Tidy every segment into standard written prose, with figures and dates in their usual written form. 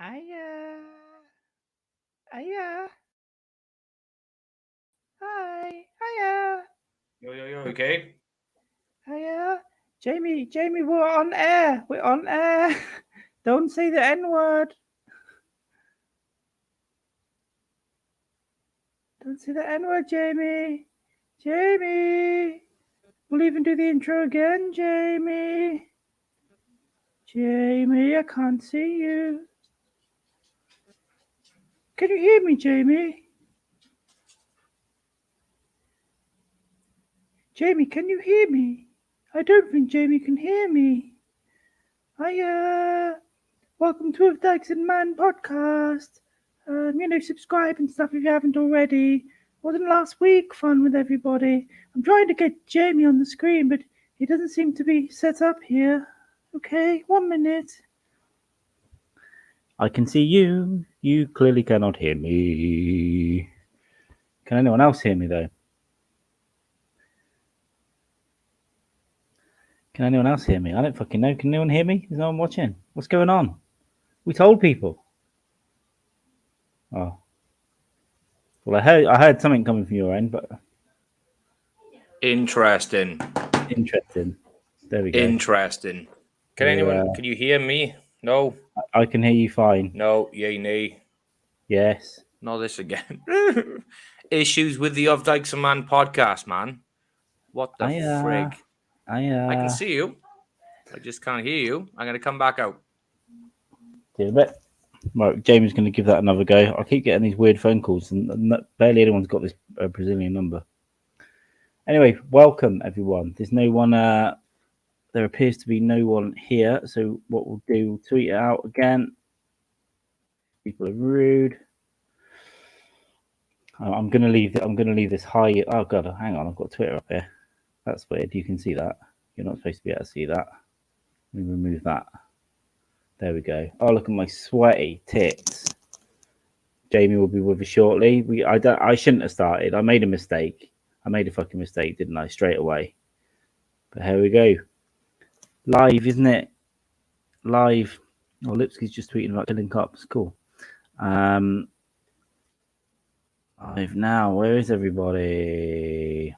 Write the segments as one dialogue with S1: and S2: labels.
S1: Hiya. Hiya. Hi. Hiya.
S2: Yo, okay?
S1: Hiya. Jamie, we're on air. We're on air. Don't say the N-word. Don't say the N-word, Jamie. Jamie. We'll even do the intro again, Jamie. Jamie, I can't see you. Can you hear me, Jamie? Jamie, can you hear me? I don't think Jamie can hear me. Hiya. Welcome to the Dykes Mann podcast. Subscribe and stuff if you haven't already. Wasn't last week fun with everybody? I'm trying to get Jamie on the screen, but he doesn't seem to be set up here. Okay, 1 minute. I can see you. You clearly cannot hear me. Can anyone else hear me, though? Can anyone else hear me? I don't fucking know. Can anyone hear me? Is no one watching? What's going on? We told people. Oh. Well, I heard something coming from your end, but
S2: Interesting.
S1: There we go.
S2: Interesting. Can you hear me? No.
S1: I can hear you fine.
S2: No, yay, nay.
S1: Yes.
S2: Not this again. Issues with the Of Dykes Mann podcast, man. What the frig? I can see you. I just can't hear you. I'm gonna come back out.
S1: Do a bit. Right, Jamie's going to give that another go. I keep getting these weird phone calls, and barely anyone's got this Brazilian number. Anyway, welcome everyone. There's no one. There appears to be no one here. So what we'll do, we'll tweet it out again. People are rude. I'm going to leave. I'm going to leave this high. Oh god, hang on. I've got Twitter up here. That's weird. You can see that. You're not supposed to be able to see that. Let me remove that. There we go. Oh, look at my sweaty tits. Jamie will be with us shortly. I shouldn't have started. I made a mistake. I made a fucking mistake, didn't I? Straight away. But here we go. Live, isn't it? Live. Oh, Lipsky's just tweeting about killing cops. Cool. Live now. Where is everybody?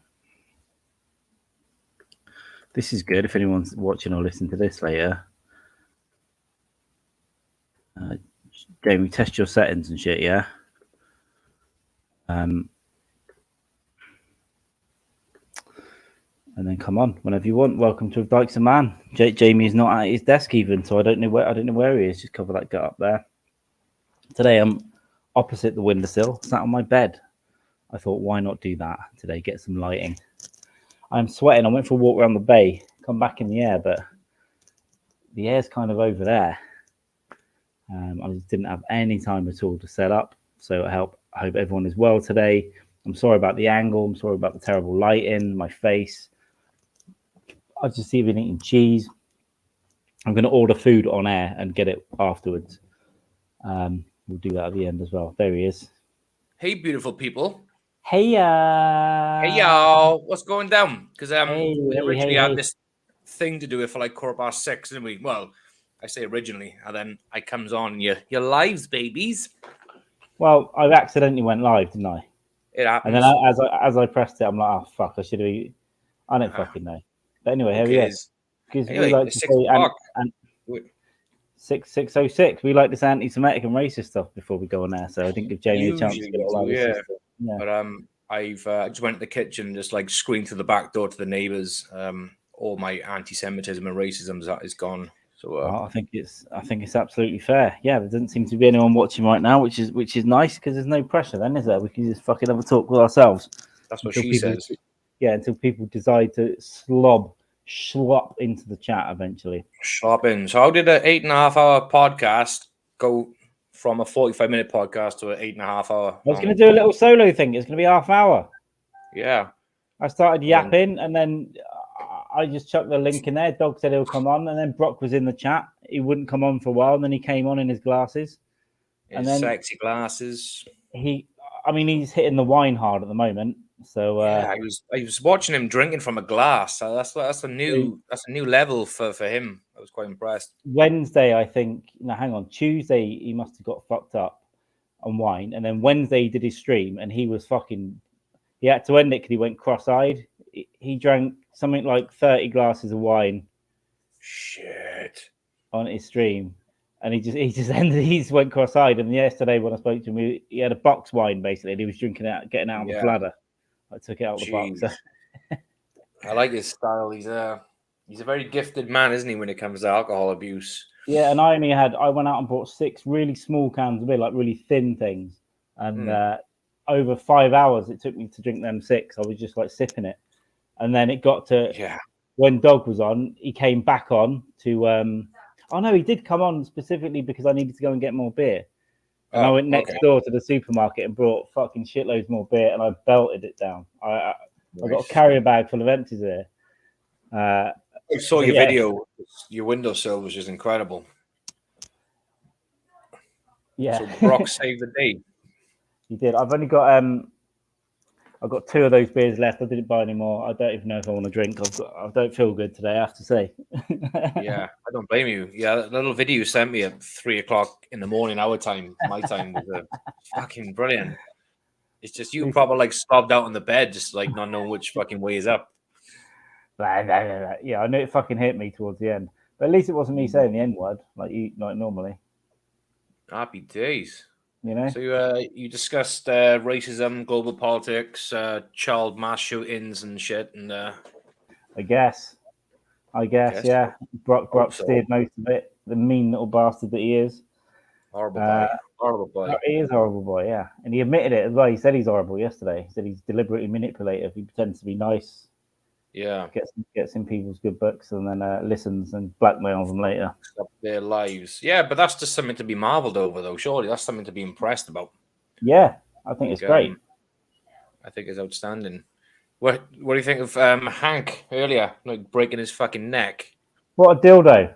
S1: This is good if anyone's watching or listening to this later. Jamie, test your settings and shit, yeah? And then come on whenever you want. Welcome to Dykes Mann. Jamie is not at his desk even, so I don't know where he is. Just cover that gut up there. Today I'm opposite the windowsill, sat on my bed. I thought, why not do that today? Get some lighting. I'm sweating. I went for a walk around the bay, come back in the air, but the air's kind of over there. I just didn't have any time at all to set up, so I hope everyone is well today. I'm sorry about the angle. I'm sorry about the terrible lighting, my face. I've just even eating cheese. I'm going to order food on air and get it afterwards. We'll do that at the end as well. There he is.
S2: Hey, beautiful people.
S1: Hey,
S2: Hey, y'all. What's going down? Because we originally had this thing to do it for like 6:15, didn't we? Well, I say originally, and then I comes on and your lives, babies.
S1: Well, I accidentally went live, didn't I?
S2: It happens.
S1: And then as I pressed it, I'm like, oh fuck, I should have. I don't fucking know. But anyway, here we are. Because
S2: anyway,
S1: we like to say 6:06. We like this anti-Semitic and racist stuff before we go on there, so I didn't give Jamie a chance to get all that.
S2: Yeah. But I've just went to the kitchen and just like screamed through the back door to the neighbours. All my anti-Semitism and racism is gone. So
S1: I think it's absolutely fair. Yeah, there doesn't seem to be anyone watching right now, which is nice because there's no pressure then, is there? We can just fucking have a talk with ourselves.
S2: That's what she says.
S1: Yeah, until people decide to slop into the chat eventually.
S2: Slop in. So how did an 8.5-hour podcast go from a 45-minute podcast to an 8.5-hour?
S1: I was going to do a little solo thing. It's going to be half hour.
S2: Yeah.
S1: I started yapping and then I just chucked the link in there. Dog said he'll come on, and then Brock was in the chat. He wouldn't come on for a while, and then he came on in his glasses.
S2: And then sexy glasses.
S1: He's hitting the wine hard at the moment. So
S2: I was watching him drinking from a glass. So that's a new level for him. I was quite impressed.
S1: Wednesday, I think. No, hang on. Tuesday, he must have got fucked up on wine, and then Wednesday he did his stream, and he was fucking. He had to end it because he went cross-eyed. He drank something like 30 glasses of wine.
S2: Shit.
S1: On his stream, and he just ended. He just went cross-eyed. And yesterday when I spoke to him, he had a box wine basically, and he was drinking it, getting out of the bladder. I took it out of the box. So.
S2: I like his style. He's a very gifted man, isn't he, when it comes to alcohol abuse?
S1: Yeah, and I went out and bought 6 really small cans of beer, like really thin things, and over 5 hours it took me to drink them 6. I was just like sipping it, and then it got to when Dog was on. He came back on to. Oh no, he did come on specifically because I needed to go and get more beer, and I went next door to the supermarket and brought fucking shitloads more beer, and I belted it down. I got a carrier bag full of empties there.
S2: I saw your video. Your windowsill was just incredible.
S1: Yeah.
S2: So Brock saved the day.
S1: He did. I've only got I've got 2 of those beers left. I didn't buy any more. I don't even know if I want to drink. I don't feel good today, I have to say.
S2: Yeah, I don't blame you. Yeah, the little video you sent me at 3:00 in the morning, our time, my time, was fucking brilliant. It's just you probably like slobbed out on the bed, just like not knowing which fucking way is up.
S1: Yeah, I knew it fucking hit me towards the end, but at least it wasn't me saying the N word like normally.
S2: Happy days.
S1: You know.
S2: So you discussed racism, global politics, child mass shootings and shit, and
S1: I guess, yeah. Brock steered most of it. The mean little bastard that he is.
S2: Horrible boy.
S1: He is a horrible boy, yeah. And he admitted it as well. He said he's horrible yesterday. He said he's deliberately manipulative. He pretends to be nice.
S2: Yeah.
S1: Gets in people's good books and then listens and blackmails them later.
S2: Up their lives. Yeah, but that's just something to be marveled over, though. Surely that's something to be impressed about.
S1: Yeah, I think it's great.
S2: I think it's outstanding. What do you think of Hank earlier, like breaking his fucking neck?
S1: What a dildo!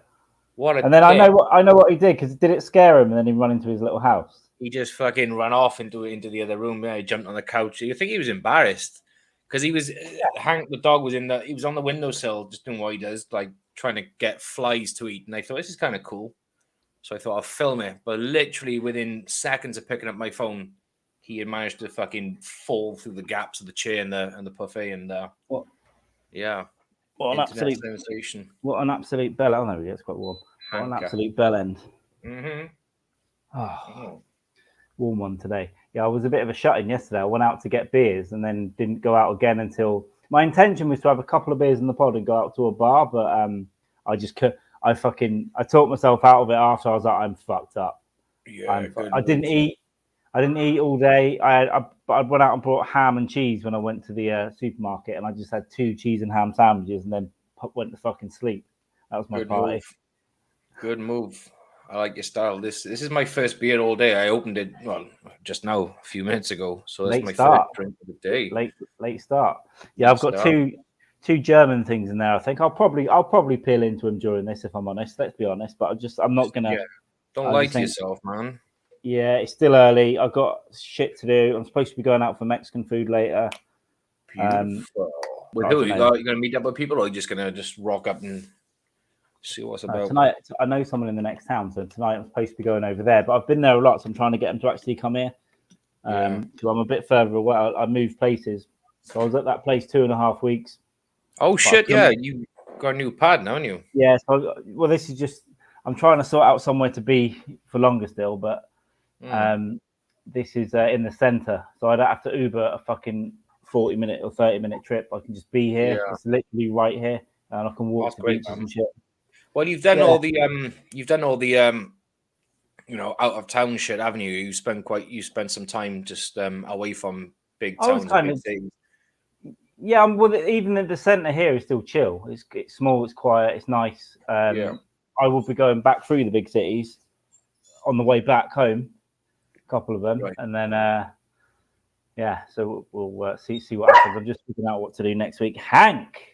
S2: And then
S1: I know what he did, because did it scare him and then he ran into his little house?
S2: He just fucking ran off into the other room. Yeah, he jumped on the couch. You think he was embarrassed because he was Hank the dog was he was on the windowsill just doing what he does, like trying to get flies to eat. And I thought this is kind of cool, so I thought I'll film it. But literally within seconds of picking up my phone, he had managed to fucking fall through the gaps of the chair and the buffet and
S1: what?
S2: Yeah.
S1: What an absolute
S2: sensation!
S1: What an absolute bell! Oh no, it's quite warm. What an absolute bell end.
S2: Mm-hmm.
S1: Oh, warm one today. Yeah, I was a bit of a shut-in yesterday. I went out to get beers and then didn't go out again until my intention was to have a couple of beers in the pod and go out to a bar, but I just could. I talked myself out of it after. I was like, I'm fucked up.
S2: Yeah,
S1: I didn't eat. I didn't eat all day. I went out and bought ham and cheese when I went to the supermarket, and I just had 2 cheese and ham sandwiches, and then went to fucking sleep. That was my party.
S2: Good move. I like your style. This is my first beer all day. I opened it just now, a few minutes ago. So that's my first drink of the day.
S1: Late start. Yeah, I've got two German things in there. I think I'll probably peel into them during this if I'm honest. Let's be honest, but I'm not gonna.
S2: Yeah. Don't lie to yourself, man.
S1: Yeah, it's still early. I've got shit to do. I'm supposed to be going out for Mexican food later.
S2: Beautiful. With who? You're going to meet up with people, or are you just going to rock up and see what's about?
S1: Tonight, I know someone in the next town, so tonight I'm supposed to be going over there. But I've been there a lot, so I'm trying to get them to actually come here. Because I'm a bit further away. I moved places. So I was at that place 2.5 weeks.
S2: Oh, shit, yeah. You got a new pad, haven't you?
S1: Yeah, this is just... I'm trying to sort out somewhere to be for longer still, but... this is in the center, so I don't have to Uber a fucking 40-minute or 30-minute trip. I can just be here. Yeah. It's literally right here, and I can walk to beaches and shit.
S2: Well, you've done all the out of town shit, haven't you? You spent some time just away from big towns.
S1: Yeah, well, even in the center here is still chill. It's small, it's quiet, it's nice. I will be going back through the big cities on the way back home. Couple of them, and then so we'll see what happens. I'm just figuring out what to do next week. Hank,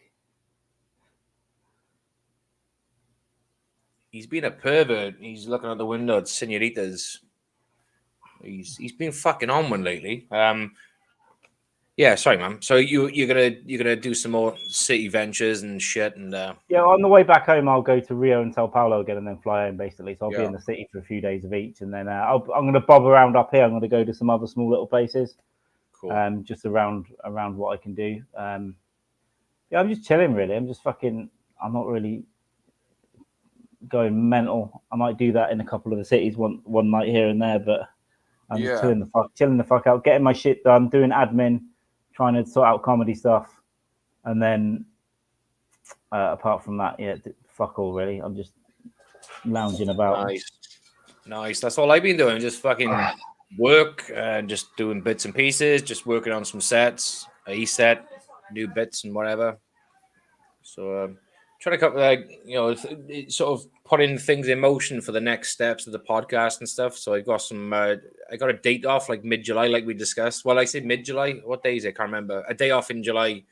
S2: he's been a pervert. He's looking out the window at senoritas. He's been fucking on one lately. Yeah, sorry, man. So you're gonna do some more city ventures and shit, and
S1: yeah, on the way back home, I'll go to Rio and Sao Paulo again, and then fly home basically. So I'll be in the city for a few days of each, and then I'm going to bob around up here. I'm going to go to some other small little places,
S2: cool.
S1: Just around what I can do. Yeah, I'm just chilling really. I'm not really going mental. I might do that in a couple of the cities one night here and there, but I'm just chilling the fuck out, getting my shit done, doing admin, trying to sort out comedy stuff, and then apart from that, yeah, fuck all really. I'm just lounging about.
S2: Nice. That's all I've been doing. Just fucking work and just doing bits and pieces. Just working on some sets, a set, new bits and whatever. So trying to sort of putting things in motion for the next steps of the podcast and stuff. So I got some. I got a date off like mid-July, like we discussed. Well, I say mid-July. What day is it? I can't remember. A day off in July,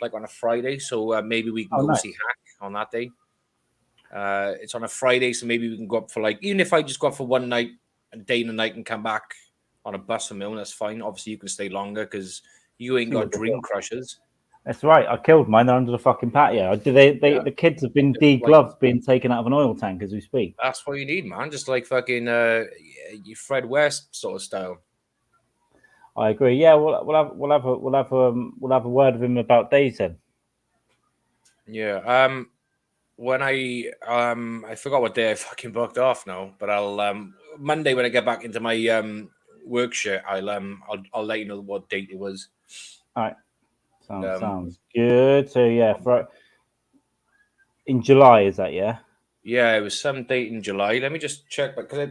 S2: like on a Friday. So maybe we can go see Hack on that day. It's on a Friday, so maybe we can go up for even if I just go up for one night, a day and a night, and come back on a bus from Milne, that's fine. Obviously, you can stay longer because you ain't got dream crushes.
S1: That's right. I killed mine. They're under the fucking patio. The kids have been degloved, being taken out of an oil tank as we speak.
S2: That's what you need, man. Just like fucking Fred West sort of style.
S1: I agree. Yeah, we'll have a word with him about days then.
S2: Yeah. When I forgot what day I fucking booked off now, but I'll Monday when I get back into my work shirt, I'll let you know what date it was.
S1: All right. Sounds good. So yeah, in July, is that
S2: Yeah, it was some date in July. Let me just check, because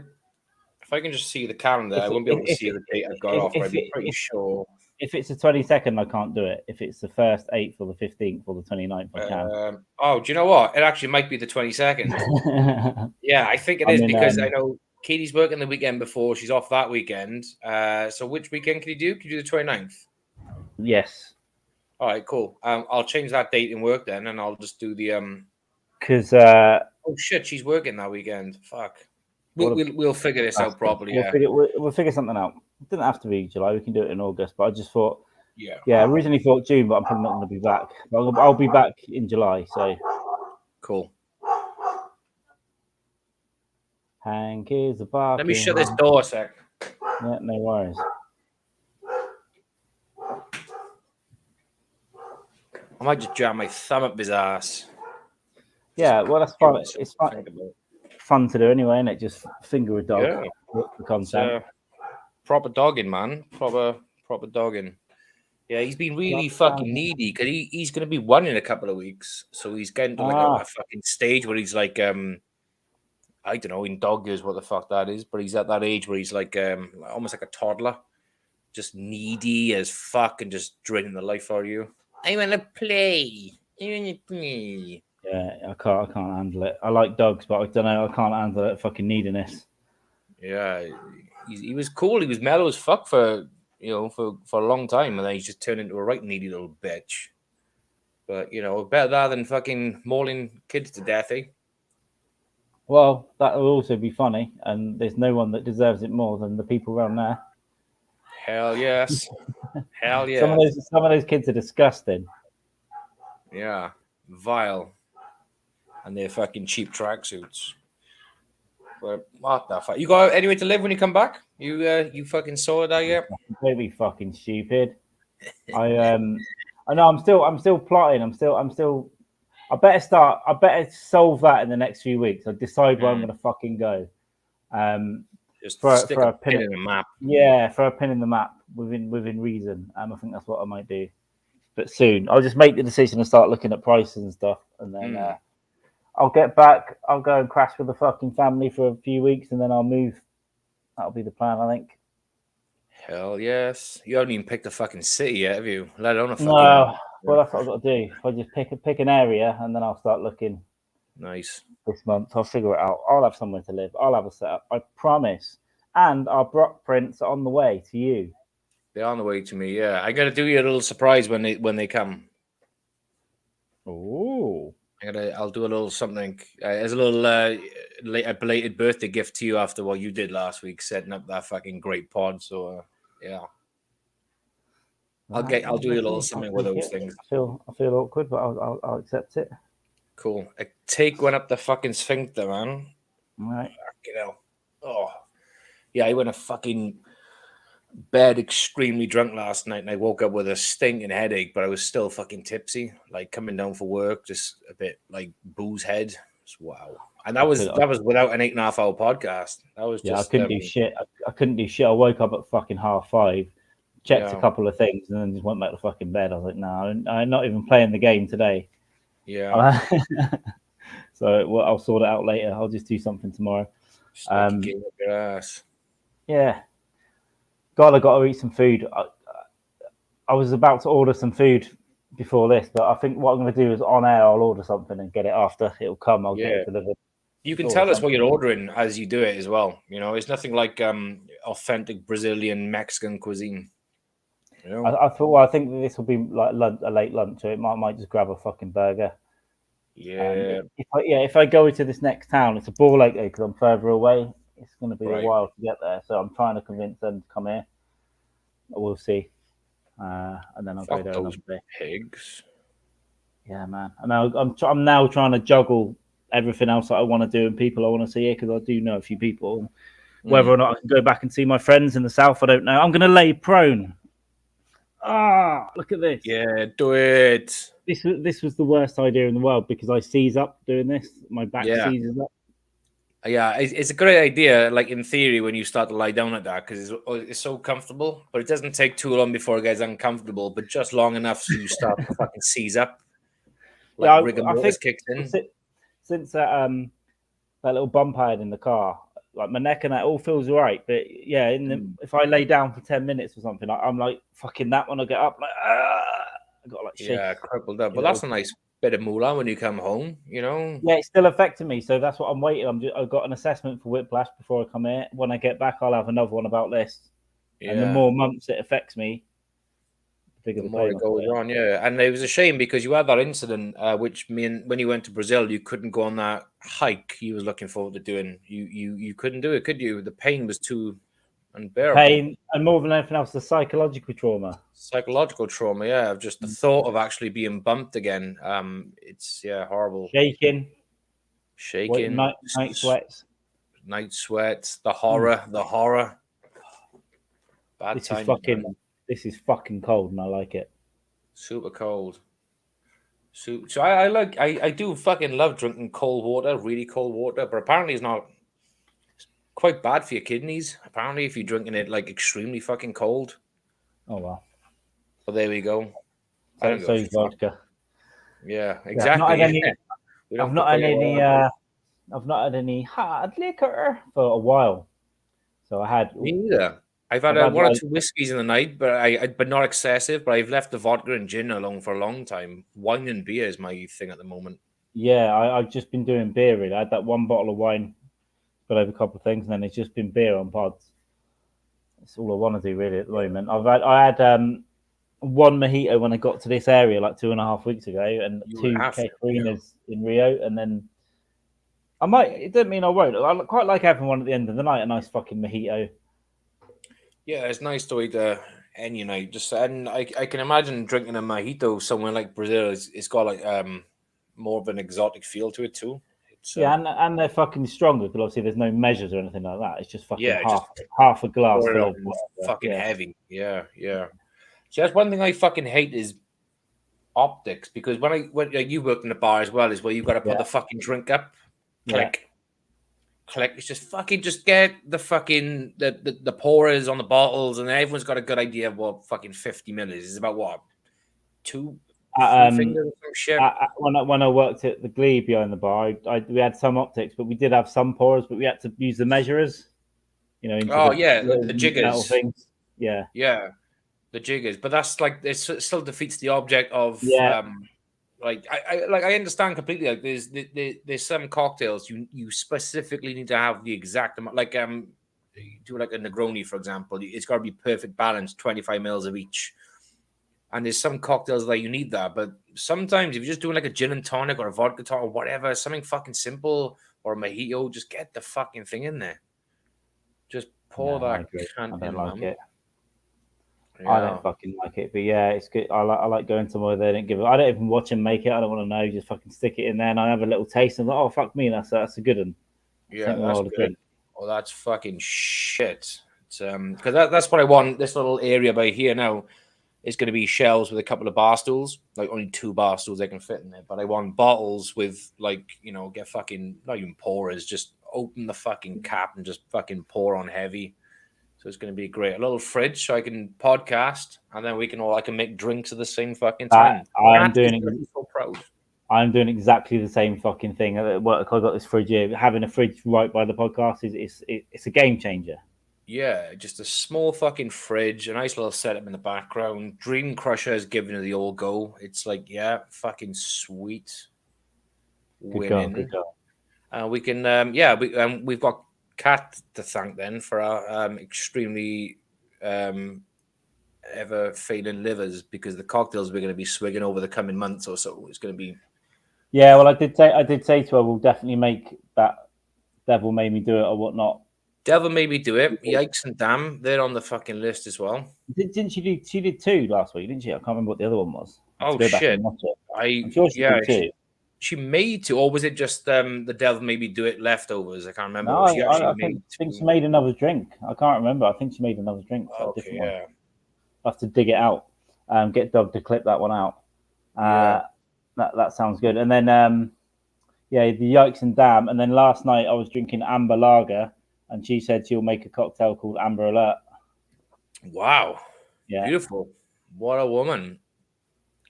S2: if I can just see the calendar, I won't be able to see the date I've got off. But I'm pretty sure.
S1: If it's the 22nd, I can't do it. If it's the 1st, 8th, or the 15th, or the 29th, I can.
S2: Oh, do you know what? It actually might be the 22nd. Yeah, I think it is, because I know Katie's working the weekend before. She's off that weekend. So which weekend can you do? Can you do the 29th?
S1: Yes.
S2: All right, cool. I'll change that date in work then, and I'll just do the
S1: Because
S2: oh shit, she's working that weekend. Fuck. We'll figure this out properly.
S1: We'll figure something out. It doesn't have to be July. We can do it in August. But I just thought,
S2: I
S1: originally thought June, but I'm probably not going to be back. I'll be back in July. So
S2: cool.
S1: Hank is a barking.
S2: Let me shut this door a sec.
S1: Yeah, no worries.
S2: I might just jam my thumb up his ass.
S1: Yeah, well, that's fun. It's fun to do anyway, isn't it? Just finger a dog.
S2: Yeah.
S1: The content.
S2: Proper dogging, man. Proper dogging. Yeah, he's been really fucking needy, because he's going to be one in a couple of weeks. So he's getting to a fucking stage where he's like, I don't know, in dog years what the fuck that is, but he's at that age where he's like almost like a toddler, just needy as fuck and just draining the life out of you. I want to play.
S1: Yeah, I can't handle it. I like dogs, but I don't know. I can't handle it. Fucking neediness.
S2: Yeah, he was cool. He was mellow as fuck for a long time, and then he's just turned into a right needy little bitch. But better that than fucking mauling kids to death, eh?
S1: Well, that will also be funny, and there's no one that deserves it more than the people around there.
S2: Hell yes. Hell yeah.
S1: Some of those kids are disgusting.
S2: Yeah, vile. And they're fucking cheap tracksuits. But what the fuck? You got anywhere to live when you come back? You fucking sorted out yet?
S1: Don't be fucking stupid. I know I'm still plotting. I better solve that in the next few weeks. I'll decide where I'm gonna fucking go.
S2: Just
S1: for
S2: a pin in the map.
S1: Yeah, for a pin in the map within reason. I think that's what I might do. But soon, I'll just make the decision and start looking at prices and stuff, and then I'll get back. I'll go and crash with the fucking family for a few weeks, and then I'll move. That'll be the plan, I think.
S2: Hell yes! You haven't even picked a fucking city yet, have you? Let alone a fucking.
S1: No, well, that's what I've got to do. If I just pick an area, and then I'll start looking.
S2: Nice.
S1: This month, I'll figure it out. I'll have somewhere to live. I'll have a setup. I promise. And our Brock prints are on the way to you.
S2: They're on the way to me. Yeah, I got to do you a little surprise when they come.
S1: Oh.
S2: I'll do a little something as a little a belated birthday gift to you after what you did last week, setting up that fucking great pod. So yeah. I'll do a little something with those things.
S1: I feel awkward, but I'll accept it.
S2: Cool. Take one up the fucking sphincter, man.
S1: All right.
S2: You know. Oh, yeah. I went to fucking bed extremely drunk last night, and I woke up with a stinking headache, but I was still fucking tipsy. Like coming down for work, just a bit like booze head. Wow. And that was without an 8.5 hour podcast. That was just
S1: I couldn't do shit. I couldn't do shit. I woke up at fucking 5:30, checked a couple of things, and then just went back to fucking bed. I was like, no, I'm not even playing the game today.
S2: Yeah.
S1: So I'll sort it out later. I'll just do something tomorrow.
S2: Game of your ass.
S1: Yeah. God, I got to eat some food. I was about to order some food before this, but I think what I'm going to do is on air, I'll order something and get it after it'll come. I'll get it delivered.
S2: You can tell us what you're ordering as you do it as well. You know, it's nothing like authentic Brazilian Mexican cuisine. You know?
S1: I thought, well, I think this will be like a late lunch, so it might just grab a fucking burger.
S2: Yeah.
S1: If I go into this next town, it's a ball ache because I'm further away. It's going to be a while to get there, so I'm trying to convince them to come here. We'll see, and then I'll go there another day.
S2: Pigs.
S1: Yeah, man. And I'm now trying to juggle everything else that I want to do and people I want to see here because I do know a few people. Whether or not I can go back and see my friends in the south, I don't know. I'm going to lay prone. Look at this.
S2: Yeah, do it.
S1: This was the worst idea in the world because I seize up doing this. My back seizes up.
S2: Yeah, it's a great idea, like in theory, when you start to lie down like that, because it's so comfortable, but it doesn't take too long before it gets uncomfortable, but just long enough so you start to fucking seize up. Like rigor mortis kicks in.
S1: Since that little bump I had in the car, like my neck and that all feels all right, but yeah, if I lay down for 10 minutes or something, I'm like fucking that when I get up, like I got like shake.
S2: Crippled up. But that's a nice bit of moolah when you come home, you know.
S1: Yeah, it's still affecting me, so that's what I'm waiting. I've got an assessment for whiplash before I come here. When I get back, I'll have another one about this. Yeah. And the more months it affects me,
S2: the more it goes on. Yeah, and it was a shame because you had that incident, which when you went to Brazil, you couldn't go on that hike you was looking forward to doing. You couldn't do it, could you? The pain was too unbearable.
S1: Pain, and more than anything else, the psychological trauma.
S2: Psychological trauma, yeah. Just the thought of actually being bumped again. It's horrible.
S1: Shaking.
S2: Night
S1: sweats.
S2: Night sweats. The horror. Bad time.
S1: This is fucking cold, and I like it.
S2: Super cold. So I do fucking love drinking cold water, really cold water, but apparently it's quite bad for your kidneys. Apparently, if you're drinking it like extremely fucking cold.
S1: Oh wow.
S2: So there we go.
S1: So vodka.
S2: Yeah, exactly.
S1: I've not had any hard liquor for a while. So I had.
S2: Me neither. I've had one or two whiskeys in the night, but not excessive. But I've left the vodka and gin alone for a long time. Wine and beer is my thing at the moment.
S1: Yeah, I've just been doing beer. Really, I had that one bottle of wine, got over a couple of things, and then it's just been beer on pods. That's all I want to do really at the moment. I had one mojito when I got to this area like 2.5 weeks ago, and 2 caipirinhas in Rio, and then I might. It doesn't mean I won't. I quite like having one at the end of the night, a nice fucking mojito.
S2: Yeah, it's nice to eat any night. And I can imagine drinking a mojito somewhere like Brazil. It's got like more of an exotic feel to it too.
S1: And they're fucking stronger because obviously there's no measures or anything like that. It's just fucking half a glass full of
S2: fucking heavy. Yeah. See, that's one thing I fucking hate is optics, because when you worked in the bar as well, is where you've got to put the fucking drink up, click. It's just get the fucking the pourers on the bottles, and everyone's got a good idea of what fucking 50 ml is. It's about what 2 fingers or some shit.
S1: When I worked at the Glee behind the bar, we had some optics, but we did have some pourers, but we had to use the measurers. You know.
S2: The jiggers.
S1: Things. Yeah.
S2: The jiggers, but that's like it still defeats the object of I understand completely. Like there's some cocktails you specifically need to have the exact amount. Like do like a Negroni, for example. It's got to be perfect balance, 25 mils of each. And there's some cocktails that you need that, but sometimes if you're just doing like a gin and tonic or a vodka tonic or whatever, something fucking simple, or a mojito, just get the fucking thing in there. Just pour that.
S1: I don't like it. Yeah. I don't fucking like it, but yeah, it's good. I like going somewhere they don't give it. I don't even watch them make it. I don't want to know. Just fucking stick it in there, and I have a little taste, and I'm like, oh fuck me, that's a good one.
S2: Yeah, that's good. Drink. Oh, that's fucking shit. It's because that's what I want. This little area by here now is going to be shelves with a couple of bar stools, like only 2 bar stools they can fit in there. But I want bottles with, like, you know, get fucking not even pourers, just open the fucking cap and just fucking pour on heavy. So it's going to be great. A little fridge so I can podcast, and then I can make drinks at the same fucking time.
S1: I'm doing so proud. I'm doing exactly the same fucking thing at work. I got this fridge here. Having a fridge right by the podcast it's a game changer.
S2: Yeah, just a small fucking fridge, a nice little setup in the background. Dream Crusher is giving it the old go. It's like, yeah, fucking sweet.
S1: Good girl.
S2: We can, we've got Kat to thank then for our extremely ever failing livers, because the cocktails we're going to be swigging over the coming months or so is going to be.
S1: Yeah, well, I did say to her, we'll definitely make that Devil Made Me Do It or whatnot.
S2: Devil Made Me Do It. Yikes and Damn, they're on the fucking list as well.
S1: Didn't she do? She did 2 last week, didn't she? I can't remember what the other one was.
S2: Oh shit!
S1: I'm sure she did 2.
S2: She made 2, or was it just the Devil Made Me Do It leftovers? I can't remember.
S1: No, I think she made another drink. I can't remember. I think she made another drink.
S2: Okay, yeah.
S1: I'll have to dig it out. Get Doug to clip that one out. That sounds good. And then the Yikes and Damn. And then last night I was drinking Amber Lager, and she said she'll make a cocktail called Amber Alert.
S2: Wow. Yeah. Beautiful. What a woman.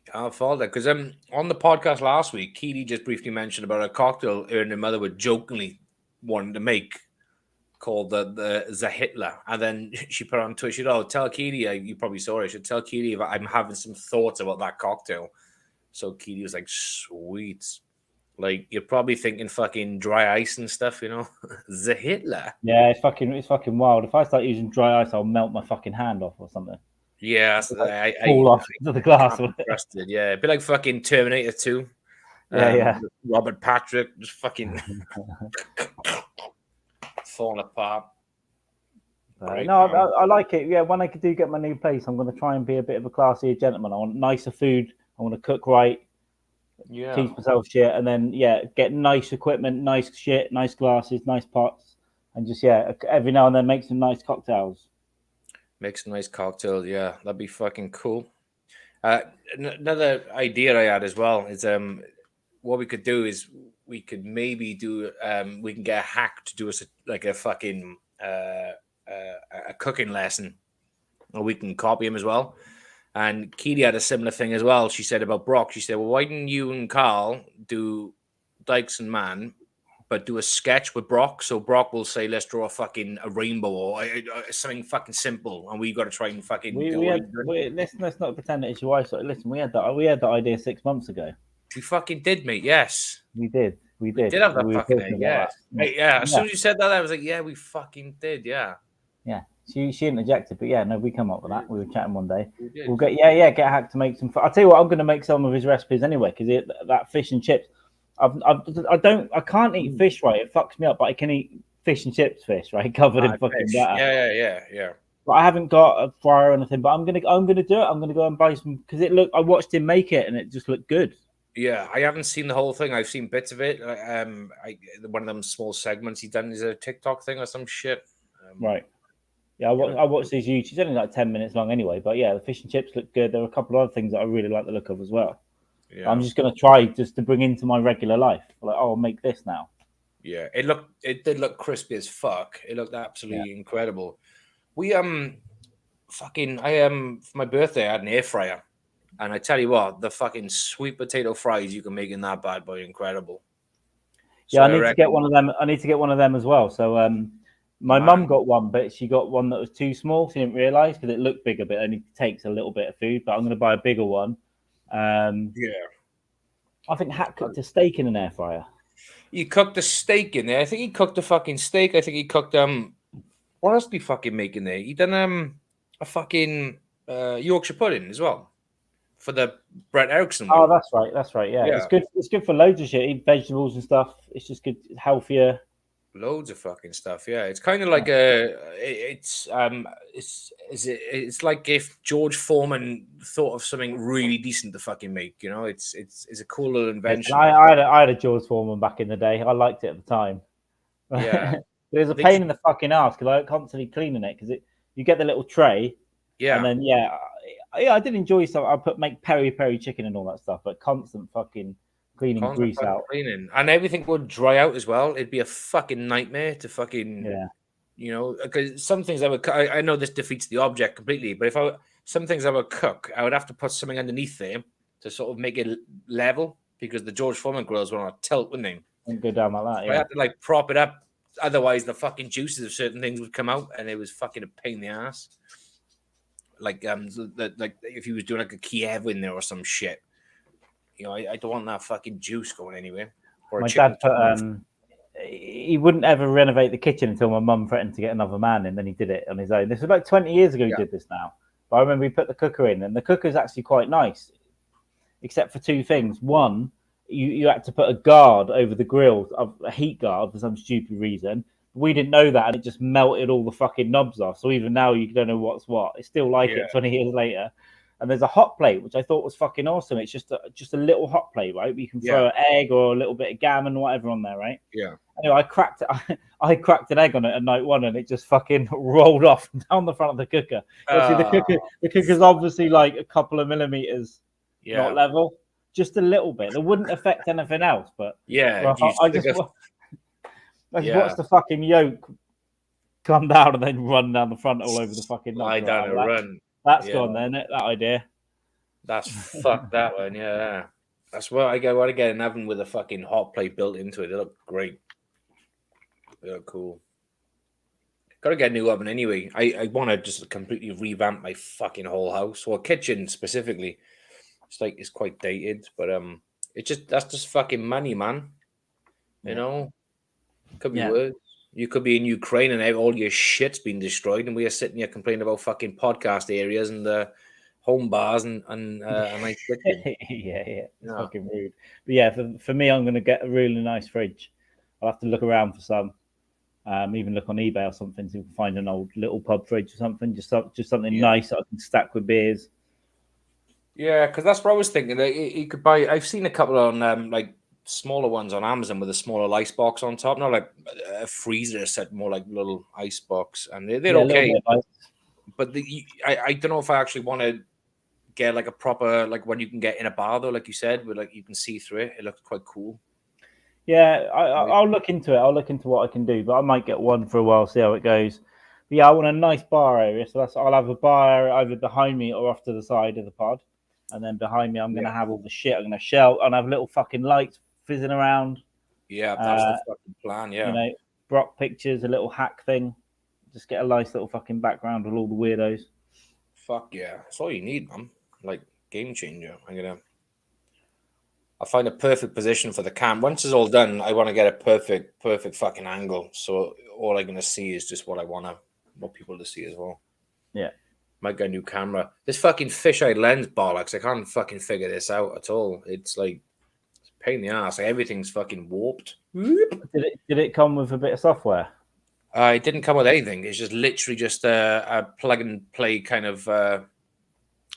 S2: Can't fault that. Because on the podcast last week, Keely just briefly mentioned about a cocktail her and her mother were jokingly wanting to make called the Hitler. And then she put on Twitter, she said, oh, tell Keely, you probably saw it, I should tell Keely if I'm having some thoughts about that cocktail. So Keely was like, sweet. Like, you're probably thinking fucking dry ice and stuff, you know? The Hitler.
S1: Yeah, it's fucking wild. If I start using dry ice, I'll melt my fucking hand off or something.
S2: Yeah, so
S1: I fall off into the glass.
S2: Yeah, it'd be like fucking Terminator 2.
S1: Yeah.
S2: Robert Patrick just fucking falling apart.
S1: I like it. Yeah, when I do get my new place, I'm going to try and be a bit of a classier gentleman. I want nicer food. I want to cook right.
S2: Yeah.
S1: Teach myself shit, and then get nice equipment, nice shit, nice glasses, nice pots, and just every now and then make some nice cocktails.
S2: Make some nice cocktails, yeah, that'd be fucking cool. Another idea I had as well is what we could do is we could maybe do we can get a hack to do us a fucking a cooking lesson, or we can copy him as well. And Keely had a similar thing as well. She said about Brock. She said, well, why didn't you and Carl do Dykes Mann, but do a sketch with Brock? So Brock will say, let's draw a rainbow or something fucking simple. And we've got to try and fucking
S1: let's not pretend that it's your wife. Listen, we had that idea 6 months ago.
S2: We fucking did, mate. Yes.
S1: We did. We
S2: did have that fucking thing. Yeah. As soon as you said that, I was like, yeah, we fucking did. Yeah.
S1: Yeah. She didn't eject it, but we come up with that. We were chatting one day. We'll get Hack to make some. I'll tell you what, I'm going to make some of his recipes anyway, because that fish and chips. I can't eat fish right. It fucks me up, but I can eat fish and chips fish right, covered in fucking batter.
S2: Yeah.
S1: But I haven't got a fryer or anything. But I'm gonna do it. I'm gonna go and buy some, because I watched him make it and it just looked good.
S2: Yeah, I haven't seen the whole thing. I've seen bits of it. One of them small segments he done is a TikTok thing or some shit.
S1: Right. Yeah, I watched these YouTube. It's only like 10 minutes long anyway. But yeah, the fish and chips look good. There were a couple of other things that I really like the look of as well. Yeah. I'm just going to try just to bring into my regular life. Like, I'll make this now.
S2: Yeah, it did look crispy as fuck. It looked absolutely incredible. We for my birthday I had an air fryer, and I tell you what, the fucking sweet potato fries you can make in that bad boy, incredible.
S1: So I need to get one of them. I need to get one of them as well. So my mum got one, but she got one that was too small. She didn't realise because it looked bigger, but it only takes a little bit of food. But I'm going to buy a bigger one. I think Hat cooked a steak in an air fryer.
S2: He cooked a steak in there. I think he cooked a fucking steak. I think he cooked what else did he fucking make in there? He done a fucking Yorkshire pudding as well for the Brett Erickson one.
S1: Oh, that's right. Yeah, it's good. It's good for loads of shit. Eat vegetables and stuff. It's just good, healthier.
S2: Loads of fucking stuff. Yeah, it's kind of like it's like if George Foreman thought of something really decent to fucking make. You know, it's a cool little invention.
S1: I had a George Foreman back in the day. I liked it at the time.
S2: Yeah,
S1: it was a pain in the fucking ass because I was constantly cleaning it because you get the little tray.
S2: Yeah,
S1: and then I did enjoy some. I make peri chicken and all that stuff, but constant fucking cleaning grease out.
S2: And everything would dry out as well. It'd be a fucking nightmare to fucking you know, because some things I know this defeats the object completely, but some things I would cook, I would have to put something underneath there to sort of make it level because the George Foreman grills were on a tilt, wouldn't they?
S1: And go down like that.
S2: So I had to like prop it up, otherwise the fucking juices of certain things would come out, and it was fucking a pain in the ass. Like like if he was doing like a Kiev in there or some shit, you know, I don't want that fucking juice going anywhere.
S1: My dad put he wouldn't ever renovate the kitchen until my mum threatened to get another man in. Then he did it on his own. This was like 20 years ago. He did this now, but I remember he put the cooker in, and the cooker's actually quite nice, except for two things. One, you had to put a guard over the grill, a heat guard for some stupid reason. We didn't know that, and it just melted all the fucking knobs off. So even now, you don't know what's what. It's still like it 20 years later. And there's a hot plate, which I thought was fucking awesome. It's just a little hot plate, right? You can throw an egg or a little bit of gammon or whatever on there, right?
S2: Yeah.
S1: Anyway, I cracked it. I cracked an egg on it at night one, and it just fucking rolled off down the front of the cooker. The cooker's obviously like a couple of millimeters not level, just a little bit. It wouldn't affect anything else, but I just watched the fucking yolk come down and then run down the front all over the fucking
S2: lie down and run.
S1: That's gone then, that idea.
S2: That's fucked that one, yeah. That's what I want to get an oven with a fucking hot plate built into it. They look great. They look cool. Got to get a new oven anyway. I want to just completely revamp my fucking whole house, or kitchen specifically. It's quite dated, but that's just fucking money, man. You know, could be worse. You could be in Ukraine and all your shit's been destroyed, and we are sitting here complaining about fucking podcast areas and home bars and nice kitchen.
S1: It's fucking rude. But yeah, for me, I'm going to get a really nice fridge. I'll have to look around for some. Even look on eBay or something to find an old little pub fridge or something. Just something nice that I can stack with beers. Yeah,
S2: because that's what I was thinking. You could buy. I've seen a couple on like smaller ones on Amazon with a smaller ice box on top, not like a freezer set, more like little ice box, and they're okay. But I don't know if I actually want to get like a proper like one you can get in a bar though, like you said, where like you can see through it. It looks quite cool.
S1: Yeah, I'll look into it. I'll look into what I can do, but I might get one for a while, see how it goes. But yeah, I want a nice bar area, so I'll have a bar area either behind me or off to the side of the pod, and then behind me I'm gonna have all the shit. I'm gonna shelf and have little fucking lights fizzing around.
S2: Yeah, that's the fucking plan. Yeah,
S1: you know, Brock pictures, a little hack thing. Just get a nice little fucking background with all the weirdos.
S2: Fuck yeah, that's all you need, man. Like game changer. I'll find a perfect position for the cam. Once it's all done, I want to get a perfect fucking angle. So all I'm gonna see is just what people to see as well.
S1: Yeah.
S2: Might get a new camera. This fucking fisheye lens bollocks. I can't fucking figure this out at all. It's like it's a pain in the ass. Like everything's fucking warped.
S1: Did it come with a bit of software?
S2: It didn't come with anything. It's just literally just a plug and play kind of.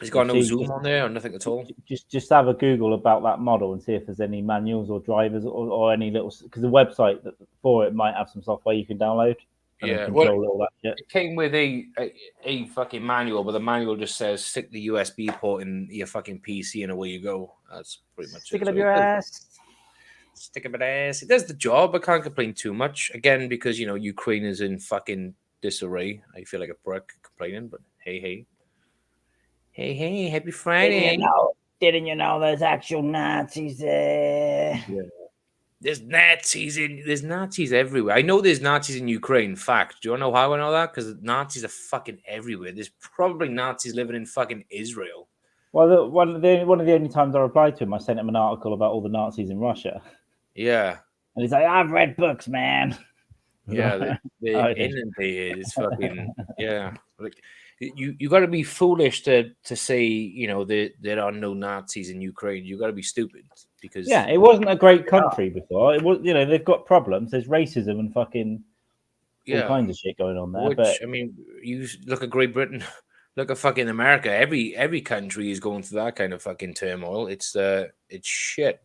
S2: It's got no zoom on there or nothing at all.
S1: Just have a Google about that model and see if there's any manuals or drivers or any little, because the website for it might have some software you can download.
S2: Yeah,
S1: all that shit.
S2: It came with a fucking manual, but the manual just says stick the USB port in your fucking PC and away you go. That's pretty much
S1: Stick it up your ass.
S2: Stick up your ass. It does the job. I can't complain too much. Again, because Ukraine is in fucking disarray. I feel like a prick complaining, but hey. Hey, happy Friday.
S1: Didn't you know there's actual Nazis there?
S2: Yeah. There's Nazis everywhere. I know there's Nazis in Ukraine. Fact. Do you know how I know that? Because Nazis are fucking everywhere. There's probably Nazis living in fucking Israel.
S1: Well, one of the only times I replied to him, I sent him an article about all the Nazis in Russia.
S2: Yeah.
S1: And he's like, I've read books, man.
S2: Yeah, they're inundated. It's fucking, yeah. Like, you got to be foolish to say, there are no Nazis in Ukraine. You got to be stupid because
S1: it wasn't a great country before. It was, they've got problems. There's racism and fucking all kinds of shit going on there. But
S2: I mean, you look at Great Britain, look at fucking America. Every country is going through that kind of fucking turmoil. It's shit.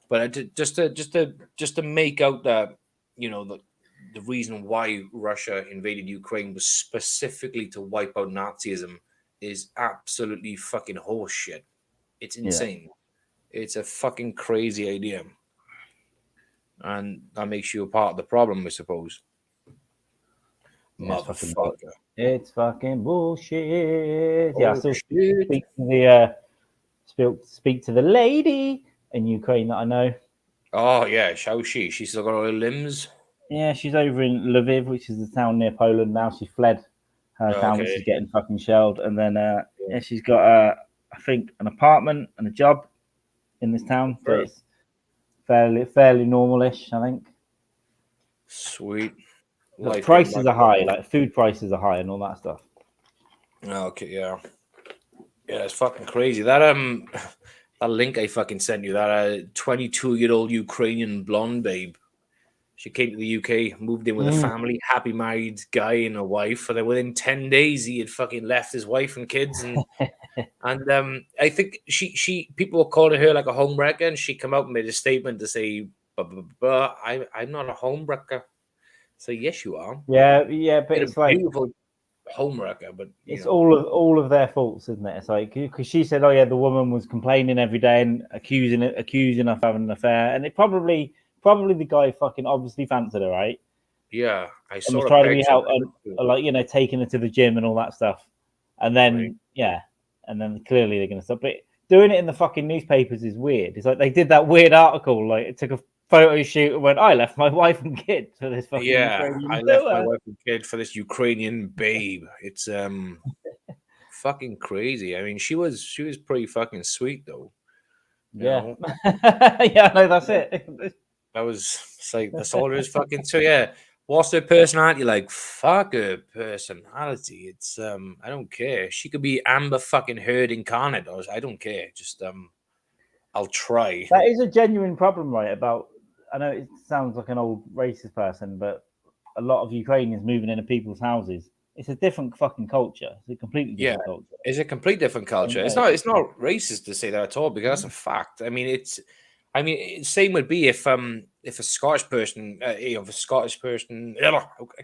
S2: But just to make out that, the reason why Russia invaded Ukraine was specifically to wipe out Nazism is absolutely fucking horseshit. It's insane. Yeah. It's a fucking crazy idea. And that makes you a part of the problem, I suppose.
S1: Yeah, motherfucker. It's fucking bullshit. Yeah, I still speak to the lady in Ukraine that I know.
S2: Oh, yeah. How's she? She's still got all her limbs?
S1: Yeah, she's over in Lviv, which is the town near Poland now. She fled her town, which is getting fucking shelled. And then, she's got, I think, an apartment and a job in this town. So it's fairly normal-ish, I think.
S2: Sweet.
S1: But prices are high, like food prices are high and all that stuff.
S2: Okay, yeah. Yeah, it's fucking crazy. That link I fucking sent you, that 22-year-old Ukrainian blonde babe. She came to the UK, moved in with a family, happy married guy and a wife. And then within 10 days, he had fucking left his wife and kids. And and I think she people were calling her like a homewrecker, and she come out and made a statement to say, I'm not a homewrecker. So yes, you are.
S1: Yeah, but it's like
S2: beautiful homewrecker, but
S1: it's all of their faults, isn't it? It's like because she said, "Oh yeah, the woman was complaining every day and accusing her of having an affair," and it probably the guy fucking obviously fancied her, right?
S2: Yeah, I saw.
S1: And was trying to be helped, like taking her to the gym and all that stuff, and then and then clearly they're going to stop. But doing it in the fucking newspapers is weird. It's like they did that weird article, like it took a photo shoot and went, I left my wife and kid for this fucking Ukrainian
S2: I left my wife and kid for this Ukrainian babe. It's fucking crazy. I mean, she was pretty fucking sweet though.
S1: Yeah. Yeah, no, that's it.
S2: That was like that's all there is fucking so yeah. What's her personality like? Fuck her personality. It's I don't care. She could be Amber fucking Heard incarnate. I don't care. Just I'll try.
S1: That is a genuine problem, right? I know it sounds like an old racist person, but a lot of Ukrainians moving into people's houses. It's a different fucking culture. It's a completely different culture.
S2: It's a complete different culture. It's not racist to say that at all because that's a fact. I mean, same would be if a Scottish person, I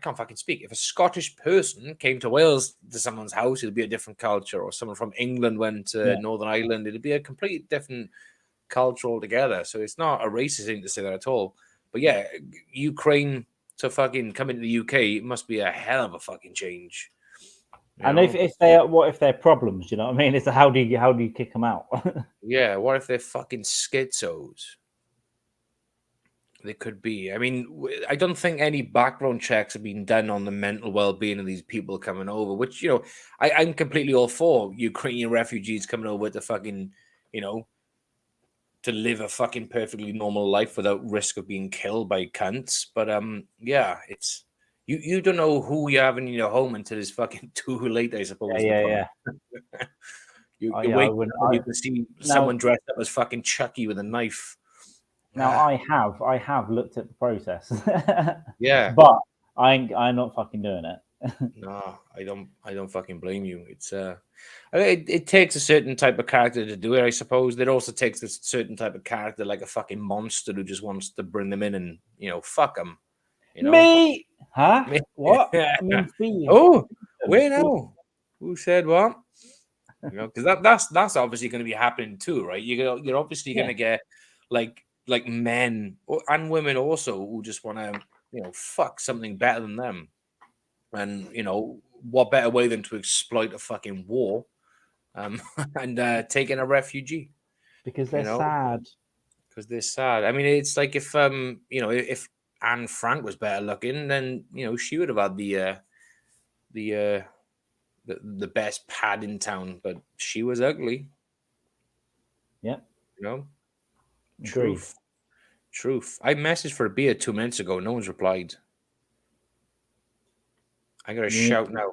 S2: can't fucking speak. If a Scottish person came to Wales to someone's house, it'd be a different culture. Or someone from England went to Northern Ireland, it'd be a completely different culture altogether. So it's not a racist thing to say that at all. But yeah, Ukraine to fucking come into the UK, it must be a hell of a fucking change.
S1: And if they're problems, you know what I mean? It's how do you kick them out?
S2: Yeah, what if they're fucking schizos? They could be. I mean, I don't think any background checks have been done on the mental well-being of these people coming over, which, I'm completely all for Ukrainian refugees coming over to fucking, to live a fucking perfectly normal life without risk of being killed by cunts. But, yeah, it's... You don't know who you have in your home until it's fucking too late, I suppose.
S1: Yeah.
S2: You can see someone dressed up as fucking Chucky with a knife.
S1: Now I have looked at the process.
S2: Yeah,
S1: but I'm not fucking doing it.
S2: No, I don't fucking blame you. It's it takes a certain type of character to do it, I suppose. It also takes a certain type of character, like a fucking monster who just wants to bring them in and fuck them.
S1: Me? Huh? Me? What?
S2: I mean, oh, wait now. Who said what? Because that's obviously going to be happening too, right? You're obviously going to get like men and women also who just want to fuck something better than them, and what better way than to exploit a fucking war, and take in a refugee
S1: because they're sad.
S2: Because they're sad. I mean, it's like if if Anne Frank was better looking, then she would have had the best pad in town, but she was ugly.
S1: Yeah.
S2: Truth. I messaged for a beer 2 minutes ago. No one's replied. I gotta shout now.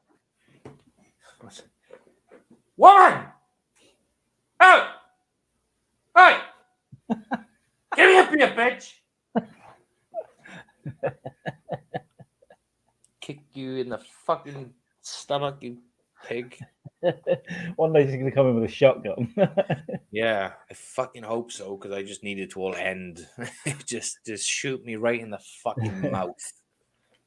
S2: Woman! Oh! Hey! Give me a beer, bitch. Kick you in the fucking stomach, you pig.
S1: One day he's going to come in with a shotgun.
S2: Yeah, I fucking hope so, because I just need it to all end. just shoot me right in the fucking mouth,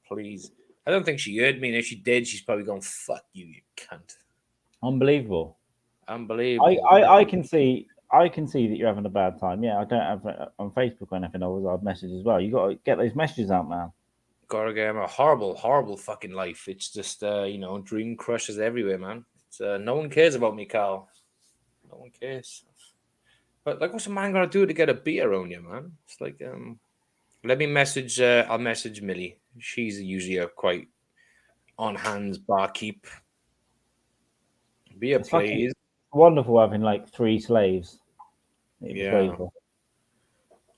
S2: please. I don't think she heard me, and if she did, she's probably going, "Fuck you, you cunt."
S1: Unbelievable.
S2: Unbelievable.
S1: I can see that you're having a bad time. Yeah, I don't have on Facebook or anything. I've messaged as well. You got to get those messages out, man.
S2: Gotta get a horrible fucking life. It's just dream crushes everywhere, man. It's, no one cares about me, Carl. No one cares. But like, what's a man gonna do to get a beer on you, man? It's like, let me message. I'll message Millie. She's usually a quite on hands barkeep. Beer, please.
S1: Wonderful having like 3 slaves.
S2: Yeah.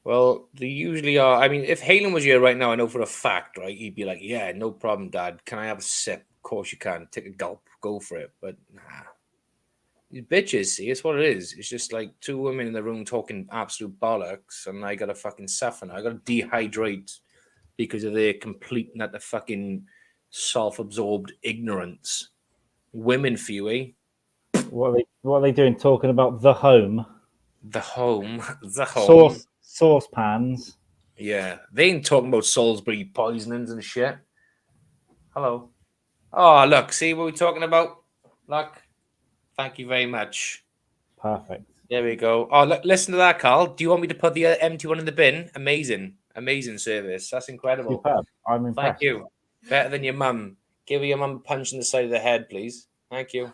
S2: Well, they usually are. I mean, if Halen was here right now, I know for a fact, right? He'd be like, "Yeah, no problem, Dad. Can I have a sip? Of course you can. Take a gulp. Go for it." But nah. These bitches, see, it's what it is. It's just like 2 women in the room talking absolute bollocks, and I gotta fucking suffer now. I gotta dehydrate because of their complete, not the fucking self-absorbed ignorance. Women for you, eh?
S1: What are they doing? Talking about the home,
S2: the home.
S1: Saucepans.
S2: Yeah, they ain't talking about Salisbury poisonings and shit. Hello. Oh, look, see what we're talking about? Look. Thank you very much.
S1: Perfect.
S2: There we go. Oh, look, listen to that, Carl. Do you want me to put the empty one in the bin? Amazing. Amazing service. That's incredible.
S1: Superb. I'm impressed.
S2: Thank you. Better than your mum. Give your mum a punch in the side of the head, please. Thank you.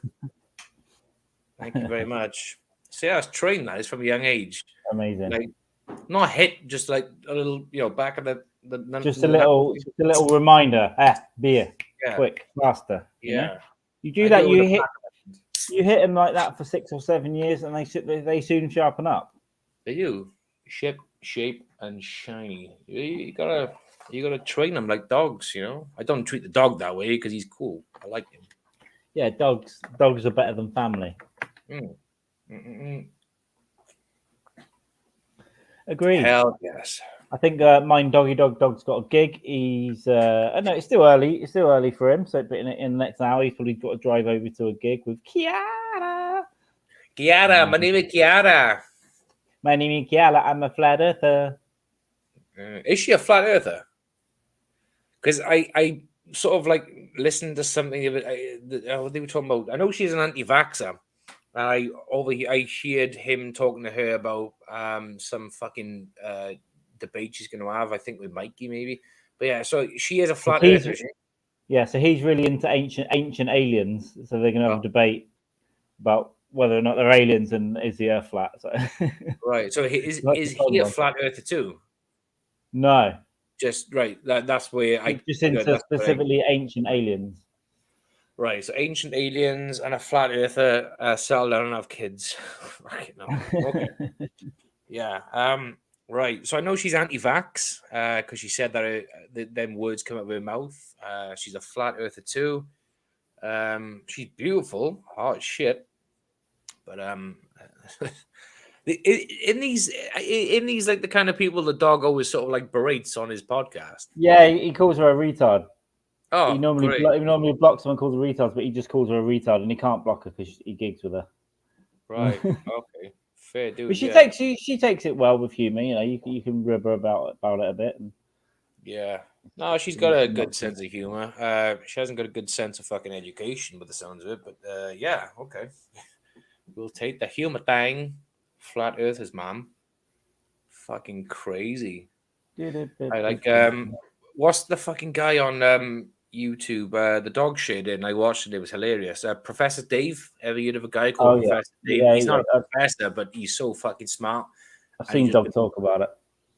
S2: Thank you very much. See, I was trained that. It's from a young age.
S1: Amazing.
S2: Like, not hit, just like a little, back of the
S1: just a little reminder. Beer.
S2: Yeah.
S1: Quick, faster.
S2: Yeah.
S1: You know? You do that, you hit them like that for 6 or 7 years, and they soon sharpen up.
S2: They do. Shape, and shiny. You gotta train them like dogs. I don't treat the dog that way because he's cool. I like him.
S1: Yeah, dogs are better than family. Agreed.
S2: Hell yes.
S1: I think mine dog's got a gig. He's no, it's still early. It's still early for him. So, but in the next hour, he's probably got to drive over to a gig with Kiara.
S2: My name is Kiara.
S1: My name is Kiara. I'm a flat earther.
S2: Is she a flat earther? Because I sort of like listened to something of it. What they were talking about. I know she's an anti-vaxxer. I heard him talking to her about some fucking debate she's going to have. I think with Mikey maybe. But yeah, so she is a flat earther.
S1: Yeah, so he's really into ancient aliens. So they're going to have a debate about whether or not they're aliens and is the Earth flat. So.
S2: Right. So is he a flat earther too?
S1: No.
S2: Just right. That's where I
S1: just into specifically ancient aliens.
S2: Right. So ancient aliens and a flat earther settle down and have kids. Right. No. Okay. Yeah. Right. So I know she's anti-vax because she said that them words come out of her mouth. She's a flat earther too. She's beautiful, hot shit. But in these like the kind of people the dog always sort of like berates on his podcast.
S1: Yeah, he calls her a retard.
S2: Oh,
S1: he normally blocks someone called a retard, but he just calls her a retard, and he can't block her because he gigs with her.
S2: Right. Okay. Fair dude.
S1: But she takes it well with humor. You can rib her about it a bit.
S2: Yeah. No, she's got a good sense of humor. She hasn't got a good sense of fucking education, by the sounds of it. But yeah, okay. We'll take the humor thing. Flat Earthers, man. Fucking crazy. I like. What's the fucking guy on YouTube? The dog shit, and I watched it. It was hilarious. Professor Dave. Ever heard of a guy called Professor Dave? Yeah, he's not a professor, but he's so fucking smart.
S1: I've seen Dog talk about it.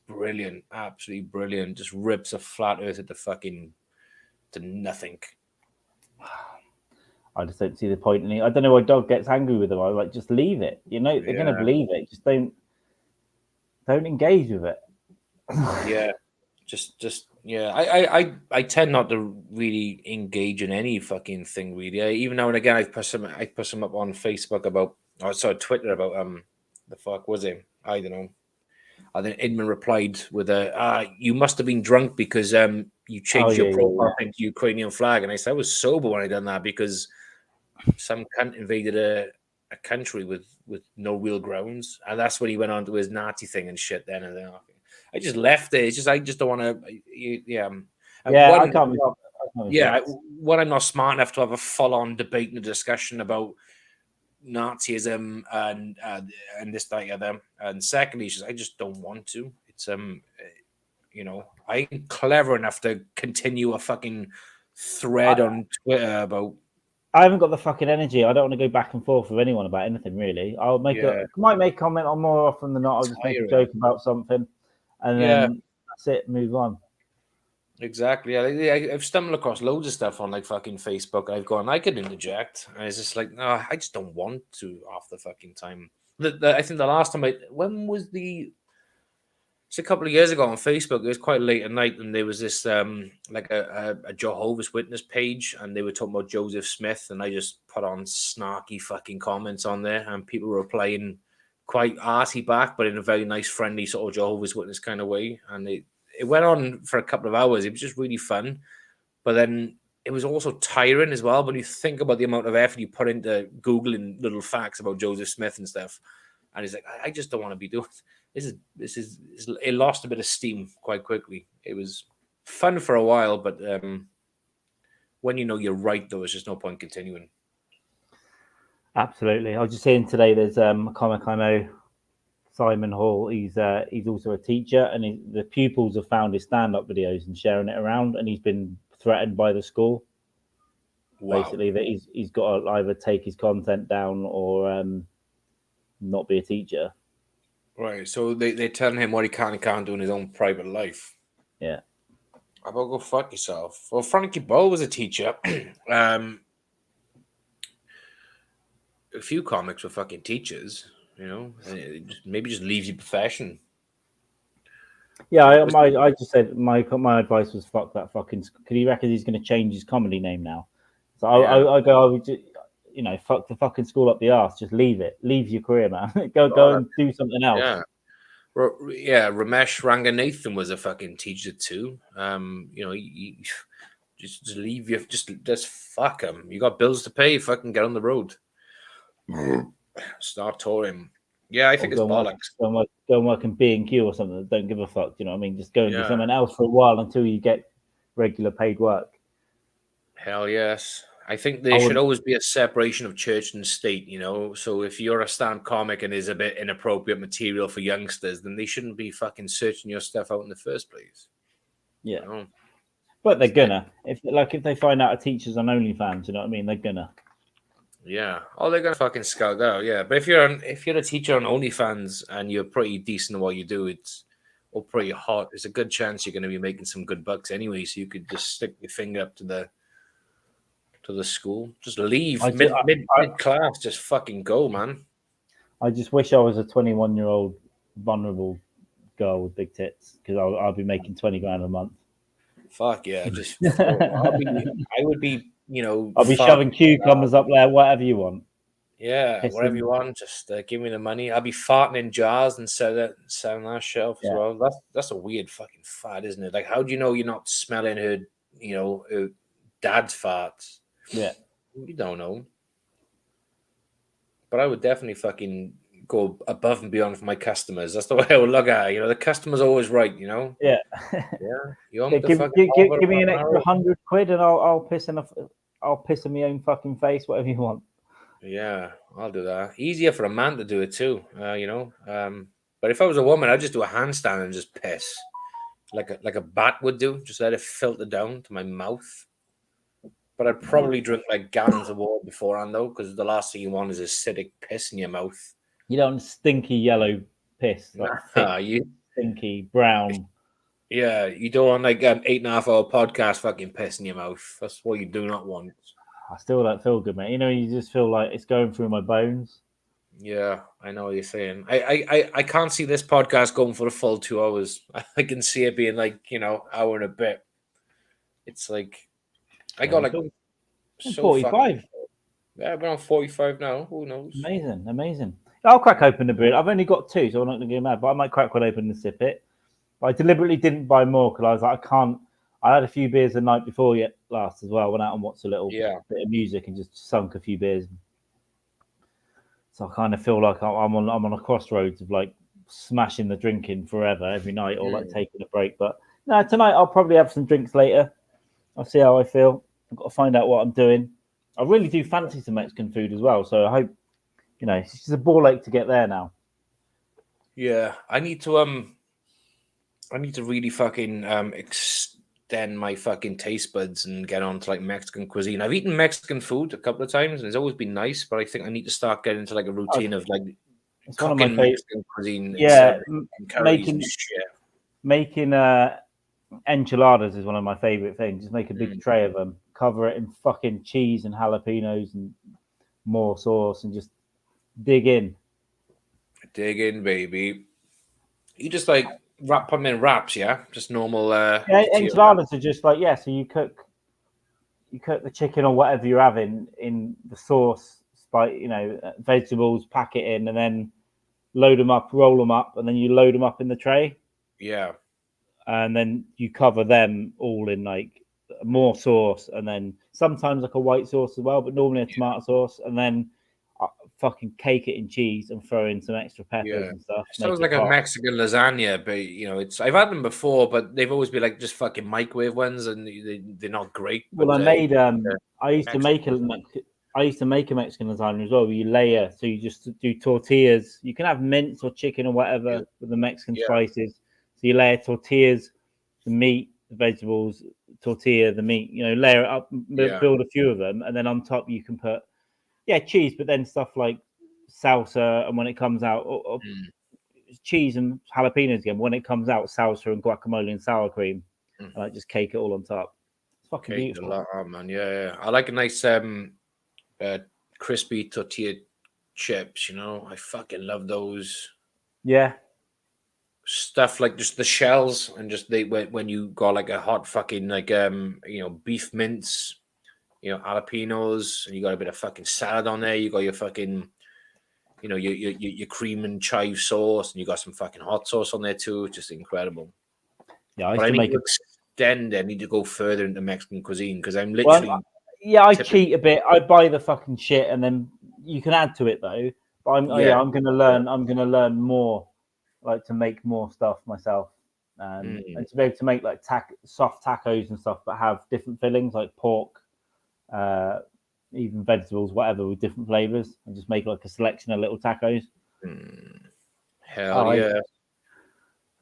S2: Brilliant, absolutely brilliant. Just rips a flat Earth at to nothing.
S1: I just don't see the point in it. I don't know why Dog gets angry with them. I like just leave it. They're going to believe it. Just don't engage with it.
S2: Yeah, just yeah. I tend not to really engage in any fucking thing really. Even now and again, I put some up on Facebook about, or sorry, Twitter about the fuck was it? I don't know. And then Inman replied with you must have been drunk because you changed your profile thing to Ukrainian flag. And I said, I was sober when I done that because some cunt invaded a country with no real grounds. And that's when he went on to his Nazi thing and shit then. And then I just left it. It's just, I just don't want to,
S1: I can't.
S2: When I'm not smart enough to have a full-on debate and a discussion about Nazism and this, that, and other. And secondly, I just don't want to. It's I'm clever enough to continue a fucking thread on Twitter about.
S1: I haven't got the fucking energy. I don't want to go back and forth with anyone about anything really. I'll might make a comment on more often than not. I'll just make a joke about something, and then that's it. Move on.
S2: Exactly. I've stumbled across loads of stuff on like fucking Facebook. I've gone, I could interject, and it's just like, no, I just don't want to half the fucking time. I think the last time it's a couple of years ago on Facebook. It was quite late at night, and there was this like a Jehovah's Witness page, and they were talking about Joseph Smith, and I just put on snarky fucking comments on there, and people were replying quite arty back, but in a very nice, friendly sort of Jehovah's Witness kind of way, and it went on for a couple of hours. It was just really fun. But then it was also tiring as well. When you think about the amount of effort you put into Googling little facts about Joseph Smith and stuff. And he's like, I just don't want to be doing this. It lost a bit of steam quite quickly. It was fun for a while, but when you know you're right, though, there's just no point continuing.
S1: Absolutely. I was just saying today there's a comic I know, Simon Hall. He's also a teacher, and the pupils have found his stand-up videos and sharing it around, and he's been threatened by the school. Wow. Basically, that he's got to either take his content down or not be a teacher.
S2: Right. So they're telling him what he can and can't do in his own private life.
S1: Yeah.
S2: How about go fuck yourself? Well, Frankie Boyle was a teacher. A few comics were fucking teachers. You know, maybe just leave your profession.
S1: Yeah, I just said my advice was fuck that fucking. Because he reckons he's going to change his comedy name now. So I go, fuck the fucking school up the arse. Just leave it. Leave your career, man. go and do something else.
S2: Yeah, Ramesh Ranganathan was a fucking teacher too. Just leave your just fuck him. You got bills to pay. Fucking get on the road. Start touring. Yeah, I think it's bollocks.
S1: Go and work in B&Q or something. Don't give a fuck. You know what I mean? Just go and do something else for a while until you get regular paid work.
S2: Hell yes. I think there should always be a separation of church and state, you know? So if you're a stand comic and is a bit inappropriate material for youngsters, then they shouldn't be fucking searching your stuff out in the first place.
S1: Yeah. You know? But they're gonna. If they find out a teacher's on OnlyFans, you know what I mean? They're gonna.
S2: Yeah. Oh, they're gonna fucking scout out. Yeah. But if you're a teacher on OnlyFans and you're pretty decent at what you do, or pretty hot, there's a good chance you're gonna be making some good bucks anyway. So you could just stick your finger up to the school. Just leave mid class. Just fucking go, man.
S1: I just wish I was a 21-year-old vulnerable girl with big tits, because I'll be making 20 grand a month.
S2: Fuck yeah! I would be. You know,
S1: I'll be shoving cucumbers up there, whatever you want.
S2: Yeah, whatever you want. Just give me the money. I'll be farting in jars and selling that shelf as well. That's a weird fucking fad, isn't it? Like, how do you know you're not smelling her dad's farts?
S1: Yeah,
S2: you don't know. But I would definitely fucking go above and beyond for my customers. That's the way I would look at it. You know, the customer's always right. You know.
S1: Yeah.
S2: Yeah.
S1: Give me an extra £100 and I'll piss in my own fucking face, whatever you want.
S2: Yeah, I'll do that. Easier for a man to do it too. But if I was a woman, I'd just do a handstand and just piss, like a bat would do. Just let it filter down to my mouth. But I'd probably drink like gallons of water beforehand, though, because the last thing you want is acidic piss in your mouth.
S1: You don't stinky yellow piss, like stinky brown.
S2: Yeah, you don't want like 8.5 hour podcast fucking piss in your mouth. That's what you do not want.
S1: I still don't feel good, mate. You know, you just feel like it's going through my bones.
S2: Yeah, I know what you're saying. I can't see this podcast going for a full 2 hours. I can see it being like, hour and a bit. It's like I got like
S1: 45.
S2: Yeah, we're on 45 now. Who knows?
S1: Amazing. I'll crack open the beer. I've only got 2, so I'm not going to get mad. But I might crack one open and sip it. But I deliberately didn't buy more because I was like, I can't. I had a few beers the night before last as well. Went out and watched a little bit of music and just sunk a few beers. So I kind of feel like I'm on a crossroads of like smashing the drinking forever every night, or like taking a break. But no, tonight I'll probably have some drinks later. I'll see how I feel. I've got to find out what I'm doing. I really do fancy some Mexican food as well. So I hope, it's just a ball ache to get there now.
S2: Yeah, I need to really fucking extend my fucking taste buds and get on to like Mexican cuisine. I've eaten Mexican food a couple of times and it's always been nice, but I think I need to start getting into like a routine of like
S1: it's
S2: cooking
S1: one of my
S2: Mexican cuisine.
S1: Yeah,
S2: making
S1: enchiladas is one of my favorite things. Just make a big tray of them, cover it in fucking cheese and jalapenos and more sauce, and just dig in.
S2: Dig in, baby. You just like put them in wraps, yeah? Just normal.
S1: Enchiladas are just like so you cook the chicken or whatever you're having in the sauce, vegetables, pack it in, and then load them up, roll them up, and then you load them up in the tray.
S2: Yeah.
S1: And then you cover them all in like more sauce, and then sometimes like a white sauce as well, but normally a tomato sauce, and then fucking cake it in cheese and throw in some extra peppers and stuff.
S2: It sounds like a Mexican lasagna, but I've had them before, but they've always been like just fucking microwave ones, and they're not great.
S1: Well, I used to make a Mexican lasagna as well, where you layer. So you just do tortillas. You can have mince or chicken or whatever with the Mexican spices. So you layer tortillas, the meat, the vegetables, tortilla, the meat. Layer it up, build a few of them, and then on top you can put cheese, but then stuff like salsa, and when it comes out, or cheese and jalapenos again. When it comes out, salsa and guacamole and sour cream, and I just cake it all on top. It's fucking beautiful.
S2: Man. Yeah. I like a nice crispy tortilla chips. I fucking love those.
S1: Yeah.
S2: Stuff like just the shells, and just when you got like a hot fucking like beef mince, jalapenos, and you got a bit of fucking salad on there. You got your fucking your cream and chive sauce, and you got some fucking hot sauce on there too. Just incredible.
S1: Yeah,
S2: I need to go further into Mexican cuisine because I'm literally.
S1: I cheat a bit. I buy the fucking shit, and then you can add to it though. But I'm gonna learn. I'm gonna learn more, like to make more stuff myself, and to be able to make like soft tacos and stuff, but have different fillings like pork, even vegetables, whatever, with different flavors, and just make like a selection of little tacos.
S2: Hell yeah.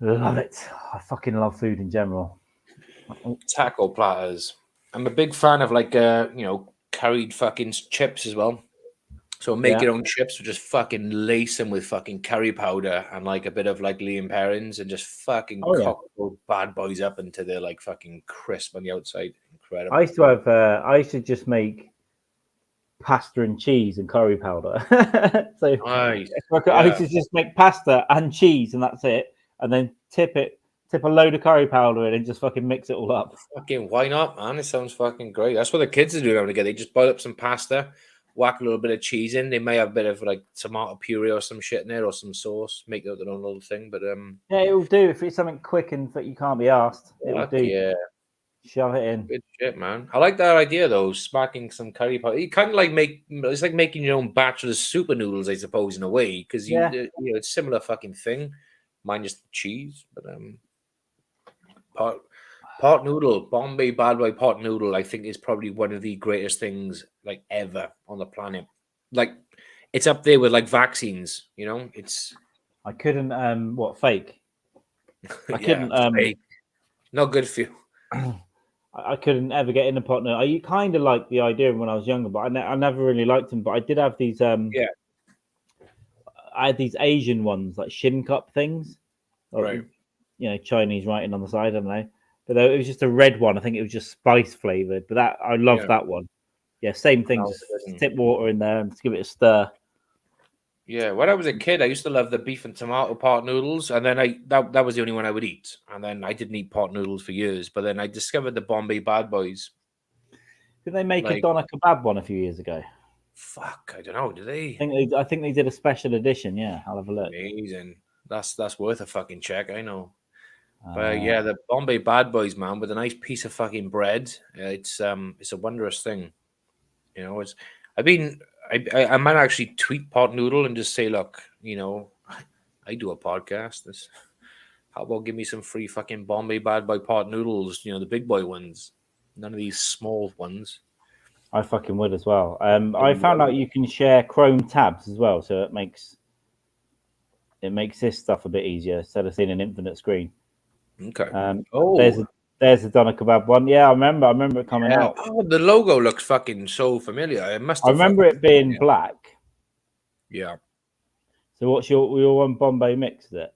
S1: Love it. I fucking love food in general.
S2: Taco platters. I'm a big fan of like curried fucking chips as well. So make your own chips, or just fucking lace them with fucking curry powder and like a bit of like Liam Perrins, and just fucking cock those bad boys up until they're like fucking crisp on the outside. Incredible.
S1: I used to just make pasta and cheese and curry powder. So I used to just make pasta and cheese, and that's it. And then tip a load of curry powder in and just fucking mix it all up.
S2: Fucking why not, man? It sounds fucking great. That's what the kids are doing over again. They just boil up some pasta, whack a little bit of cheese in. They may have a bit of like tomato puree or some shit in there, or some sauce. Make it their own little thing. But
S1: it will do if it's something quick and that you can't be asked. It will do.
S2: Yeah.
S1: Shove it in.
S2: Good shit, man. I like that idea though. Smacking some curry powder. You kind of like it's like making your own bachelor's super noodles, I suppose, in a way, because it's similar fucking thing. Mine just cheese, but pot noodle, Bombay Bad Boy pot noodle, I think is probably one of the greatest things like ever on the planet. Like it's up there with like vaccines. It's.
S1: I couldn't. Fake? I couldn't.
S2: Fake. Not good for you.
S1: I couldn't ever get in a pot noodle. I kind of liked the idea when I was younger, but I never really liked them. But I did have these. I had these Asian ones, like shin cup things,
S2: right?
S1: Chinese writing on the side. I don't know, but it was just a red one. I think it was just spice flavored. But I loved that one. Yeah, same thing. Just tip water in there and just give it a stir.
S2: Yeah, when I was a kid, I used to love the beef and tomato pot noodles, and then that was the only one I would eat. And then I didn't eat pot noodles for years, but then I discovered the Bombay Bad Boys.
S1: Did they make a doner kebab one a few years ago?
S2: Fuck, I don't know. Do they?
S1: I think they did a special edition. Yeah, I'll have a look.
S2: Amazing. That's worth a fucking check. I know. But yeah, the Bombay Bad Boys, man, with a nice piece of fucking bread. It's a wondrous thing. You know, I might actually tweet Pot Noodle and just say, look, you know, I do a podcast. How about give me some free fucking Bombay Bad Boy Pot Noodles? You know, the big boy ones, none of these small ones.
S1: I fucking would as well. I found out you can share Chrome tabs as well, so it makes this stuff a bit easier instead of seeing an infinite screen.
S2: Okay.
S1: There's the doner kebab one. Yeah, I remember it coming out.
S2: Oh, the logo looks fucking so familiar. I
S1: remember it being black.
S2: Yeah.
S1: So what's your one Bombay mix? Is it?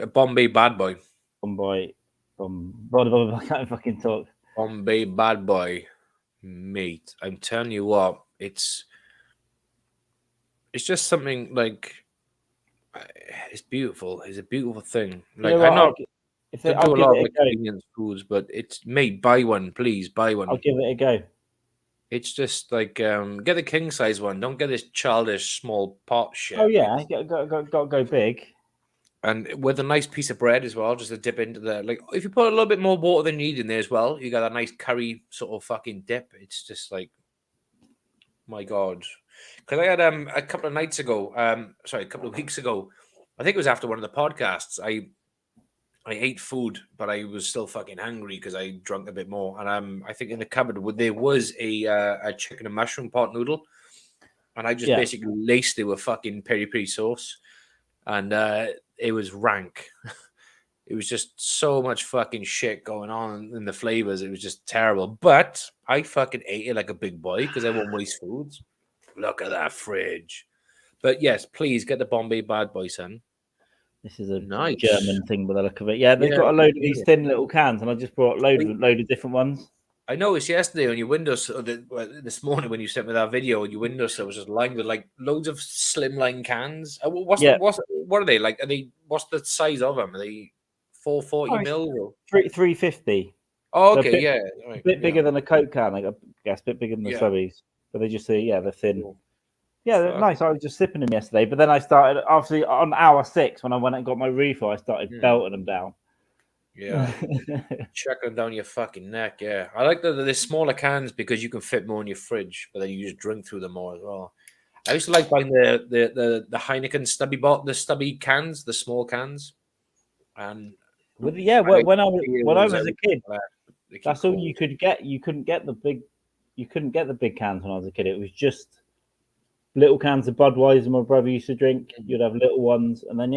S2: A Bombay Bad Boy.
S1: I can't fucking talk.
S2: Bombay Bad Boy, mate. I'm telling you what, it's just something like it's beautiful. It's a beautiful thing. Like I know. I do a lot of convenience foods, but it's mate. Buy one, please. Buy one.
S1: I'll give it a go.
S2: It's just like get the king size one. Don't get this childish small pot shit.
S1: Oh yeah, got to go big.
S2: And with a nice piece of bread as well, just to dip into the like. If you put a little bit more water than you need in there as well, you got that nice curry sort of fucking dip. It's just like, my god. Because I had a couple of nights ago, a couple of weeks ago, I think it was after one of the podcasts. I ate food, but I was still fucking hungry because I drank a bit more. And I think in the cupboard there was a chicken and mushroom pot noodle, and I just basically laced it with fucking peri peri sauce, and it was rank. It was just so much fucking shit going on in the flavors. It was just terrible. But I fucking ate it like a big boy because I won't waste foods. Look at that fridge. But yes, please get the Bombay Bad Boy, son.
S1: This is a nice German thing by the look of it. Yeah, they've got a load of these thin little cans, and I just brought a load of different ones.
S2: I noticed yesterday on your windowsill, this morning when you sent me that video on your windowsill, was just lined with like loads of slimline cans. What are they like? What's the size of them? Are they 440 mil?
S1: 350.
S2: Oh, okay,
S1: a bit bigger than a Coke can. I guess a bit bigger than the subbies, but they just they're thin. Cool. Yeah, they're nice. I was just sipping them yesterday, but then I started, obviously, on hour 6, when I went and got my refill, I started belting them down.
S2: Yeah. Chucking down your fucking neck, yeah. I like the smaller cans because you can fit more in your fridge, but then you just drink through them more as well. I used to like buying the Heineken stubby cans, the small cans. And
S1: when I was a kid, that's all you could get. You couldn't get the big cans when I was a kid. It was just little cans of Budweiser my brother used to drink. You'd have little ones, and then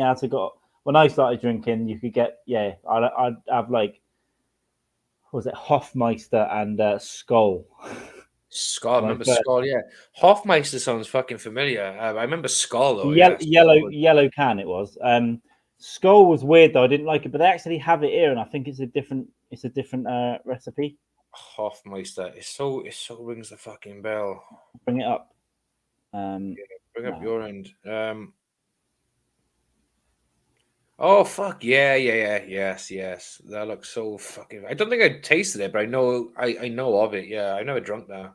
S1: when I started drinking, you could get I'd have like, what was it, Hofmeister and Skull.
S2: Skull, I remember Skull. Yeah, Hofmeister sounds fucking familiar. I remember Skull though.
S1: Yellow can it was. Skull was weird though. I didn't like it, but they actually have it here, and I think it's a different recipe.
S2: Hofmeister. It so rings the fucking bell.
S1: Bring it up.
S2: Bring up your end. Oh fuck yes. That looks so fucking. I don't think I tasted it, but I know of it. Yeah, I never drunk that.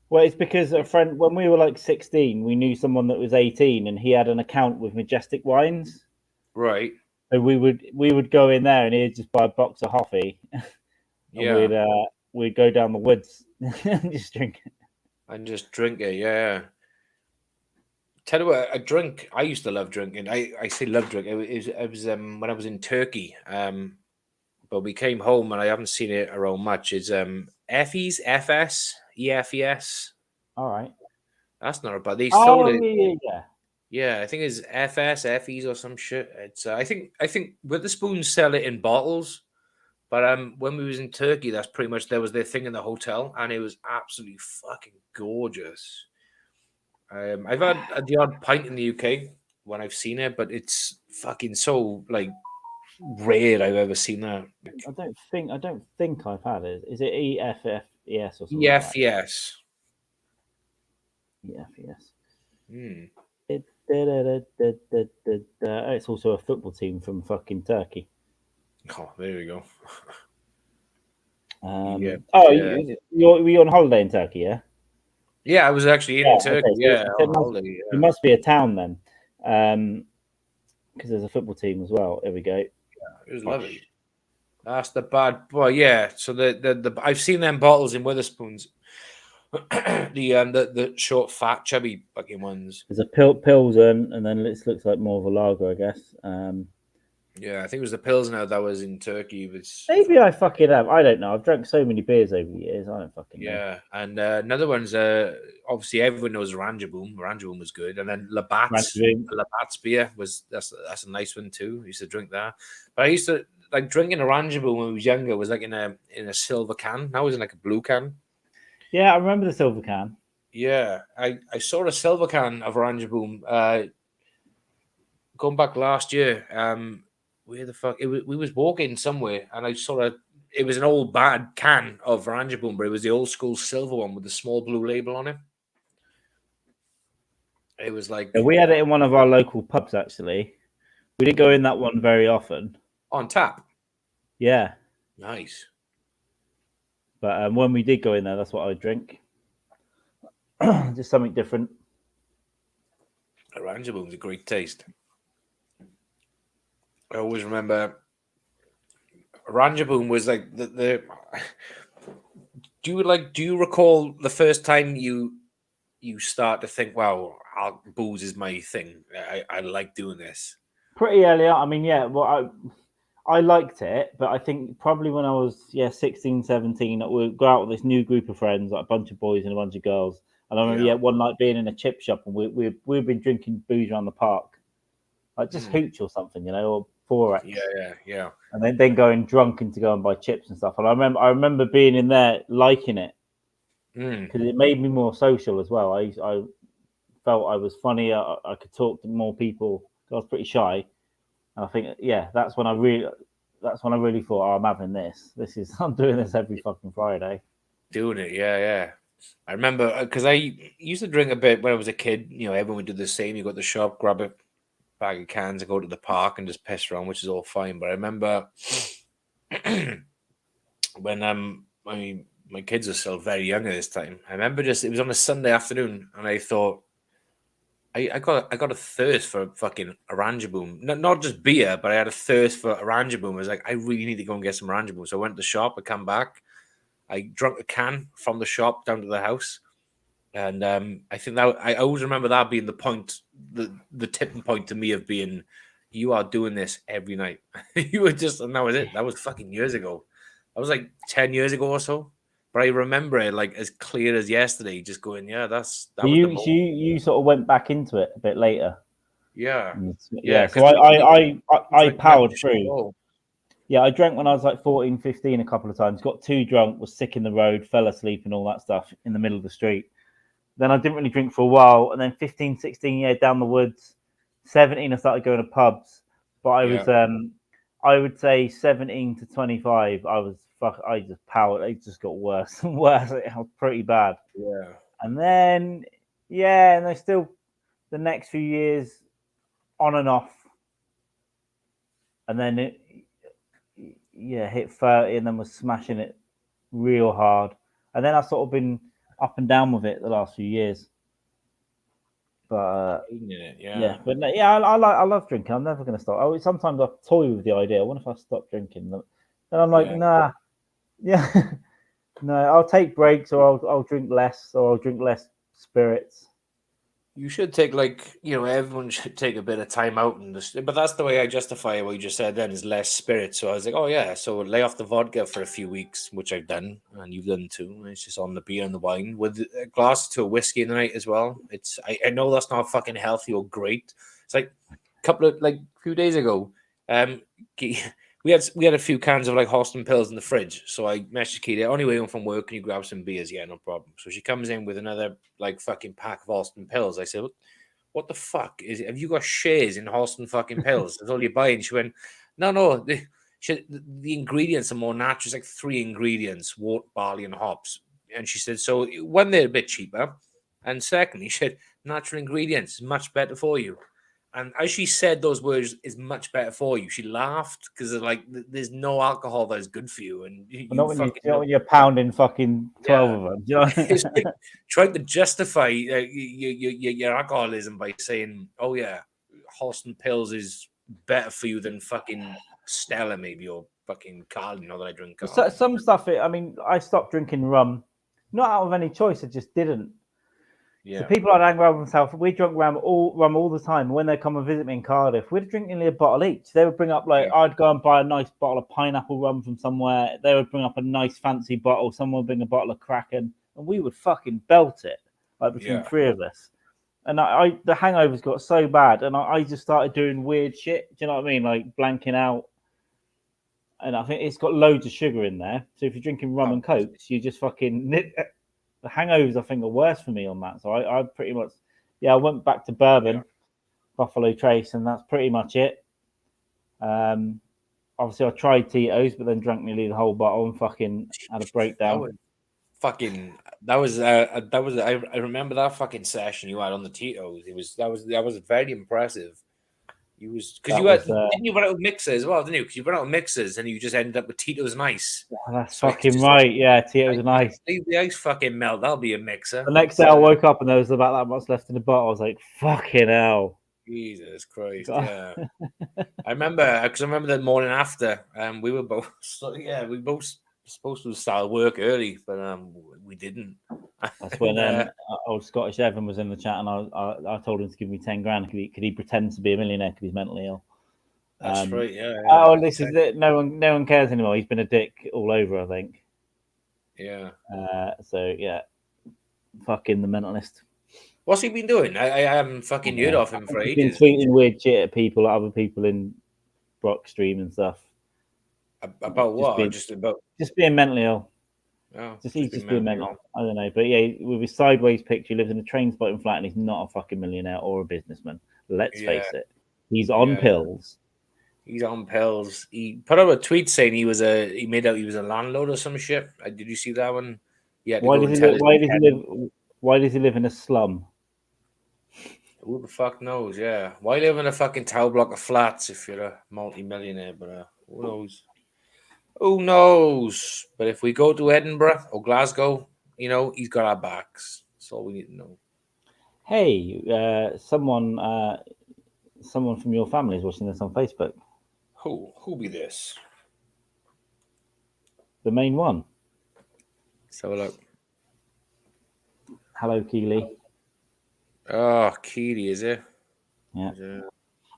S1: Well, it's because a friend, when we were like 16, we knew someone that was 18, and he had an account with Majestic Wines.
S2: Right.
S1: So we would go in there, and he'd just buy a box of Hoffy.
S2: Yeah.
S1: We'd go down the woods and just drink it.
S2: And just drink it, yeah. Tell you what, a drink I used to love drinking. I say love drinking. It was when I was in Turkey. But we came home and I haven't seen it around much. It's Effie's FS EFES.
S1: All right,
S2: that's not bad. They sold it.
S1: Yeah.
S2: Yeah, I think it's FS Effie's or some shit. It's I think Witherspoon sell it in bottles. But when we was in Turkey, that's pretty much, there was their thing in the hotel, and it was absolutely fucking gorgeous. I've had the odd pint in the UK when I've seen it, but it's fucking so like rare I've ever seen that.
S1: I don't think I've had it. Is it EFFES or something?
S2: EFES.
S1: EFES. It's also a football team from fucking Turkey.
S2: Oh, there we go.
S1: Were you on holiday in Turkey? Yeah.
S2: Yeah, I was actually in Turkey.
S1: Okay, so it must be a town then, because there's a football team as well. There we go.
S2: Yeah, it was lovely. That's the bad boy. Yeah, so the I've seen them bottles in Witherspoons. the short, fat, chubby fucking ones.
S1: There's a Pilsen, and then it looks like more of a lager, I guess.
S2: Yeah, I think it was the Pilsner that was in Turkey.
S1: Maybe I fucking have. I don't know. I've drank so many beers over the years. I don't fucking know.
S2: Yeah, and another one's obviously everyone knows Ranjaboom. Ranjaboom was good, and then Labatt's beer that's a nice one too. I used to drink that, but I used to like drinking a Ranjaboom when I was younger. Was like in a silver can. Now it's in like a blue can.
S1: Yeah, I remember the silver can.
S2: Yeah, I saw a silver can of Ranjaboom going back last year. Where the fuck? We was walking somewhere, and I saw it was an old bad can of Ranjaboom, but it was the old school silver one with the small blue label on it. It was like
S1: we had it in one of our local pubs. Actually, we didn't go in that one very often.
S2: On tap.
S1: Yeah,
S2: nice.
S1: But when we did go in there, that's what I would drink. Just something different.
S2: Ranjaboom's a great taste. I always remember Ranjaboom was like the. Do you recall the first time you start to think, wow, booze is my thing. I like doing this.
S1: Pretty early on. I mean, yeah, well, I liked it, but I think probably when I was 16, 17, we'd go out with this new group of friends, like a bunch of boys and a bunch of girls. And I remember one night being in a chip shop, and we've been drinking booze around the park, like just hooch or something, or 4X.
S2: Yeah.
S1: And then going drunken to go and buy chips and stuff. And I remember being in there liking it because it made me more social as well. I felt I was funny. I could talk to more people. I was pretty shy. And I think, that's when I really thought, I'm having this. I'm doing this every fucking Friday.
S2: Doing it, yeah. I remember because I used to drink a bit when I was a kid. Everyone would do the same. You go to the shop, grab a bag of cans, and go to the park and just piss around, which is all fine. But I remember when my kids were still very young at this time. I remember it was on a Sunday afternoon, and I thought, I got a thirst for fucking Ranjaboom. Not just beer, but I had a thirst for Ranjaboom. I was like, I really need to go and get some Ranjaboom. So I went to the shop. I come back. I drank a can from the shop down to the house, and I think that I always remember that being the point, the tipping point to me of being, you are doing this every night. You were and that was it. That was fucking years ago. That was like 10 years ago or so. But I remember it like as clear as yesterday, just going, that was
S1: you sort of went back into it a bit later.
S2: Yeah.
S1: So I powered through. Yeah, I drank when I was like 14, 15 a couple of times, got too drunk, was sick in the road, fell asleep and all that stuff in the middle of the street. Then I didn't really drink for a while. And then 15, 16, down the woods. 17, I started going to pubs. But I was, I would say 17 to 25, I just powered. It just got worse and worse. It was pretty bad.
S2: Yeah.
S1: And then, and they still, the next few years, on and off. And then it hit 30 and then was smashing it real hard. And then I've sort of been up and down with it the last few years. But I love drinking. I'm never going to stop. Sometimes I toy with the idea. I wonder if I stop drinking. Then I'm like, nah. Yeah. No, I'll take breaks, or I'll drink less, or I'll drink less spirits.
S2: You should take everyone should take a bit of time out, but that's the way I justify what you just said. Then is less spirits. So I was like, so lay off the vodka for a few weeks, which I've done, and you've done too. It's just on the beer and the wine with a glass to a whiskey in the night as well. I know that's not fucking healthy or great. It's like a few days ago, we had a few cans of like Holtzman pills in the fridge. So I messaged Katie, on your way home from work, can you grab some beers? Yeah, no problem. So she comes in with another like fucking pack of Holtzman pills. I said, what the fuck is it? Have you got shares in Holtzman fucking pills? That's all you buy. And she went, no. The ingredients are more natural. It's like 3 ingredients, wort, barley, and hops. And she said, so when they're a bit cheaper, and secondly, she said, natural ingredients is much better for you. And as she said those words, is much better for you. She laughed because like there's no alcohol that is good for you, and
S1: not when you're pounding fucking 12 of them. You know?
S2: It's like trying to justify your alcoholism by saying, "Oh yeah, Holtzman pills is better for you than fucking Stella, maybe, or fucking Carlin." Not that I drink Carlin.
S1: So, some stuff. I mean, I stopped drinking rum, not out of any choice. I just didn't.
S2: Yeah.
S1: The people I'd hang around with myself, we drank rum all the time. When they come and visit me in Cardiff, we'd drink nearly a bottle each. They would bring up I'd go and buy a nice bottle of pineapple rum from somewhere. They would bring up a nice fancy bottle. Someone would bring a bottle of Kraken, and we would fucking belt it between three of us. And the hangovers got so bad, and I just started doing weird shit. Do you know what I mean? Like blanking out. And I think it's got loads of sugar in there. So if you're drinking rum and cokes, you just fucking the hangovers, I think, are worse for me on that. So I pretty much, I went back to bourbon, Buffalo Trace, and that's pretty much it. Obviously, I tried Tito's, but then drank nearly the whole bottle and fucking had a breakdown.
S2: I remember that fucking session you had on the Tito's. That was very impressive. Didn't you run out of mixers as well, didn't you? Because you ran out of mixers and you just ended up with Tito's and ice.
S1: Oh, that's fucking right. Yeah, Tito's and ice.
S2: The ice fucking melt. That'll be a mixer.
S1: The next day I woke up and there was about that much left in the bottle. I was like, fucking hell.
S2: Jesus Christ. Yeah. I remember the morning after, we were both supposed to start work early, but we didn't.
S1: That's when old Scottish Evan was in the chat, and I told him to give me 10 grand. Could he pretend to be a millionaire because he's mentally ill?
S2: That's right. Yeah.
S1: Oh, this is it. No one cares anymore. He's been a dick all over, I think.
S2: Yeah.
S1: So yeah, fucking the mentalist.
S2: What's he been doing? I haven't fucking heard of him for ages.
S1: He's been tweeting weird shit at people, other people in Brockstream and stuff.
S2: About what? Just
S1: being mentally ill.
S2: Oh,
S1: he's just being mental. I don't know, but yeah, with his sideways picture, he lives in a train spotting flat, and he's not a fucking millionaire or a businessman. Let's face it, he's on pills.
S2: He's on pills. He put up a tweet saying he made out he was a landlord or some shit. Did you see that one? Yeah.
S1: Why does he live in a slum?
S2: Who the fuck knows? Yeah. Why live in a fucking tower block of flats if you're a multi-millionaire? But who knows? Who knows? But if we go to Edinburgh or Glasgow, he's got our backs. That's all we need to know.
S1: Hey, someone from your family is watching this on Facebook.
S2: Who be this?
S1: The main one.
S2: Let's have a look.
S1: Hello, Keely.
S2: Oh, Keely, is it?
S1: Yeah.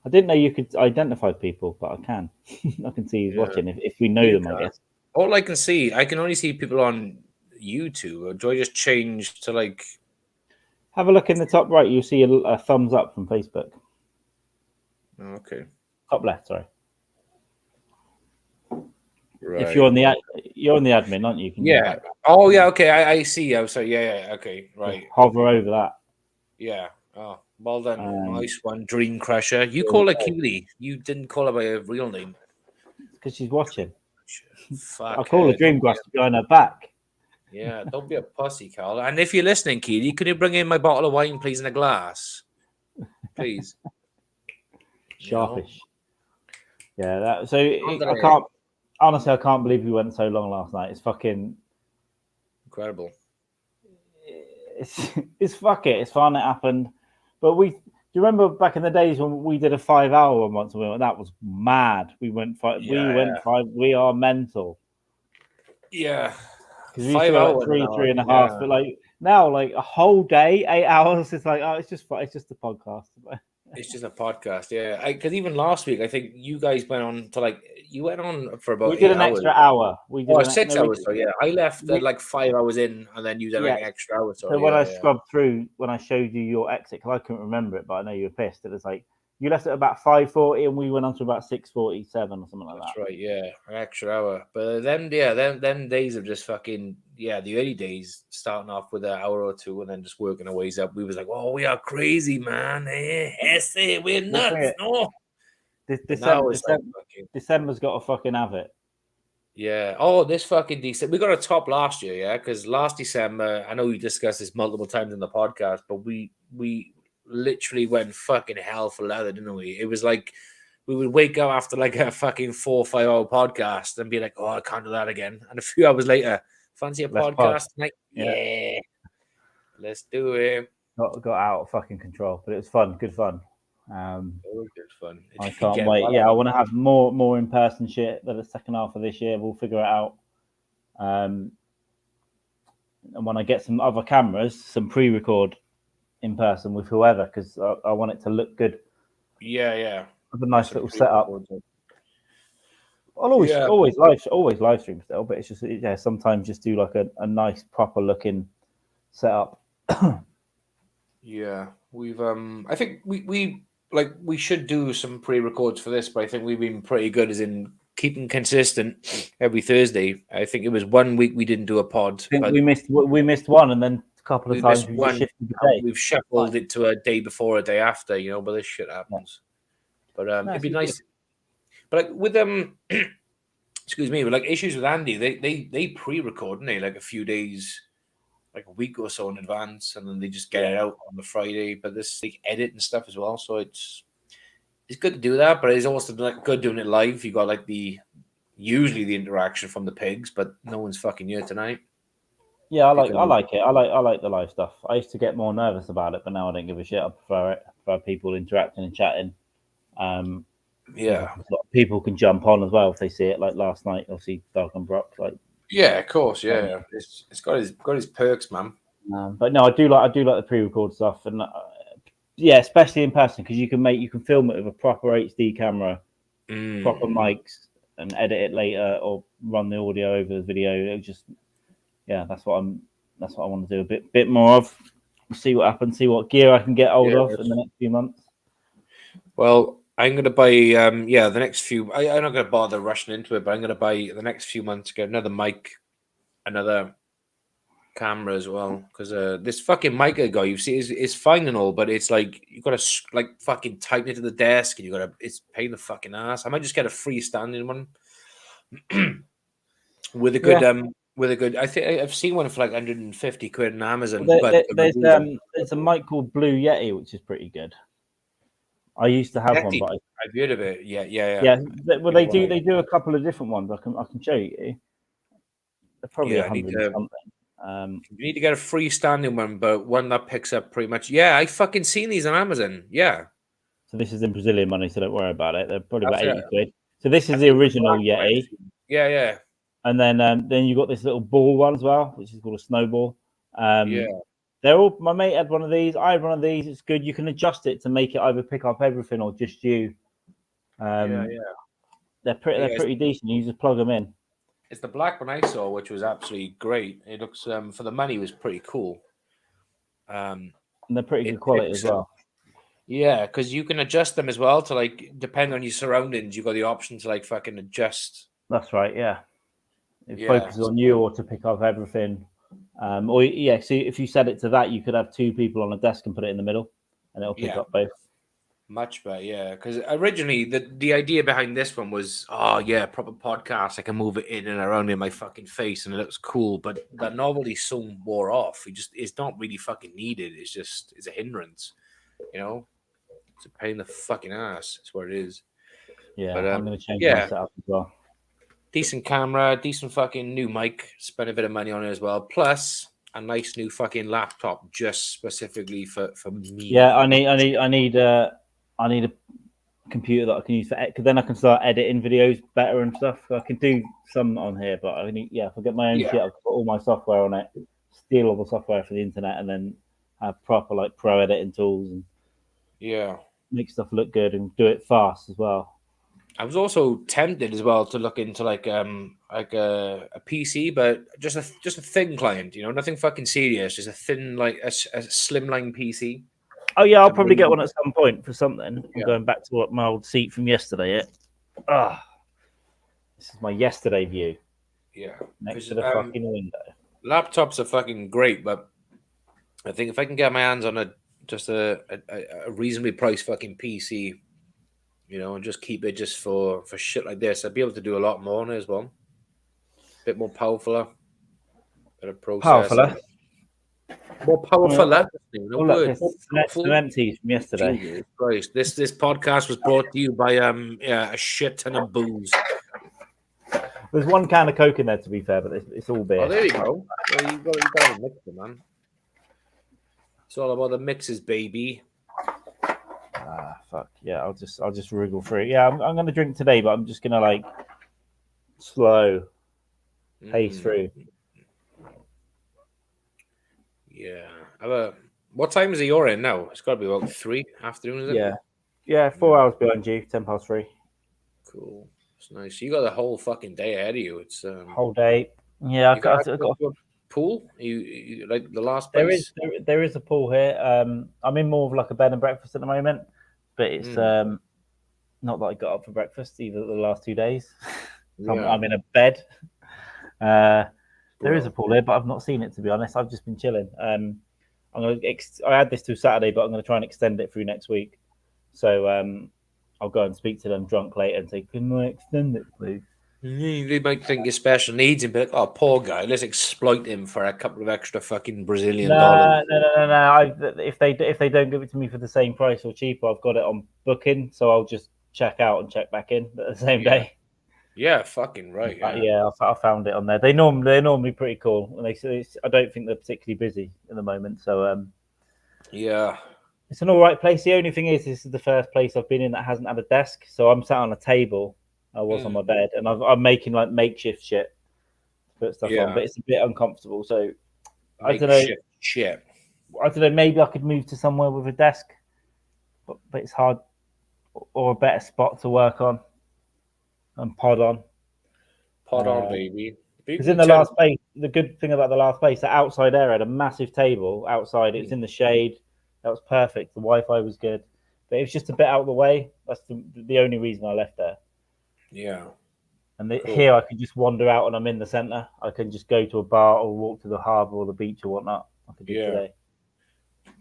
S1: I didn't know you could identify people, but I can. I can see he's watching if we know them, I guess.
S2: All I can only see people on YouTube. Or do I just change to like?
S1: Have a look in the top right. You'll see a thumbs up from Facebook.
S2: Okay.
S1: Top left, sorry.
S2: Right.
S1: If you're on the admin, aren't you?
S2: Oh yeah. Okay. I see. I'm sorry. Yeah. Okay. Right.
S1: Hover over that.
S2: Yeah. Oh, well done. Nice one, Dream Crusher. You call her Keely. You didn't call her by her real name.
S1: Because she's watching.
S2: Fuck.
S1: I call her Dream Crusher behind her back.
S2: Yeah, don't be a pussy, Carl. And if you're listening, Keely, can you bring in my bottle of wine, please, in a glass? Please.
S1: Sharpish. Yeah, I can't believe we went so long last night. It's fucking
S2: incredible.
S1: It's fuck it. It's fun. It happened. But do you remember back in the days when we did a 5-hour one once? That was mad. We went 5. We are mental.
S2: Yeah.
S1: Because we used to go like 3 and a half. But like now, like a whole day, 8 hours. It's like, it's just a podcast.
S2: It's just a podcast, yeah. Because even last week, I think you guys went on for about 8 hours.
S1: We did an extra hour. We did
S2: 6 hours. So yeah, I left at like 5 hours in, and then you did like an extra hour.
S1: So when I scrubbed through, when I showed you your exit, because I couldn't remember it, but I know you were pissed. It was like you left at about 5:40, and we went on to about 6:47 or something like that.
S2: That's right, yeah, an extra hour. But then days of just fucking the early days, starting off with an hour or two, and then just working our ways up. We was like, oh, we are crazy, man. We're nuts. No,
S1: December's got to fucking have it.
S2: Yeah. Oh, this fucking December. We got a top last year, yeah, because last December, I know we discussed this multiple times in the podcast, but we literally went fucking hell for leather, didn't we? It was like we would wake up after like a fucking 4 or 5 hour podcast and be like, oh, I can't do that again. And a few hours later, fancy a podcast tonight? Yeah, let's do it.
S1: Got out of fucking control, but it was fun, good fun.
S2: It was good fun.
S1: I can't wait. Yeah, I want to have more in person shit. The second half of this year, we'll figure it out. And when I get some other cameras, some pre-record in person with whoever, because I want it to look good.
S2: Yeah.
S1: With a nice little setup. I'll always live stream still, but it's just sometimes just do like a nice proper looking setup.
S2: Yeah, we've I think we should do some pre-records for this, but I think we've been pretty good as in keeping consistent every Thursday. I think it was 1 week we didn't do a pod.
S1: I think we missed one, and then a couple of times
S2: we've shuffled it to a day before, a day after, but this shit happens. But it'd be nice. But like with excuse me, with like issues with Andy, they pre-record, don't they? Like a few days, like a week or so in advance, and then they just get it out on the Friday. But this they edit and stuff as well, so it's good to do that. But it's also like good doing it live. You got like usually the interaction from the pigs, but no one's fucking here tonight.
S1: Yeah, I like it. I like the live stuff. I used to get more nervous about it, but now I don't give a shit. I prefer it. I prefer people interacting and chatting. People can jump on as well if they see it. Like last night, obviously, Doug and Brock. Like,
S2: yeah, of course, yeah. It's got his perks, man.
S1: But no, I do like the pre-record stuff, and especially in person, because you can film it with a proper HD camera, proper mics, and edit it later, or run the audio over the video. It just, that's what I want to do a bit more of. See what happens. See what gear I can get hold of in the next few months.
S2: Well, I'm going to buy, the next few. I'm not going to bother rushing into it, but I'm going to buy the next few months to get another mic, another camera as well. Because this fucking mic I got, you see, is fine and all, but it's like you got to like fucking tighten it to the desk, and it's pain in the fucking ass. I might just get a freestanding one with a good with a good. I think I've seen one for like 150 quid on Amazon.
S1: There's a mic called Blue Yeti, which is pretty good. I used to have one, but
S2: I've heard of it. Yeah.
S1: Well, they do a couple of different ones. I can show you. They're probably 100 something.
S2: You need to get a freestanding one, but one that picks up pretty much. Yeah, I fucking seen these on Amazon. Yeah.
S1: So this is in Brazilian money, so don't worry about it. They're probably about 80 quid. So this is the original Yeti.
S2: Yeah.
S1: And then you got this little ball one as well, which is called a snowball. They're all. My mate had one of these. I had one of these. It's good. You can adjust it to make it either pick up everything or just you. They're pretty decent. You just plug them in.
S2: It's the black one I saw, which was absolutely great. It looks for the money was pretty cool.
S1: And they're pretty good quality as well.
S2: Yeah, because you can adjust them as well to like depend on your surroundings. You've got the option to like fucking adjust.
S1: That's right. Yeah. It focuses on you or to pick up everything. So if you set it to that, you could have two people on a desk and put it in the middle, and it'll pick up both.
S2: Much better, yeah. Because originally the idea behind this one was, proper podcast. I can move it in and around in my fucking face, and it looks cool. But that novelty soon wore off. It's not really fucking needed. It's a hindrance, It's a pain in the fucking ass. That's what it is.
S1: Yeah, but I'm going to change my setup as well.
S2: Decent camera, decent fucking new mic. Spend a bit of money on it as well. Plus a nice new fucking laptop just specifically for me.
S1: Yeah, I need a computer that I can use because then I can start editing videos better and stuff. So I can do some on here, but I need if I get my own shit, I'll put all my software on it, steal all the software for the internet, and then have proper like pro editing tools and make stuff look good and do it fast as well.
S2: I was also tempted as well to look into like a PC, but just a thin client, nothing fucking serious, just a thin like a slimline PC.
S1: Oh yeah, I'll probably get one at some point for something. I'm going back to my old seat from yesterday. This is my yesterday view.
S2: Yeah,
S1: next to the fucking window.
S2: Laptops are fucking great, but I think if I can get my hands on a reasonably priced fucking PC. And just keep it just for shit like this. I'd be able to do a lot more on it as well. A bit more powerful, better processor. More powerful that.
S1: Look, some empties from yesterday.
S2: Jesus Christ. This podcast was brought to you by a shit ton of booze.
S1: There's one can of Coke in there, to be fair, but it's all beer.
S2: Oh, there you go. Well, you got a mixer, man. It's all about the mixes, baby.
S1: Fuck yeah! I'll just wriggle through it. Yeah, I'm gonna drink today, but I'm just gonna like slow pace through.
S2: Yeah. What time is it you're in now? It's got to be about 3 afternoon, is it?
S1: Yeah. 4 hours behind you. 3:10.
S2: Cool. It's nice. You got the whole fucking day ahead of you. It's
S1: whole day. Yeah, I've got
S2: a pool. You like the last
S1: place? There is a pool here. I'm in more of like a bed and breakfast at the moment, but it's not that I got up for breakfast either the last 2 days. I'm in a bed. There is a pool here, but I've not seen it, to be honest. I've just been chilling. I had this till Saturday, but I'm gonna try and extend it through next week. So I'll go and speak to them drunk later and say, "Can I extend it, please?"
S2: They might think you're special needs him, but oh, poor guy, let's exploit him for a couple of extra fucking Brazilian dollars.
S1: No. If they don't give it to me for the same price or cheaper, I've got it on booking, so I'll just check out and check back in at the same day.
S2: Yeah, fucking right.
S1: Yeah, I found it on there. They're normally pretty cool, and I don't think they're particularly busy at the moment. So
S2: yeah,
S1: it's an all right place. The only thing is, this is the first place I've been in that hasn't had a desk, so I'm sat on a table. I was on my bed, and I'm making like makeshift shit to put stuff on, but it's a bit uncomfortable. So I don't know.
S2: Shit.
S1: I don't know. Maybe I could move to somewhere with a desk, but it's hard, or a better spot to work on and pod on.
S2: Pod on, baby.
S1: Because in the last place, the good thing about the last place, the outside area had a massive table outside. It was in the shade. That was perfect. The Wi-Fi was good, but it was just a bit out of the way. That's the only reason I left there.
S2: Yeah.
S1: And here I can just wander out and I'm in the centre. I can just go to a bar or walk to the harbour or the beach or whatnot. I could do today.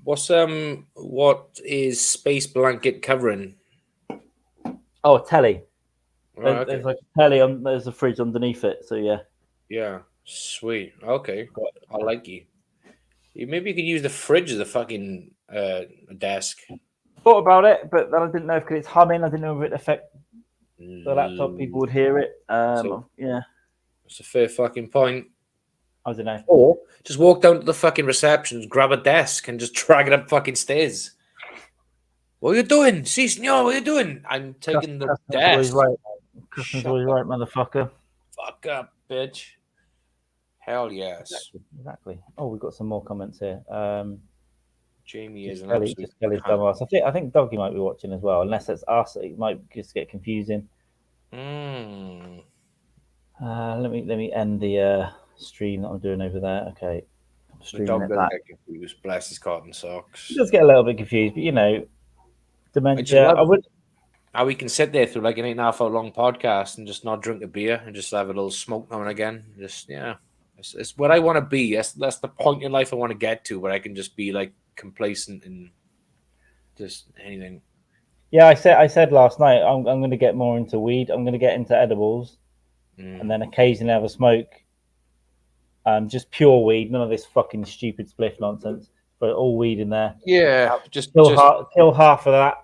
S2: What is Space Blanket covering?
S1: Oh, a telly.
S2: Right,
S1: there's like a telly on. There's a fridge underneath it. So yeah.
S2: Yeah. Sweet. Okay. I like you. Maybe you could use the fridge as a fucking desk.
S1: Thought about it, but then I didn't know if it's humming. I didn't know if it'd affect the laptop. People would hear it. Yeah.
S2: That's a fair fucking point.
S1: I don't know.
S2: Or just walk down to the fucking reception, grab a desk, and just drag it up fucking stairs. What are you doing? Si, senor, what are you doing? I'm taking the desk.
S1: Customer's always right, motherfucker.
S2: Fuck up, bitch. Hell yes.
S1: Exactly. Oh, we've got some more comments here.
S2: Jamie is an
S1: Kelly's dumbass. I think Doggy might be watching as well, unless it's us. It might just get confusing. Let me end the stream that I'm doing over there. Okay.
S2: The dog doesn't get confused. Bless his cotton socks.
S1: He does get a little bit confused, but dementia.
S2: How we can sit there through like an 8.5 hour long podcast and just not drink a beer and just have a little smoke now and again. Just it's what I want to be. That's the point in life I want to get to, where I can just be like complacent and just anything.
S1: Yeah, I said last night I'm going to get more into weed. I'm going to get into edibles, and then occasionally have a smoke. Just pure weed, none of this fucking stupid spliff nonsense. But all weed in there.
S2: Yeah, just
S1: kill half of that,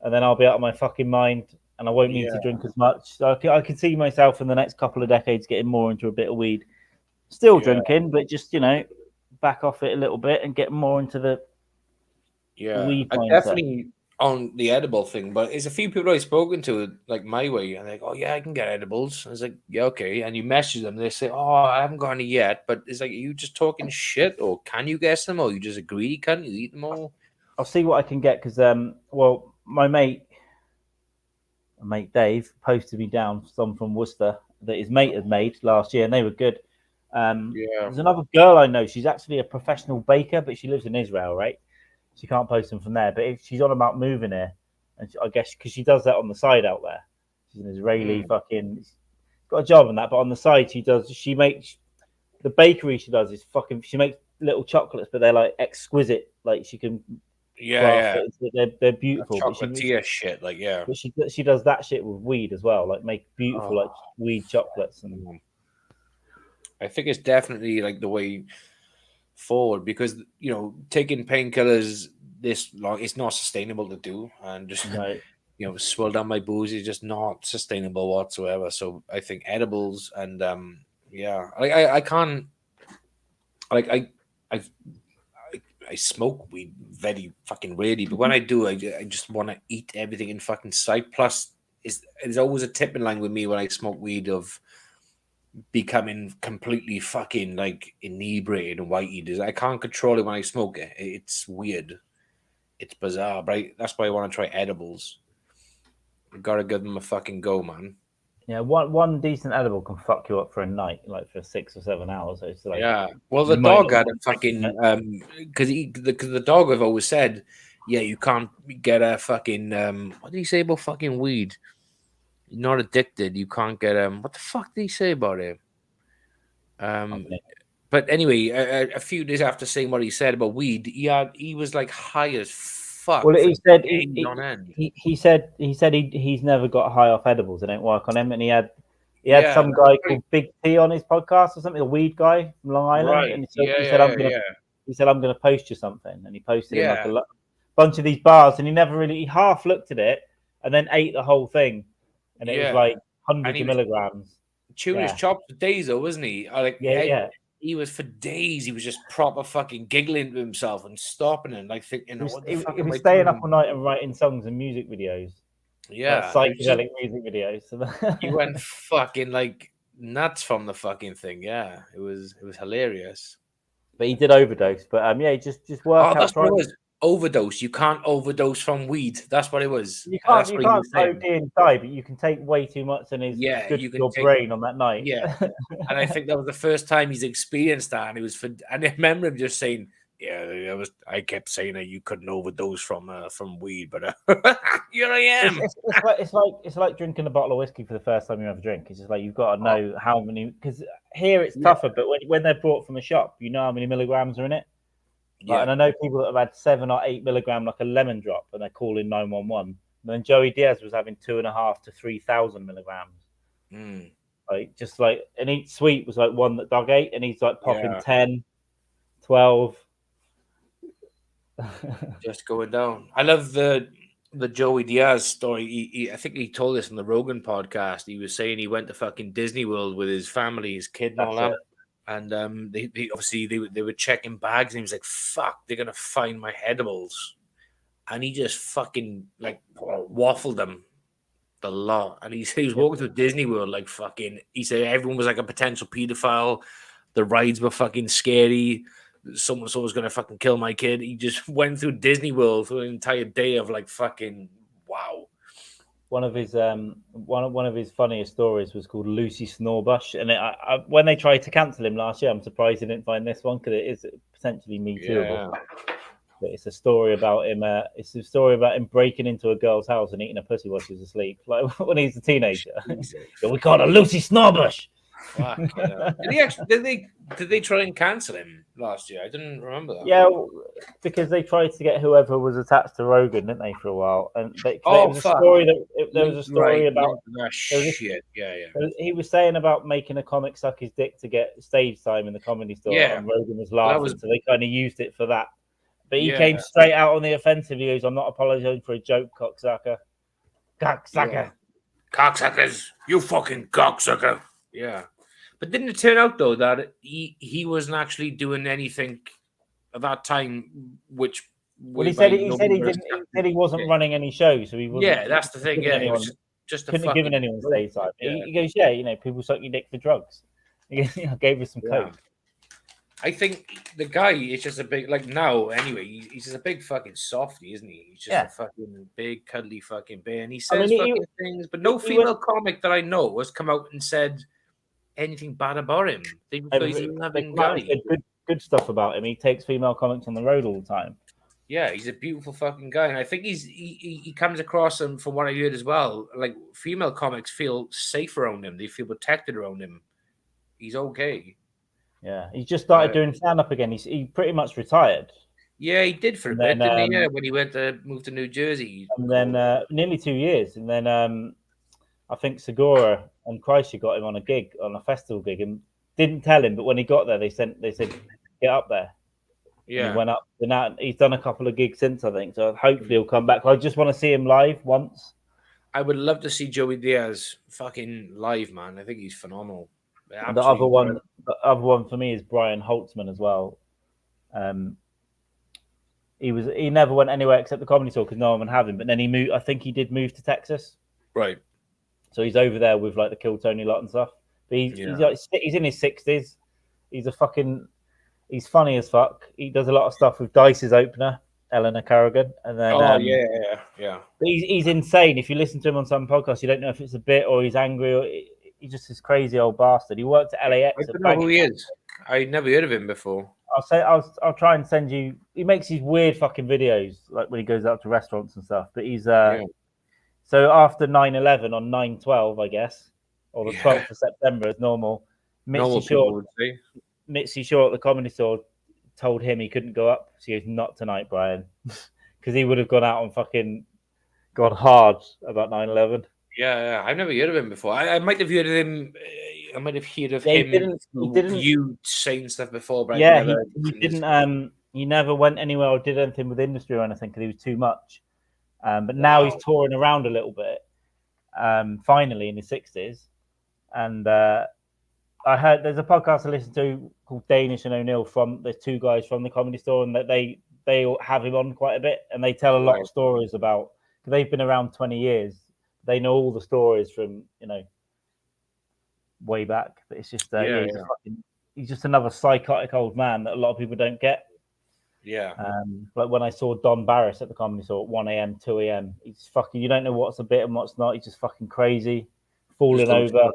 S1: and then I'll be out of my fucking mind, and I won't need to drink as much. So I can see myself in the next couple of decades getting more into a bit of weed. Still drinking, but just back off it a little bit and get more into the weed mindset.
S2: Definitely on the edible thing, but there's a few people I've spoken to like my way, and they're like, "Oh yeah, I can get edibles." I was like, "Yeah, okay." And you message them, they say, "Oh, I haven't got any yet," but it's like, are you just talking shit, or can you guess them, or you just a greedy cunt? You eat them all?
S1: I'll see what I can get because my mate Dave posted me down some from Worcester that his mate had made last year, and they were good. There's another girl I know. She's actually a professional baker, but she lives in Israel, right? She can't post them from there. But if she's on about moving here, and I guess because she does that on the side out there, she's an Israeli fucking got a job on that. But on the side, she makes the bakery. She does is fucking. She makes little chocolates, but they're like exquisite. Like she can. They're beautiful.
S2: Chocolatier shit, like
S1: But she does that shit with weed as well. Like make beautiful like weed chocolates and.
S2: I think it's definitely like the way forward, because taking painkillers this long, it's not sustainable to do, and just swirl down my booze is just not sustainable whatsoever. So I think edibles and I can't, like I smoke weed very fucking rarely, but when I do, I just want to eat everything in fucking sight. Plus, there's always a tipping line with me when I smoke weed of becoming completely fucking like inebriated and white eaters. I can't control it when I smoke it. It's weird. It's bizarre, but that's why I want to try edibles. You gotta give them a fucking go, man.
S1: Yeah, one decent edible can fuck you up for a night, like for 6 or 7 hours. So it's like,
S2: yeah. Well, the dog had a fucking because the dog have always said, yeah, you can't get a fucking what did he say about fucking weed? You're not addicted. You can't get what the fuck did he say about it? But anyway, a few days after saying what he said about weed, he was like high as fuck.
S1: Well, he said he said he's never got high off edibles. They don't work on him, and he had some guy called Big T on his podcast or something, a weed guy from Long Island,
S2: right.
S1: And he said I'm gonna post you something, and he posted him like a bunch of these bars, and he half looked at it and then ate the whole thing, and it was like hundreds of milligrams.
S2: Chewing his chops for days, though, wasn't he? He was for days. He was just proper fucking giggling to himself and stopping and like thinking,
S1: he was staying up all night and writing songs and music videos.
S2: Yeah,
S1: like psychedelic music videos.
S2: He went fucking like nuts from the fucking thing. Yeah, it was hilarious.
S1: But he did overdose. But he just worked out.
S2: That's what it was. Overdose. You can't overdose from weed. That's what it was.
S1: You can't OD and die, but you can take way too much and it's good for your brain on that night.
S2: Yeah. And I think that was the first time he's experienced that. And it was and I remember him just saying, yeah, I kept saying that you couldn't overdose from weed, but here I am.
S1: It's like drinking a bottle of whiskey for the first time you ever drink. It's just like you've got to know how many, because here it's tougher, but when they're brought from a shop, you know how many milligrams are in it. And I know people that have had 7 or 8 milligram, like a lemon drop, and they're calling 911. And then Joey Diaz was having 2.5 to 3,000 milligrams. And each sweet was like one that Doug ate, and he's like popping 10, 12.
S2: Just going down. I love the Joey Diaz story. I think he told this on the Rogan podcast. He was saying he went to fucking Disney World with his family, his kid, and all that. And they obviously they were checking bags, and he was like, "Fuck, they're gonna find my edibles," and he just fucking like waffled them the lot. And he was walking through Disney World like fucking. He said everyone was like a potential pedophile. The rides were fucking scary. Someone was gonna fucking kill my kid. He just went through Disney World for an entire day of like fucking wow.
S1: One of his one of his funniest stories was called Lucy Snorbush, and when they tried to cancel him last year, I'm surprised he didn't find this one because it is potentially Me Tooable. But it's a story about him. It's a story about him breaking into a girl's house and eating a pussy while she was asleep, like when he's a teenager. We call her Lucy Snorbush.
S2: Fuck, did they try and cancel him last year? I didn't remember that.
S1: Yeah, because they tried to get whoever was attached to Rogan, didn't they, for a while? And there was a story about
S2: shit.
S1: He was saying about making a comic suck his dick to get stage time in the Comedy Store, and Rogan was laughing, so they kind of used it for that. But he came straight out on the offensive. He goes, "I'm not apologizing for a joke, cocksucker."
S2: Cocksuckers, you fucking cocksucker. Yeah. But didn't it turn out though that he wasn't actually doing anything at that time? Which
S1: he said he wasn't running any shows, so he wasn't.
S2: Yeah, that's the thing. Yeah, anyone, just
S1: couldn't have given anyone stage time. He goes, people suck your dick for drugs. He gave us some coke.
S2: I think the guy is just a big now. Anyway, he's just a big fucking softie, isn't he? He's just a fucking big cuddly fucking bear, and he says fucking things. But no female comic that I know has come out and said anything bad about him. He's a loving guy.
S1: Good stuff about him. He takes female comics on the road all the time.
S2: Yeah, he's a beautiful fucking guy, and I think he comes across, and from what I heard as well, like female comics feel safe around him. They feel protected around him. He's okay.
S1: Yeah, he just started doing stand-up again. He pretty much retired.
S2: Yeah, he did for a bit, didn't he? Yeah, when he moved to New Jersey.
S1: And then nearly 2 years. And then I think Segura and Kreischer got him on a festival gig, and didn't tell him. But when he got there, they said, "Get up there."
S2: Yeah,
S1: and he went up. And he's done a couple of gigs since, I think. So hopefully he'll come back. I just want to see him live once.
S2: I would love to see Joey Diaz fucking live, man. I think he's phenomenal.
S1: And the other one for me is Brian Holtzman as well. He never went anywhere except the Comedy Store because no one would have him. But then he moved. I think he did move to Texas.
S2: Right.
S1: So he's over there with like the Kill Tony lot and stuff. But he's in his 60s. He's funny as fuck. He does a lot of stuff with Dice's opener, Eleanor Carrigan, and then
S2: yeah.
S1: But he's insane. If you listen to him on some podcasts, you don't know if it's a bit or he's angry or he's just this crazy old bastard. He worked at LAX.
S2: I don't know who he is. I never heard of him before.
S1: I'll try and send you. He makes these weird fucking videos, like when he goes out to restaurants and stuff. But he's so after 9/11 on 9/12, I guess, or the 12th of September as normal. Mitzi Short, the Comedy Store, told him he couldn't go up. So he goes, "Not tonight, Brian," because he would have gone out and fucking gone hard about 9/11.
S2: Yeah, I've never heard of him before. I might have heard of him. I might have heard of him. He didn't. You saying stuff before, but
S1: he didn't. He never went anywhere or did anything with industry or anything because he was too much. But now he's touring around a little bit. Finally in his 60s, and I heard there's a podcast I listen to called Danish and O'Neill from the two guys from the Comedy Store, and that they have him on quite a bit, and they tell a lot of stories about. They've been around 20 years. They know all the stories from way back. But it's just he's just another psychotic old man that a lot of people don't get.
S2: Yeah.
S1: Like when I saw Don Barris at the Comedy Store at 1 a.m., 2 a.m., he's fucking. You don't know what's a bit and what's not. He's just fucking crazy, falling over.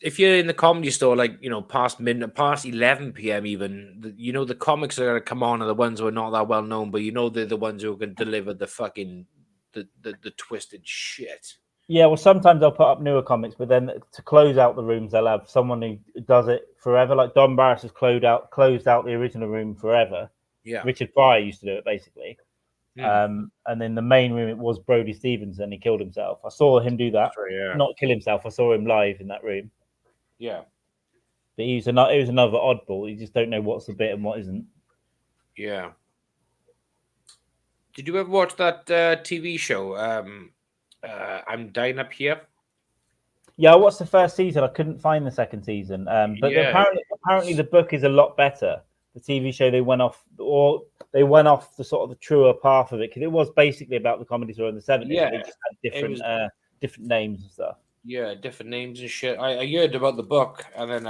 S2: If you're in the Comedy Store, like past midnight, past 11 p.m. even, the comics that are gonna come on are the ones who are not that well known, but they're the ones who are gonna deliver the fucking the twisted shit.
S1: Yeah, well, sometimes they'll put up newer comics, but then to close out the rooms, they'll have someone who does it forever. Like Don Barris has closed out the original room forever.
S2: Yeah,
S1: Richard Pryor used to do it basically. And then the main room it was Brody Stevenson. He killed himself. I saw him do that. Not kill himself. I saw him live in that room.
S2: Yeah,
S1: but he was another oddball. You just don't know what's a bit and what isn't.
S2: Yeah. Did you ever watch that TV show? I'm Dying Up Here.
S1: Yeah, I watched the first season. I couldn't find the second season. But apparently the book is a lot better. The TV show they went off the sort of the truer path of it because it was basically about the Comedy Store in the 70s.
S2: Yeah,
S1: they just had different names and stuff.
S2: Yeah, different names and shit. I heard about the book, and then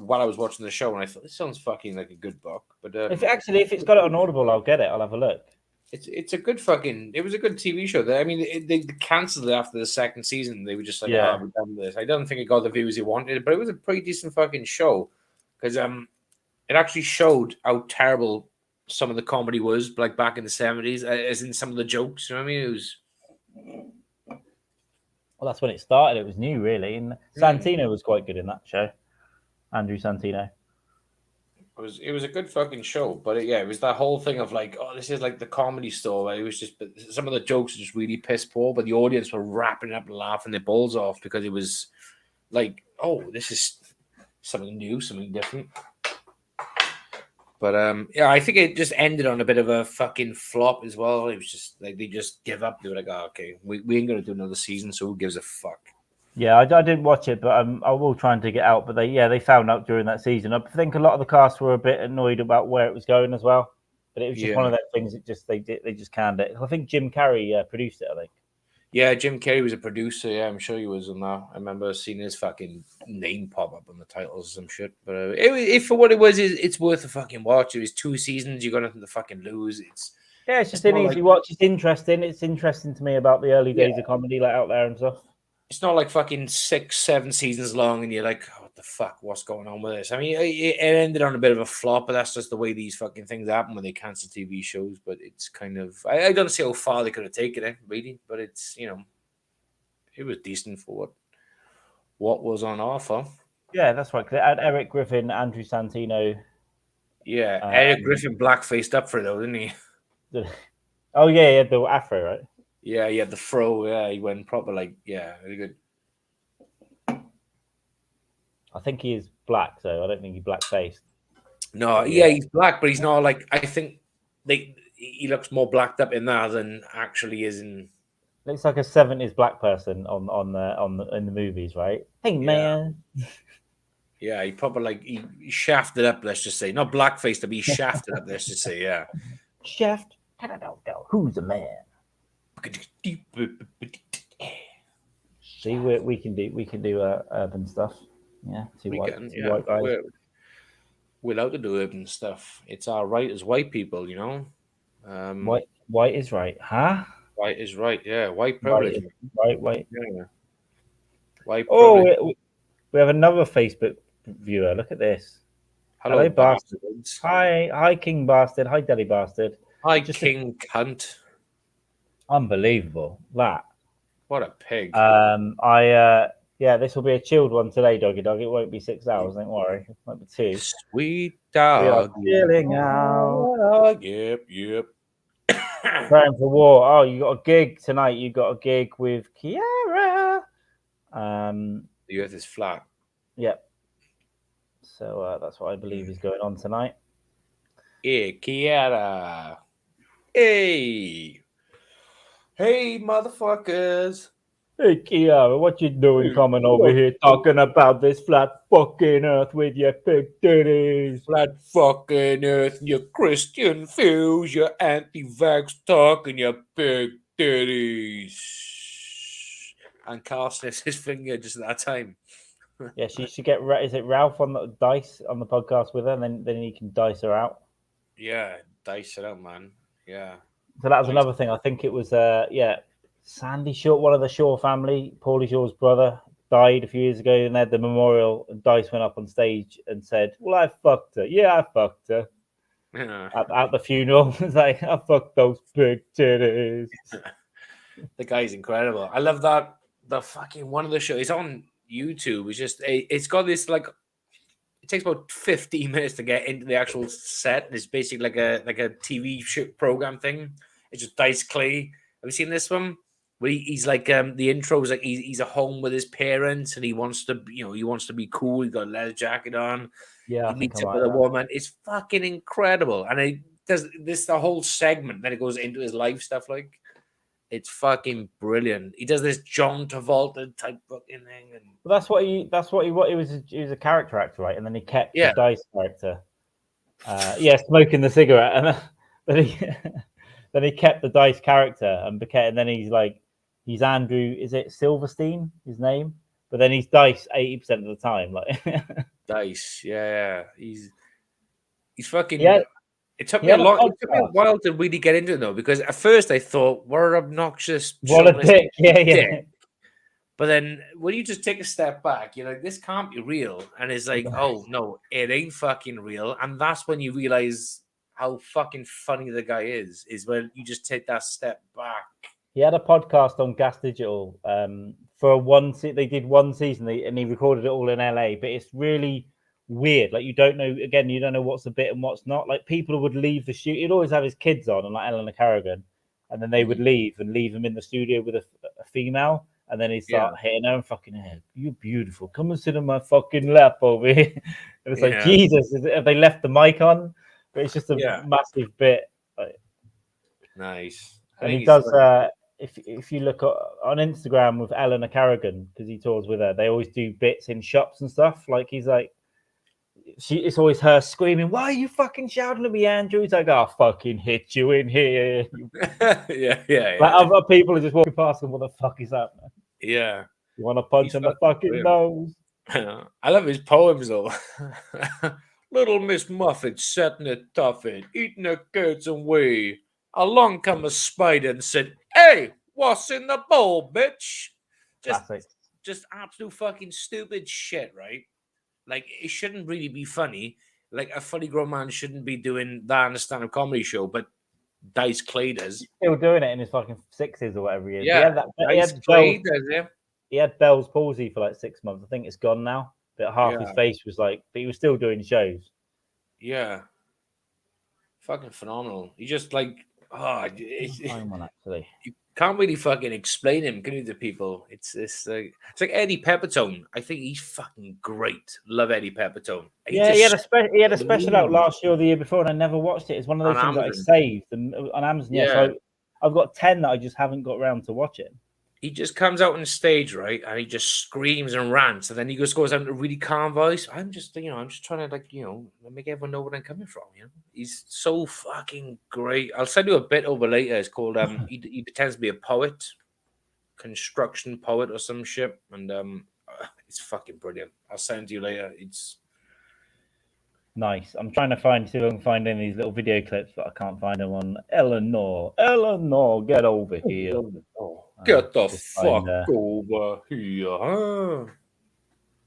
S2: while I was watching the show, and I thought this sounds fucking like a good book. But
S1: if it's got it on Audible, I'll get it. I'll have a look.
S2: It's a good fucking. It was a good TV show. I mean, they cancelled it after the second season. They were just like, "Oh, we're done with this." I don't think it got the views he wanted, but it was a pretty decent fucking show because it actually showed how terrible some of the comedy was, like back in the 70s, as in some of the jokes. You know what I mean? It was.
S1: Well, that's when it started. It was new, really, and Santino was quite good in that show. Andrew Santino.
S2: It was a good fucking show, but it was that whole thing of like, oh, this is like the Comedy Store. Where it was just, some of the jokes were just really piss poor, but the audience were wrapping up and laughing their balls off because it was like, oh, this is something new, something different. But I think it just ended on a bit of a fucking flop as well. It was just like they just give up. They were like, oh, okay, we ain't gonna do another season, so who gives a fuck?
S1: Yeah, I didn't watch it, but I will try and dig it out. But they found out during that season. I think a lot of the cast were a bit annoyed about where it was going as well. But it was just one of those things that they just canned it. I think Jim Carrey produced it. I think.
S2: Yeah, Jim Carrey was a producer. Yeah, I'm sure he was on that. I remember seeing his fucking name pop up on the titles or some shit. But if for what it was, it's worth a fucking watch. It was 2 seasons. You got nothing to fucking lose. It's
S1: just an easy watch. It's interesting. It's interesting to me about the early days of comedy, like out there and stuff.
S2: It's not like fucking 6-7 seasons long, and you're like, oh, what the fuck? What's going on with this? I mean, it ended on a bit of a flop, but that's just the way these fucking things happen when they cancel TV shows. But it's kind of, I don't see how far they could have taken it, really. But it's, it was decent for what was on offer.
S1: Yeah, that's right. They had Eric Griffin, Andrew Santino.
S2: Yeah, Eric Griffin black-faced up for it, though, didn't he?
S1: Oh, yeah, he had the afro, right?
S2: Yeah, he had the fro. Yeah, he went proper, like, really good.
S1: I think he is black, so I don't think he's black-faced.
S2: No, yeah, he's black, but he's not like I think he looks more blacked up in that than actually is in.
S1: Looks like a 70s black person in the movies, right? Hey man.
S2: Yeah, he probably like he shafted up. Let's just say not blackface, but he shafted up. Let's just say, yeah.
S1: Shaft. Who's the man? See, we can do urban stuff. Yeah, white guys.
S2: We're allowed to do urban stuff. It's our right as white people, you know.
S1: White is right, huh?
S2: White is right. Yeah, white privilege.
S1: White.
S2: Yeah. White
S1: Oh,
S2: privilege.
S1: we have another Facebook viewer. Look at this.
S2: Hello
S1: bastard. Hi, King Bastard. Hi, Daddy Bastard.
S2: Hi, King Cunt.
S1: Unbelievable. That.
S2: What a pig.
S1: This will be a chilled one today, Doggy Dog. It won't be 6 hours, don't worry. It might be 2.
S2: Sweet dog.
S1: We are chilling out.
S2: Yep.
S1: Praying for war. Oh, you got a gig tonight. You got a gig with Kiara.
S2: The earth is flat.
S1: Yep. So that's what I believe is going on tonight.
S2: Hey, Kiara. Hey, motherfuckers.
S1: Hey, Kiara, what you doing coming over here talking about this flat fucking earth with your big titties?
S2: Flat fucking earth, your Christian views, your anti-vax talk, and your big titties. And Carl sniffs his finger just at that time.
S1: Yeah, she should get. Is it Ralph on the dice on the podcast with her? And then he can dice her out.
S2: Yeah, dice it out, man. Yeah.
S1: So that was another thing. I think it was Sandy Shaw, one of the Shaw family, Paulie Shaw's brother, died a few years ago, and they had the memorial. And Dice went up on stage and said, "Well, I fucked her. Yeah, I fucked her."
S2: Yeah.
S1: At the funeral, it's like, "I fucked those big titties."
S2: The guy's incredible. I love that. The fucking one of the shows. It's on YouTube. It's got this like. It takes about 15 minutes to get into the actual set. It's basically like a TV program thing. It's just Dice Clay. Have you seen this one? Where he's like the intro is like he's at home with his parents and he wants to be cool. He's got a leather jacket on.
S1: Yeah,
S2: he meets up with a woman. It's fucking incredible. And it does this the whole segment. Then it goes into his life stuff. Like it's fucking brilliant. He does this John Travolta type fucking thing. And
S1: well, that's what he was. He was a character actor, right? And then he kept the Dice character. Smoking the cigarette, and then he kept the Dice character and then he's Andrew. Is it Silverstein? His name, but then he's Dice 80% of the time. Like
S2: Dice, yeah. He's fucking.
S1: Yeah.
S2: It took me a while to really get into it though, because at first I thought, "What an obnoxious,
S1: what a dick!" Yeah.
S2: But then when you just take a step back, you're like, "This can't be real," and it's like, "Oh no, it ain't fucking real." And that's when you realize how fucking funny the guy is when you just take that step back.
S1: He had a podcast on Gas Digital for they did one season and he recorded it all in LA, but it's really weird. Like you don't know what's a bit and what's not. Like people would leave the shoot. He'd always have his kids on and like Eleanor Carrigan, and then they would leave him in the studio with a female, and then he'd start hitting her and fucking head. You're beautiful. Come and sit on my fucking lap over here. And it's like, Jesus, have they left the mic on? But it's just a massive bit. Like,
S2: nice.
S1: And he does. If you look on Instagram with Eleanor Carrigan, because he tours with her, they always do bits in shops and stuff. Like he's like, it's always her screaming, "Why are you fucking shouting at me, Andrew?" He's like, "I'll fucking hit you in here."
S2: yeah.
S1: Like other people are just walking past them. What the fuck is that, man?
S2: Yeah.
S1: You want to punch in the fucking nose?
S2: I love his poems though. Little Miss Muffet sat in a tuffet, eating her curds and whey. Along come a spider and said, "Hey, what's in the bowl, bitch?" Just absolute fucking stupid shit, right? Like, it shouldn't really be funny. Like, a funny grown man shouldn't be doing that on a stand-up comedy show, but Dice Clay does.
S1: He's still doing it in his fucking 60s or whatever he is.
S2: Yeah,
S1: he had Bell's palsy for like 6 months. I think it's gone now. But half his face was like, but he was still doing shows.
S2: Yeah. Fucking phenomenal. He just like, actually. can't really fucking explain him, can you, to people? It's like Eddie Pepitone. I think he's fucking great. Love Eddie Pepitone.
S1: He had a special out last year or the year before, and I never watched it. It's one of those things that I saved on Amazon. Yeah, so I've got 10 that I just haven't got around to watching.
S2: He just comes out on stage, right, and he just screams and rants, and then he just goes out in a really calm voice. I'm just trying to make everyone know where I'm coming from. He's so fucking great. I'll send you a bit over later. It's called he pretends to be a poet, construction poet or some shit, and it's fucking brilliant. I'll send it to you later. It's
S1: nice. I'm trying to see if I can find any of these little video clips, but I can't find them on Eleanor, get over here.
S2: Get the fuck over here, huh?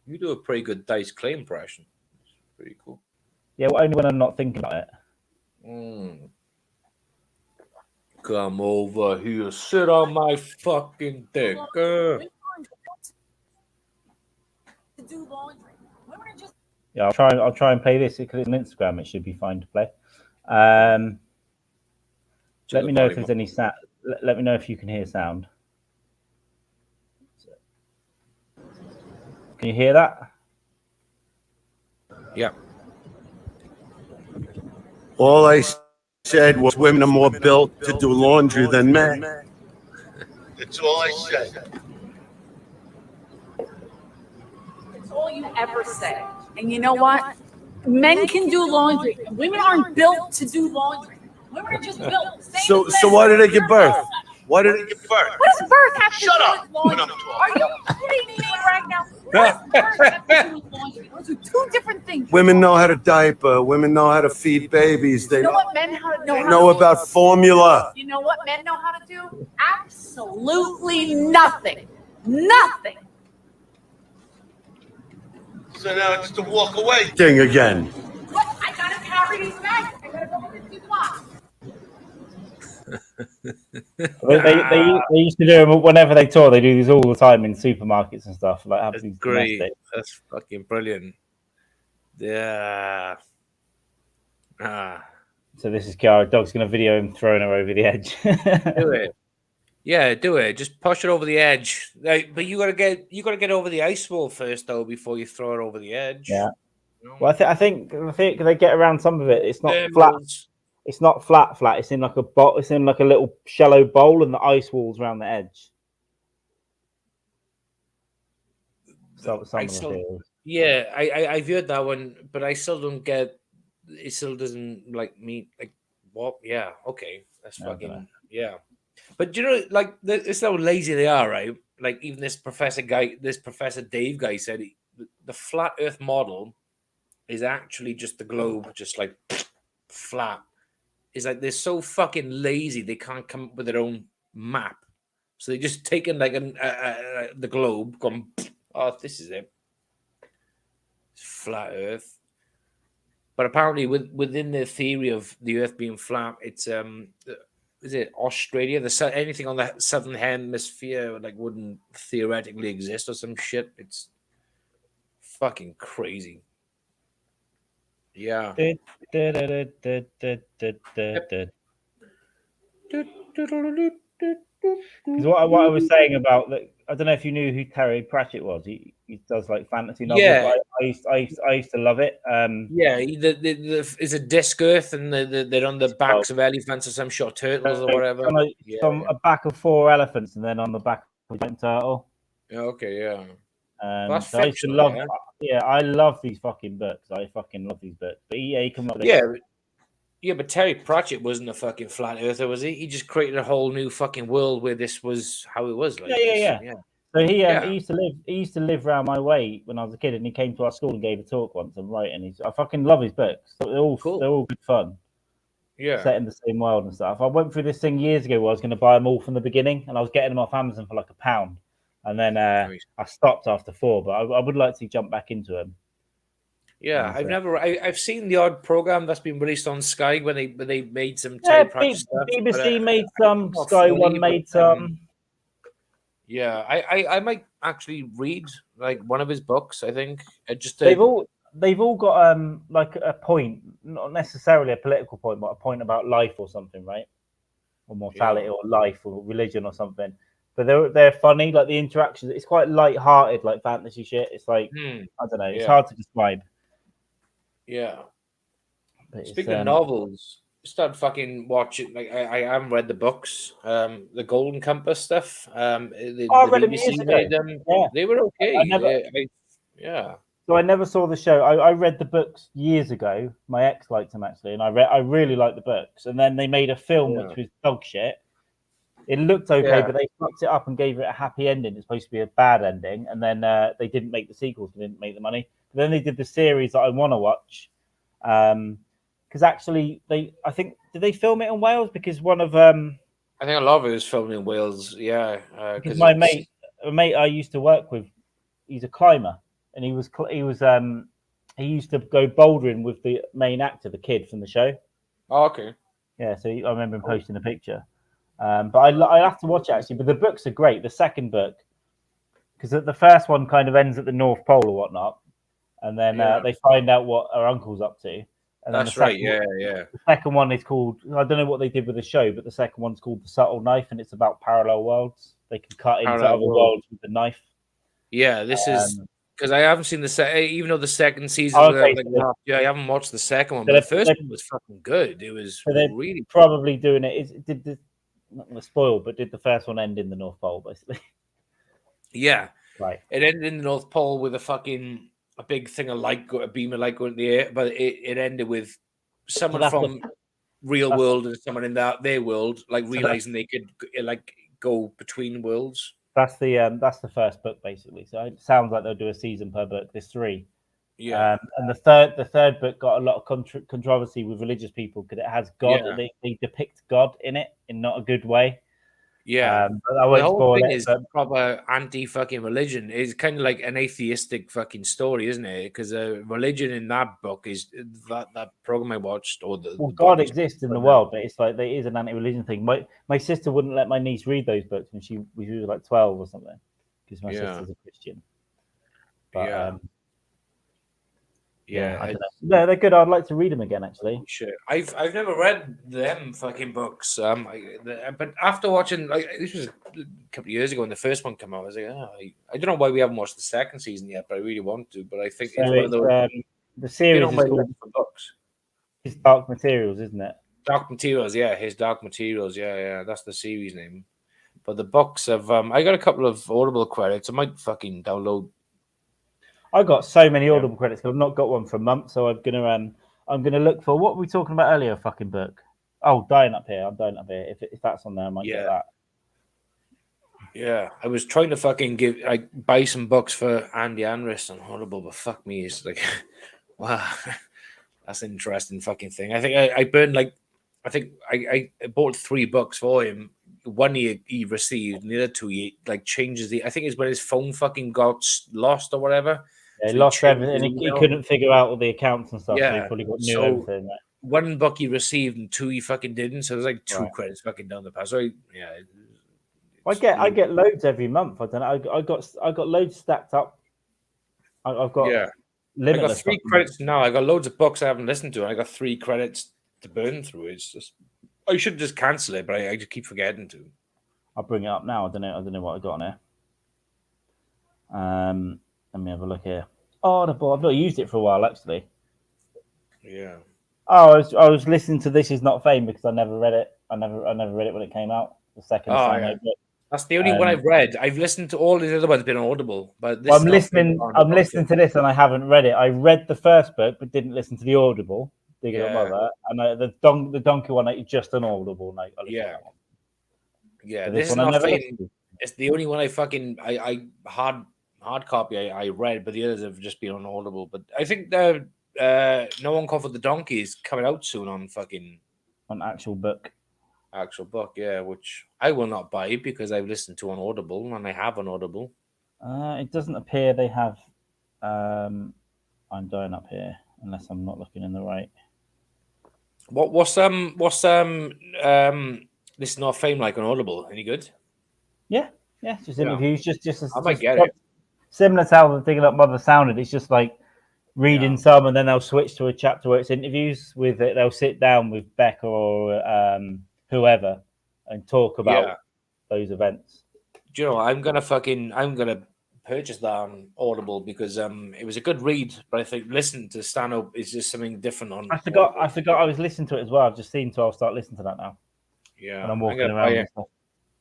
S2: You do a pretty good Dice Clay impression. It's pretty cool.
S1: Yeah, well, only when I'm not thinking about
S2: it. Come over here, sit on my fucking dick.
S1: Yeah, I'll try and play this because it's on Instagram. It should be fine to play. Let me know if there's any sound. Let me know if you can hear sound. Can you hear that?
S2: Yeah.
S3: All I said was women are more built to do laundry than men. That's all I said.
S4: That's all you ever say. And you know what? Men can do laundry. Women aren't built to do laundry. Women are just built.
S3: So why did they give birth? Why did they give birth?
S4: What does birth have to do with laundry? Are you kidding me right now? What does birth have to do with laundry? Those are two different things.
S3: Women know how to diaper. Women know how to feed babies. They
S4: know what men
S3: know about formula.
S4: You know what men know how to do? Absolutely nothing. Nothing.
S3: So now it's the walk away thing again.
S4: What? I gotta carry these bags. I gotta go 50 blocks.
S1: They used to do them whenever they tour. They do these all the time in supermarkets and stuff. Like have these
S2: great.
S1: Domestic.
S2: That's fucking brilliant. Yeah.
S1: So this is Kiara. Dog's gonna video him throwing her over the edge.
S2: Do it. Yeah, do it. Just push it over the edge. But you gotta get over the ice wall first, though, before you throw it over the edge.
S1: Yeah. Well, I think they get around some of it. It's not flat. It's not flat. It's in like a It's in like a little shallow bowl, and the ice walls around the edge.
S2: I've heard that one, but I still don't get. It still doesn't like me. Like what? Yeah. Okay. That's fucking yeah. But you know, like it's how lazy they are, right? Like even this Professor Dave guy said the flat Earth model is actually just the globe, just like flat. It's like they're so fucking lazy they can't come up with their own map, so they just taken like the globe, gone. Oh, this is it. It's flat Earth. But apparently, within the theory of the Earth being flat, it's is it Australia? Anything on the southern hemisphere like wouldn't theoretically exist or some shit. It's fucking crazy. Yeah.
S1: What I was saying about that, I don't know if you knew who Terry Pratchett was. He does like fantasy novels.
S2: Yeah.
S1: I used to love it.
S2: Yeah, is a disc Earth, and they're on the backs of elephants or some short turtles or whatever.
S1: A back of 4 elephants, and then on the back of a giant turtle.
S2: Okay, yeah.
S1: That's so I used to love. Yeah, I love these fucking books. I fucking love these books. But he come up with
S2: Yeah, but Terry Pratchett wasn't a fucking flat earther, was he? He just created a whole new fucking world where this was how it was. Like
S1: yeah. So he used to live around my way when I was a kid, and he came to our school and gave a talk once. I'm right, and I fucking love his books. They're all cool. They're all good fun.
S2: Yeah,
S1: set in the same world and stuff. I went through this thing years ago where I was going to buy them all from the beginning, and I was getting them off Amazon for like £1, and then I stopped after 4. But I would like to jump back into them.
S2: Yeah, I've seen the odd program that's been released on Sky when they made some Terry Pratchett stuff.
S1: BBC made some, Sky One made some.
S2: Yeah, I might actually read like one of his books. I think
S1: they've all got like a point, not necessarily a political point, but a point about life or something, right? or mortality or life or religion or something. But they're funny, like the interactions. It's quite light-hearted, like fantasy shit. It's like I don't know. It's hard to describe.
S2: Yeah.
S1: But
S2: speaking of novels, start fucking watching. Like I haven't read the books, the Golden Compass stuff.
S1: I read them years ago.
S2: Yeah, they were okay.
S1: So I never saw the show. I read the books years ago. My ex liked them actually, and I really liked the books. And then they made a film which was dog shit. It looked okay, but they fucked it up and gave it a happy ending. It's supposed to be a bad ending, and then they didn't make the sequels. They didn't make the money. But then they did the series that I want to watch. Because actually, did they film it in Wales? Because one of
S2: I think a lot of it was filmed in Wales. Yeah,
S1: because my mate I used to work with, he's a climber, and he used to go bouldering with the main actor, the kid from the show.
S2: Oh, okay.
S1: Yeah, so I remember him posting a picture. But I have to watch it actually. But the books are great. The second book, because the first one kind of ends at the North Pole or whatnot, and then they find out what her uncle's up to. And
S2: that's right. Yeah.
S1: The second one is called, I don't know what they did with the show, but the second one's called The Subtle Knife, and it's about parallel worlds. They can cut into other worlds with the knife.
S2: Yeah, this is because I haven't seen even though the second season. I haven't watched the second one, but the first one was fucking good. It was really
S1: probably doing it. Not going to spoil, but did the first one end in the North Pole basically?
S2: Yeah,
S1: right.
S2: It ended in the North Pole with a big thing of light, a beam of light going in the air, but it ended with someone from real world and someone in their world, like realizing they could like go between worlds.
S1: That's the first book basically. So it sounds like they'll do a season per book. There's 3.
S2: Yeah,
S1: and the third book got a lot of controversy with religious people because it has God.
S2: Yeah.
S1: They depict God in it in not a good way.
S2: Yeah,
S1: but I won't
S2: the whole thing
S1: it,
S2: is proper anti-fucking religion. It's kind of like an atheistic fucking story, isn't it? Because religion in that book is that program I watched.
S1: God exists in the world, but it's like there is an anti-religion thing. My sister wouldn't let my niece read those books when she was like 12 or something because my sister's a Christian. But, I don't know. No, they're good. I'd like to read them again, actually.
S2: Sure. I've never read them fucking books. But after watching, like, this was a couple of years ago when the first one came out, I was like, I don't know why we haven't watched the second season yet, but I really want to. But I think it's one of those.
S1: The series is called
S2: books.
S1: His Dark Materials, isn't it?
S2: Dark Materials, yeah. His Dark Materials, yeah. That's the series name. But the books have. I got a couple of Audible credits. I might fucking download.
S1: I got so many Audible credits because I've not got one for a month, so I'm gonna look for what were we talking about earlier. Fucking book. Oh, Dying Up Here. I'm Dying Up Here. If that's on there, I might get that.
S2: Yeah, I was trying to fucking buy some books for Andy Andrist on Audible, but fuck me, it's like, wow, that's an interesting fucking thing. I think I burned I bought 3 books for him. One he received, and the other 2 he changes I think it's when his phone fucking got lost or whatever.
S1: Yeah, he lost everything. He couldn't figure out all the accounts and stuff.
S2: Yeah,
S1: so he probably knew everything. Right?
S2: One book he received and 2 he fucking didn't. So it was like 2 credits fucking down the path. So
S1: I get loads every month. I don't know. I got loads stacked up. I've got limitless.
S2: I got 3 credits now. I got loads of books I haven't listened to, and I got 3 credits to burn through. It's just I should just cancel it, but I just keep forgetting to.
S1: I'll bring it up now. I don't know what I got on here. Let me have a look here. Audible. I've not used it for a while actually.
S2: Yeah.
S1: Oh, I was listening to This Is Not Fame because I never read it. I never read it when it came out. The second time.
S2: That's the only one I've read. I've listened to all these other ones been on Audible, but
S1: I'm listening to this and I haven't read it. I read the first book but didn't listen to the Audible. Digging up mother, and the donkey one is just an Audible.
S2: This is not Fame. It's the only one I fucking I hard copy I read, but the others have just been on Audible. But I think the No One Called for the Donkey is coming out soon on
S1: actual book.
S2: Which I will not buy because I've listened to on Audible and I have an Audible.
S1: It doesn't appear they have I'm Dying Up Here unless I'm not looking in the right.
S2: What's This Is Not Fame like on Audible? Any good?
S1: Yeah, just interviews,
S2: I might get it.
S1: Similar to how the Digging Up Mother sounded. It's just like reading some, and then they'll switch to a chapter where it's interviews with it. They'll sit down with Beck or whoever, and talk about those events.
S2: Do you know, I'm gonna purchase that on Audible because it was a good read, but I think listening to stand up is just something different on
S1: I forgot I was listening to it as well. I've just seen, so I'll start listening to that now.
S2: Yeah.
S1: When I'm walking around and stuff.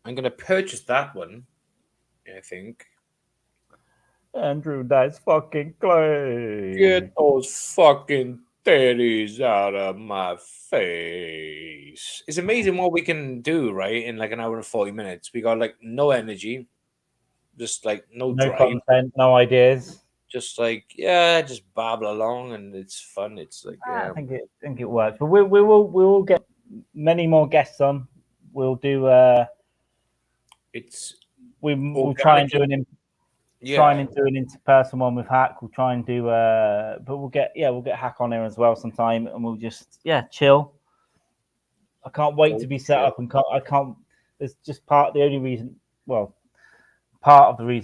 S2: I'm gonna purchase that one, I think.
S1: Andrew, that's fucking close.
S2: Get those fucking titties out of my face. It's amazing what we can do, right? In like an hour and 40 minutes. We got like no energy, just like no drive.
S1: Content, no ideas.
S2: Just like, just babble along and it's fun. It's like,
S1: I think it works. But we will get many more guests on. We'll do we'll try and do an in-person one with Hack. We'll try and do but we'll get Hack on here as well sometime, and we'll just chill. I can't wait to be set up, and I can't. There's just part of the reason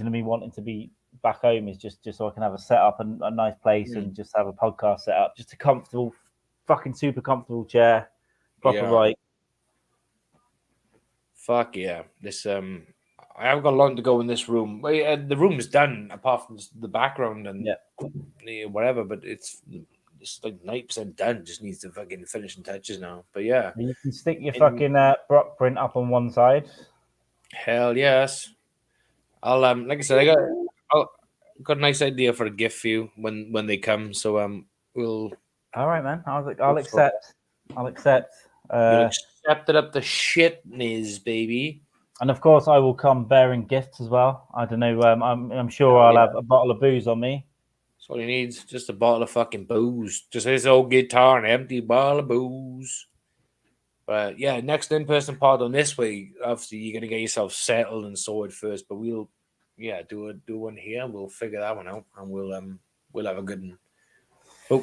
S1: of me wanting to be back home is just so I can have a setup and a nice place and just have a podcast set up, just a comfortable, fucking super comfortable chair, proper right.
S2: Fuck yeah! This I haven't got long to go in this room. The room is done apart from the background and whatever, but it's like 90% done. Just needs the fucking finishing touches now. But yeah,
S1: you can stick your fucking Brock print up on one side.
S2: Hell yes! I'll like I said, I got a nice idea for a gift for you when they come. So we'll.
S1: All right, man. I'll accept. You'll
S2: accept it up the shitness, baby.
S1: And of course, I will come bearing gifts as well. I don't know. I'm sure I'll have a bottle of booze on me.
S2: That's all he needs. Just a bottle of fucking booze. Just his old guitar and an empty bottle of booze. But yeah, next in-person pod on this week. Obviously, you're gonna get yourself settled and sorted first. But we'll, do one here. We'll figure that one out, and we'll have a good one. But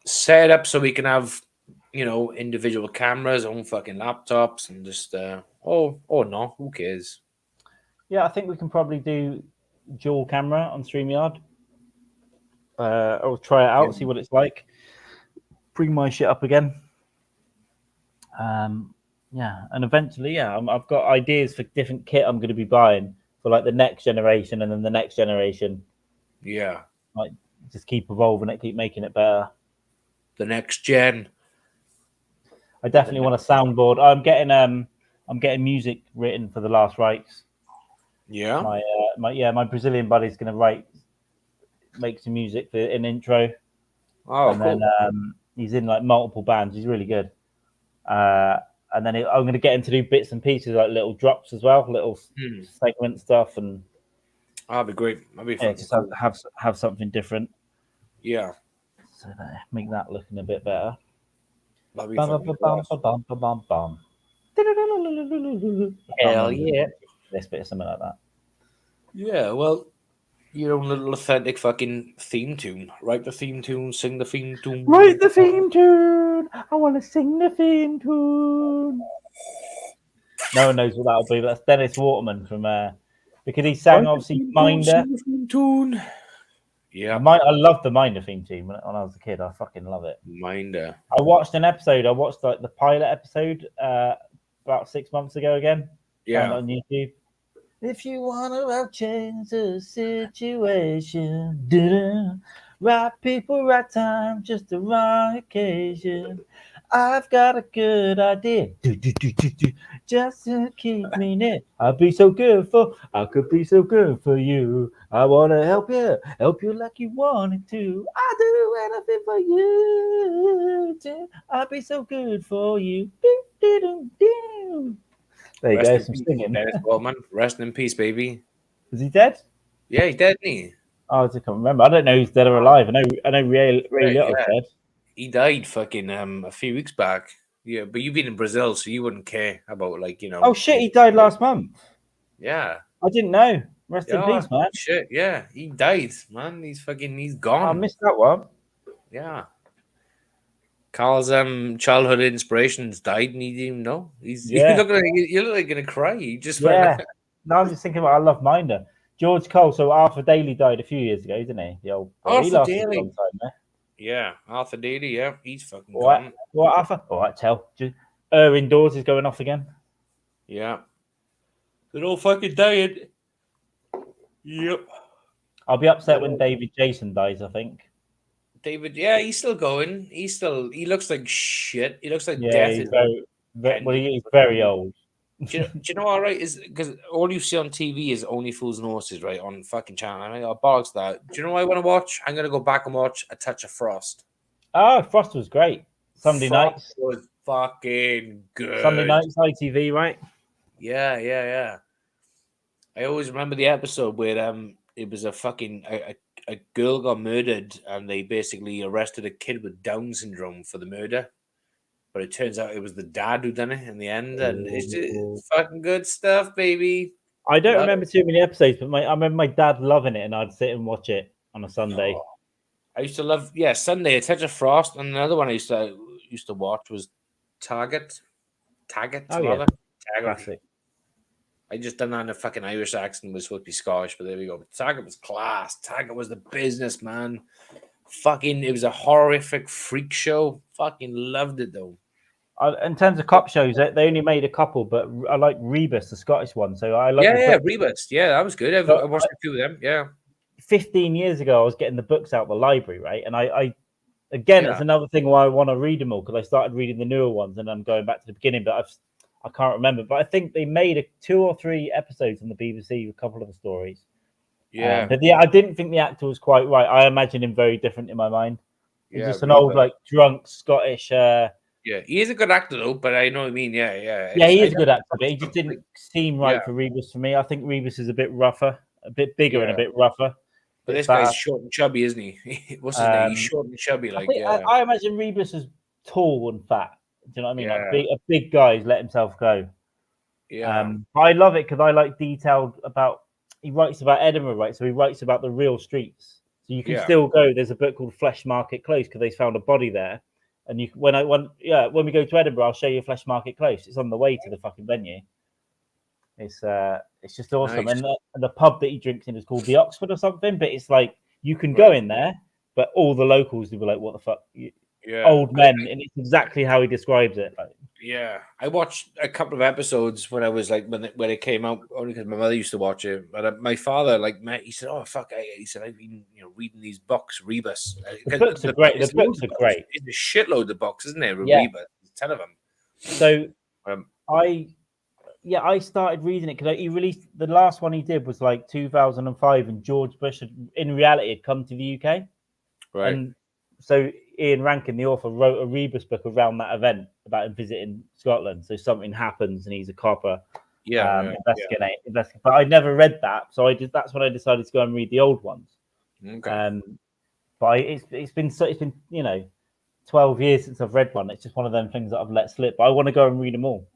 S2: set up so we can have individual cameras, own fucking laptops, and just or no, who cares?
S1: Yeah, I think we can probably do dual camera on StreamYard. I'll try it out, see what it's like. Bring my shit up again. And eventually, I've got ideas for different kit I'm going to be buying for like the next generation and then the next generation.
S2: Yeah,
S1: like just keep evolving it, keep making it better.
S2: The next gen.
S1: I definitely want a soundboard. I'm getting music written for the last Rites.
S2: Yeah.
S1: My Brazilian buddy's going to make some music for an intro.
S2: Oh,
S1: and
S2: cool.
S1: Then he's in like multiple bands. He's really good. And then I'm going to get him to do bits and pieces, like little drops as well, little segment stuff, and
S2: that'd be great. That'd be fun.
S1: Just have something different.
S2: Yeah.
S1: So that make that looking a bit better.
S2: That'd be
S1: fun. Hell yeah! This bit of something like that.
S2: Yeah. Well, your own little authentic fucking theme tune. Write the theme tune, sing the theme tune.
S1: Write the theme tune. I want to sing the theme tune. No one knows what that'll be, but that's Dennis Waterman from because he sang obviously Minder.
S2: Theme tune. Yeah,
S1: I love the Minder theme tune when I was a kid. I fucking love it.
S2: Minder.
S1: I watched an episode. I watched like the pilot episode about 6 months ago again.
S2: Yeah,
S1: on YouTube. If you want to change the situation, right people, right time, just the right occasion. I've got a good idea, just to keep me near. I could be so good for you. I want to help you like you wanted to. I do anything for you. I'll be so good for you. There you go, some singing.
S2: Dennis Waterman, rest in peace, baby.
S1: Is he dead?
S2: Yeah, he's dead, isn't he?
S1: Oh, I can't remember. I don't know who's dead or alive. I know Ray Little's dead.
S2: He died fucking a few weeks back. Yeah, but you've been in Brazil, so you wouldn't care about
S1: Oh shit, he died last month.
S2: Yeah.
S1: I didn't know. Rest in peace, man.
S2: Shit, yeah. He died, man. He's gone.
S1: I missed that one.
S2: Yeah. Carl's childhood inspirations died and he didn't even know. You're like gonna cry. He just
S1: No, I'm just thinking about I love Minder. George Cole, so Arthur Daly died a few years ago, didn't he? The old
S2: Arthur Daly.
S1: A long time there.
S2: Yeah, Arthur Daly, yeah. He's fucking gone.
S1: What Arthur? All right, tell. Indoors is going off again.
S2: Yeah. They're all fucking dying. Yep.
S1: I'll be upset when David Jason dies, I think.
S2: David, yeah, he's still going. He looks like shit. He looks like death.
S1: He's he's very old.
S2: Do you know all right? Is because all you see on TV is Only Fools and Horses, right? On fucking channel. I mean, bollocks that. Do you know what I want to watch? I'm gonna go back and watch A Touch of Frost.
S1: Oh, Frost was great. Sunday nights
S2: was fucking good.
S1: Sunday nights, ITV, right?
S2: Yeah. I always remember the episode where it was a girl got murdered and they basically arrested a kid with Down syndrome for the murder. But it turns out it was the dad who done it in the end, and it's just fucking good stuff, baby.
S1: I don't remember too many episodes, but I remember my dad loving it, and I'd sit and watch it on a Sunday.
S2: Oh, I used to love, Sunday, A Touch of Frost, and another one I used to watch was Target.
S1: Oh, yeah.
S2: Taggart.
S1: Classic.
S2: I just done that in a fucking Irish accent. It was supposed to be Scottish, but there we go. But Taggart was class. Taggart was the business, man. Fucking, it was a horrific freak show. Fucking loved it, though.
S1: In terms of cop shows, they only made a couple, but I like Rebus, the Scottish one. So I like
S2: Rebus. Yeah, that was good. I watched a few of them. Yeah.
S1: 15 years ago, I was getting the books out of the library, right? And I it's another thing why I want to read them all, because I started reading the newer ones, and I'm going back to the beginning, but I can't remember. But I think they made 2 or 3 episodes on the BBC with a couple of the stories.
S2: Yeah.
S1: But I didn't think the actor was quite right. I imagined him very different in my mind. He's just an
S2: Rebus.
S1: old, like, drunk Scottish.
S2: Yeah, he is a good actor though, but I know what I mean. Yeah,
S1: he is a good actor, but he just didn't seem right for Rebus for me. I think Rebus is a bit rougher, a bit bigger, and a bit rougher.
S2: But this guy's short and chubby, isn't he? What's his name? He's short and chubby, like
S1: I imagine Rebus is tall and fat. Do you know what I mean? Like a big guy's let himself go.
S2: Yeah.
S1: But I love it because I like detailed about. He writes about Edinburgh, right? So he writes about the real streets. So you can still go. There's a book called Flesh Market Close because they found a body there. And when we go to Edinburgh, I'll show you Flesh Market Close. It's on the way to the fucking venue. It's just awesome.
S2: Nice.
S1: And the pub that he drinks in is called the Oxford or something. But it's like you can go in there, but all the locals will be like, "What the fuck?" Old men, and it's exactly how he describes it. Like,
S2: yeah, I watched a couple of episodes when I was like when it came out, only because my mother used to watch it. But my father, he said, "Oh fuck!" He said, "I've been reading these books, Rebus."
S1: The books are great. The books are great.
S2: It's a shitload of books, isn't there? Rebus, 10 of them.
S1: So I started reading it because he released the last one he did was like 2005, and George Bush in reality had come to the UK,
S2: right?
S1: And so Ian Rankin, the author, wrote a Rebus book around that event about him visiting Scotland. So something happens, and he's a copper. Investigating. But I never read that, so that's when I decided to go and read the old ones.
S2: Okay.
S1: But it's been 12 years since I've read one. It's just one of them things that I've let slip. But I want to go and read them all.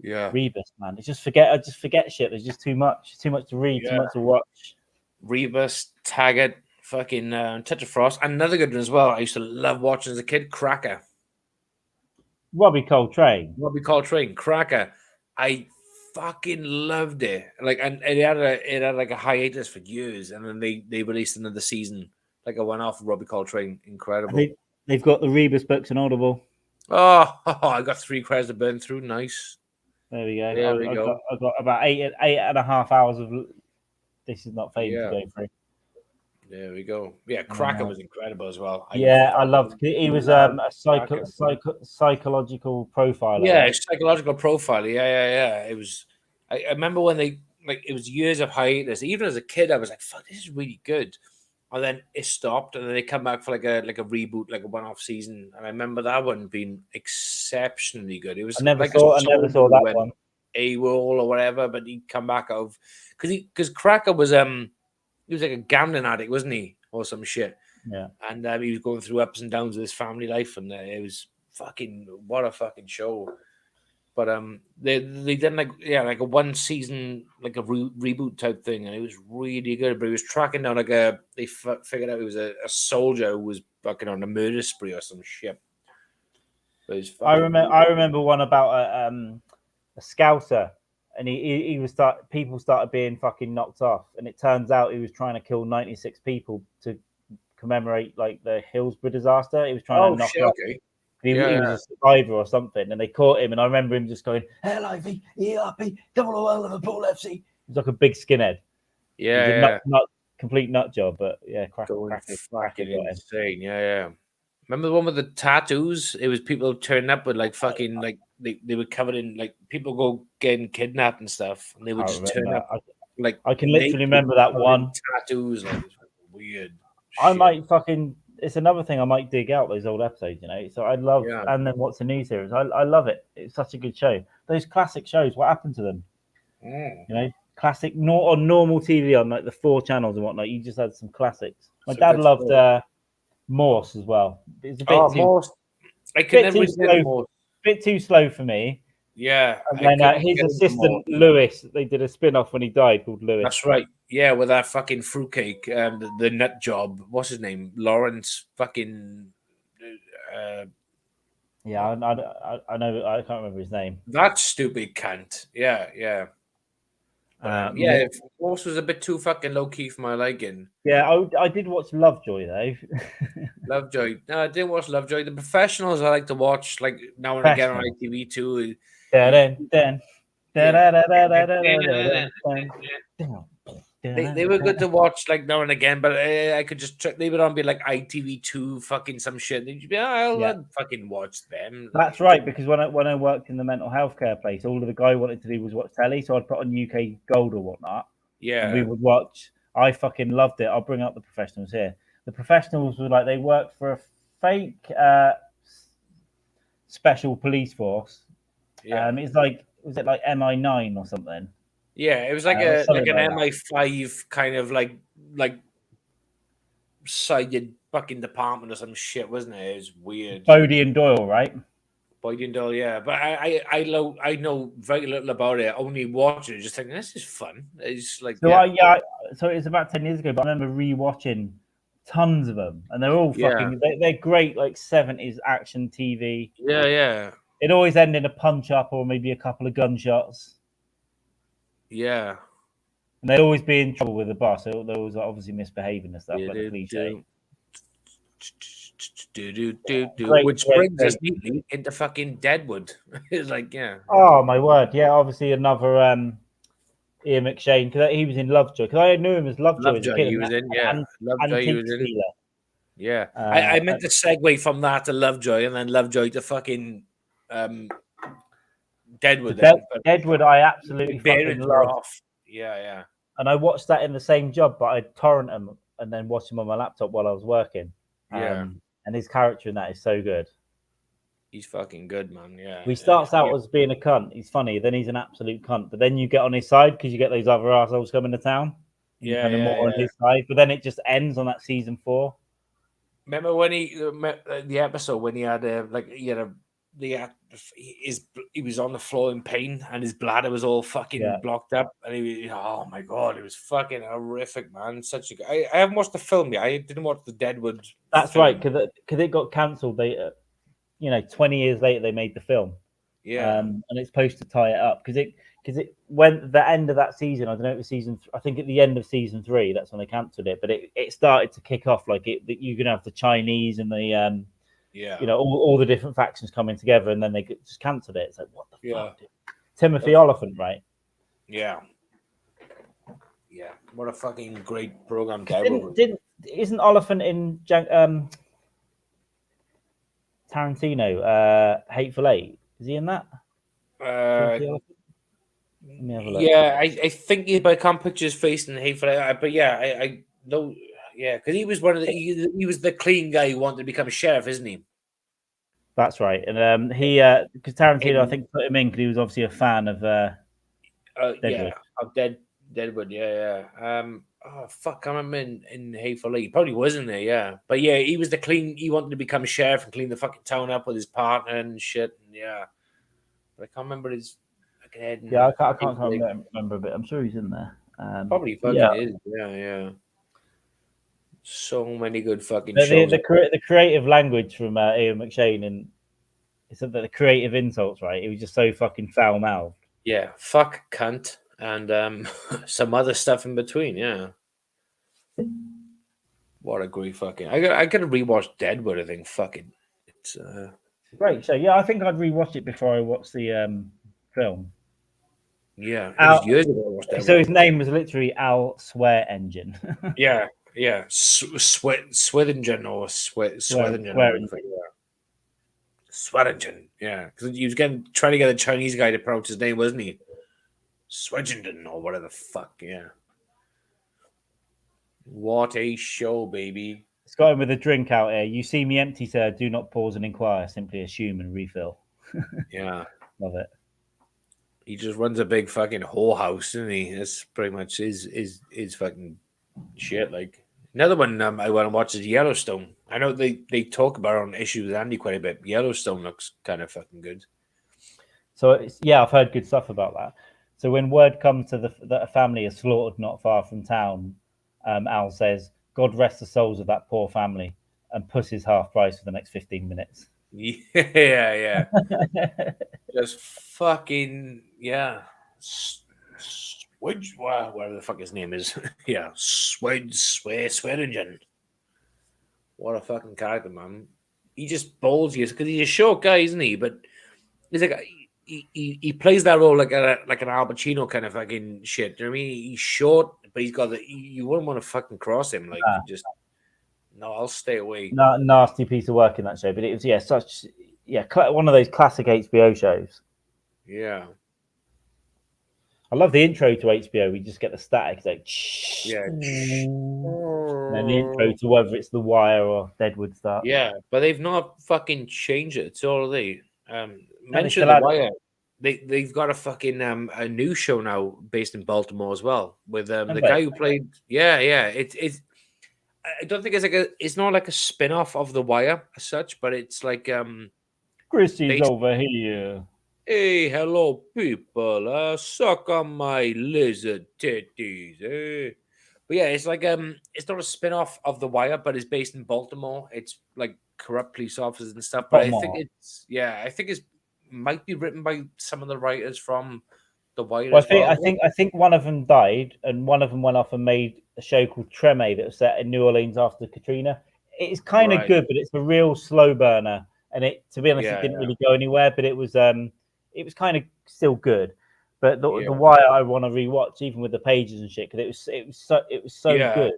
S2: Yeah,
S1: Rebus, man. I just forget shit. There's just too much to read, too much to watch.
S2: Rebus, Taggart, fucking Touch of Frost. Another good one as well. I used to love watching as a kid. Cracker.
S1: Robbie Coltrane,
S2: Cracker. I fucking loved it. Like, and it had like a hiatus for years, and then they released another season, like a one-off. Robbie Coltrane, incredible.
S1: They've got the Rebus books on Audible.
S2: Oh, I got 3 credits to burn through. Nice.
S1: There we go. I've got about 8.5 hours of This Is Not Fame to go through.
S2: There we go. Yeah, Cracker was incredible as well.
S1: I loved. He was a psychological profiler.
S2: Yeah, psychological profiler. Yeah. It was. I remember when it was years of hiatus. Even as a kid, I was like, "Fuck, this is really good." And then it stopped, and then they come back for like a reboot, like a one-off season. And I remember that one being exceptionally good. It was. I never saw that one. AWOL or whatever, but he'd come back out because Cracker was he was like a gambling addict, wasn't he, or some shit?
S1: Yeah.
S2: And he was going through ups and downs with his family life, and it was what a fucking show. But they did like a 1 season like a reboot type thing, and it was really good. But he was tracking down they figured out he was a soldier who was fucking on a murder spree or some shit.
S1: I remember one about a scouser, and people started being fucking knocked off, and it turns out he was trying to kill 96 people to commemorate like the Hillsborough disaster. He was trying to knock off. He was a survivor or something, and they caught him. And I remember him just going, L-I-V-E-R-P, double O Liverpool FC. He's like a big skinhead.
S2: Yeah,
S1: complete nut job, but yeah,
S2: fucking insane. Yeah. Remember the one with the tattoos? It was people turning up with like fucking like they were covered in like people getting kidnapped and stuff, and they would just turn up. Like
S1: I can literally remember that one.
S2: Tattoos, like it's weird.
S1: I might it's another thing I might dig out those old episodes, So I love, and then What's the New series? I love it. It's such a good show. Those classic shows, what happened to them? Classic, on normal TV on like the 4 channels and whatnot. You just had some classics. My dad loved Morse as well. It's a bit
S2: Morse. I could never do Morse.
S1: Bit too slow for me.
S2: Yeah.
S1: And then his assistant Lewis, they did a spin-off when he died called Lewis.
S2: That's right. Yeah, with that fucking fruitcake, the nut job. What's his name? Lawrence fucking.
S1: Yeah, I know. I can't remember his name.
S2: That stupid cunt. Yeah. Morse was a bit too fucking low key for my liking.
S1: Yeah, I did watch Lovejoy though.
S2: Lovejoy. No, I didn't watch Lovejoy. The Professionals I like to watch like now and again on ITV too. They were good to watch like now and again, but I could just they would on be like ITV2 fucking some shit. And you'd be, I'll fucking watch them.
S1: That's right, because when I worked in the mental health care place, all of the guy wanted to do was watch telly, so I'd put on UK Gold or whatnot.
S2: Yeah,
S1: and we would watch. I fucking loved it. I'll bring up the Professionals here. The Professionals were like they worked for a fake special police force.
S2: Yeah,
S1: was it like MI9 or something?
S2: Yeah, it was like an MI5 kind of like sided fucking department or some shit, wasn't it? It was weird.
S1: Bodie and Doyle, right?
S2: Bodie and Doyle, yeah. But I know very little about it. Only watching it, just thinking this is fun. It's like
S1: so it's about 10 years ago, but I remember rewatching tons of them, and they're all fucking. They're great, like 70s action TV.
S2: Yeah.
S1: It always ended in a punch up or maybe a couple of gunshots.
S2: Yeah,
S1: and they'd always be in trouble with the boss. They always obviously misbehaving and stuff, like the cliche.
S2: Which brings us neatly into fucking Deadwood. It's like,
S1: oh my word, obviously another Ian McShane, because he was in Lovejoy. Because I knew him as Lovejoy.
S2: Lovejoy, he was in, Lovejoy, he was in. Yeah, I meant to segue from that to Lovejoy, and then Lovejoy to fucking Deadwood.
S1: Deadwood, I absolutely fucking love.
S2: Yeah.
S1: And I watched that in the same job, but I'd torrent them and then watch them on my laptop while I was working. And his character in that is so good.
S2: He's fucking good, man. Yeah.
S1: He starts out as being a cunt. He's funny. Then he's an absolute cunt. But then you get on his side because you get those other assholes coming to town. More on his side. But then it just ends on that season 4.
S2: Remember when the episode when he had he was on the floor in pain and his bladder was all fucking blocked up, and oh my god, it was fucking horrific, man. I haven't watched the film yet. I didn't watch the Deadwood.
S1: That's film. Right, because it got cancelled. They 20 years later they made the film. And it's supposed to tie it up because it went the end of that season. I don't know if it was I think at the end of season 3 that's when they cancelled it, but it started to kick off like you're gonna have the Chinese and the all the different factions coming together, and then they just cancelled it. It's like, what the fuck? Dude? Timothy Oliphant, right?
S2: Yeah. What a fucking great program!
S1: Isn't Oliphant in Tarantino? Hateful Eight? Is he in that?
S2: Let me have a look. Yeah, I think, but I can't picture his face in Hateful Eight. But I know. Yeah, because he was he was the clean guy who wanted to become a sheriff, isn't he?
S1: That's right, and he because Tarantino I think put him in because he was obviously a fan of Deadwood.
S2: Deadwood, oh fuck, I remember in Hateful Eight. He probably wasn't there, yeah. But yeah, he was the clean. He wanted to become a sheriff and clean the fucking town up with his partner and shit. And but I can't remember his fucking head.
S1: Yeah, I can't remember a bit. I'm sure he's in there.
S2: Probably fucking is. Yeah. So many good fucking shows.
S1: The creative language from Ian McShane, and it's the creative insults, right? It was just so fucking foul mouthed.
S2: Yeah, fuck, cunt, and some other stuff in between. Yeah, what a great fucking. I gotta rewatch Deadwood. I think fucking it's
S1: Great show. Yeah, I think I'd rewatch it before I watch the film.
S2: Yeah, it was years ago I watched that.
S1: So his name was literally Al Swear Engine.
S2: Yeah. Swethingen or Swethingen. Swethingen, yeah. Because he was trying to get a Chinese guy to pronounce his name, wasn't he? Swethingen or whatever the fuck, yeah. What a show, baby.
S1: It's got him with a drink out here. You see me empty, sir. Do not pause and inquire. Simply assume and refill.
S2: Yeah.
S1: Love it.
S2: He just runs a big fucking whorehouse, doesn't he? That's pretty much his fucking shit. Like another one I want to watch is Yellowstone. I know they talk about it on issues with Andy quite a bit. Yellowstone looks kind of fucking good.
S1: So I've heard good stuff about that. So when word comes to that a family is slaughtered not far from town, Al says, "God rest the souls of that poor family," and pushes half price for the next 15 minutes.
S2: Yeah. Just fucking whatever the fuck his name is. Yeah, Swearingen. What a fucking character, man. He just bowls you because he's a short guy, isn't he? But he's like he plays that role like an Al Pacino kind of fucking shit. Do you know what I mean? He's short, but he's got you wouldn't want to fucking cross him. Like no, I'll stay away.
S1: Nasty piece of work in that show, but it was one of those classic HBO shows.
S2: Yeah.
S1: I love the intro to HBO. We just get the static, it's like and then the intro to whether it's The Wire or Deadwood start.
S2: Yeah, but they've not fucking changed it. It's all they mention The Wire. They've got a fucking a new show now based in Baltimore as well with the guy who played. Yeah. It's I don't think it's not like a spin-off of The Wire as such, but it's like
S1: Chrissy's over here.
S2: Hey, hello, people. Suck on my lizard titties. Eh? But yeah, it's like it's not a spin-off of The Wire, but it's based in Baltimore. It's like corrupt police officers and stuff. But I think it's might be written by some of the writers from The Wire.
S1: Well, I think one of them died, and one of them went off and made a show called Treme that was set in New Orleans after Katrina. It's kind of good, but it's a real slow burner. And it, to be honest, it didn't really go anywhere. But it was kind of still good. But the Wire I want to rewatch, even with the pages and shit, because it was so good.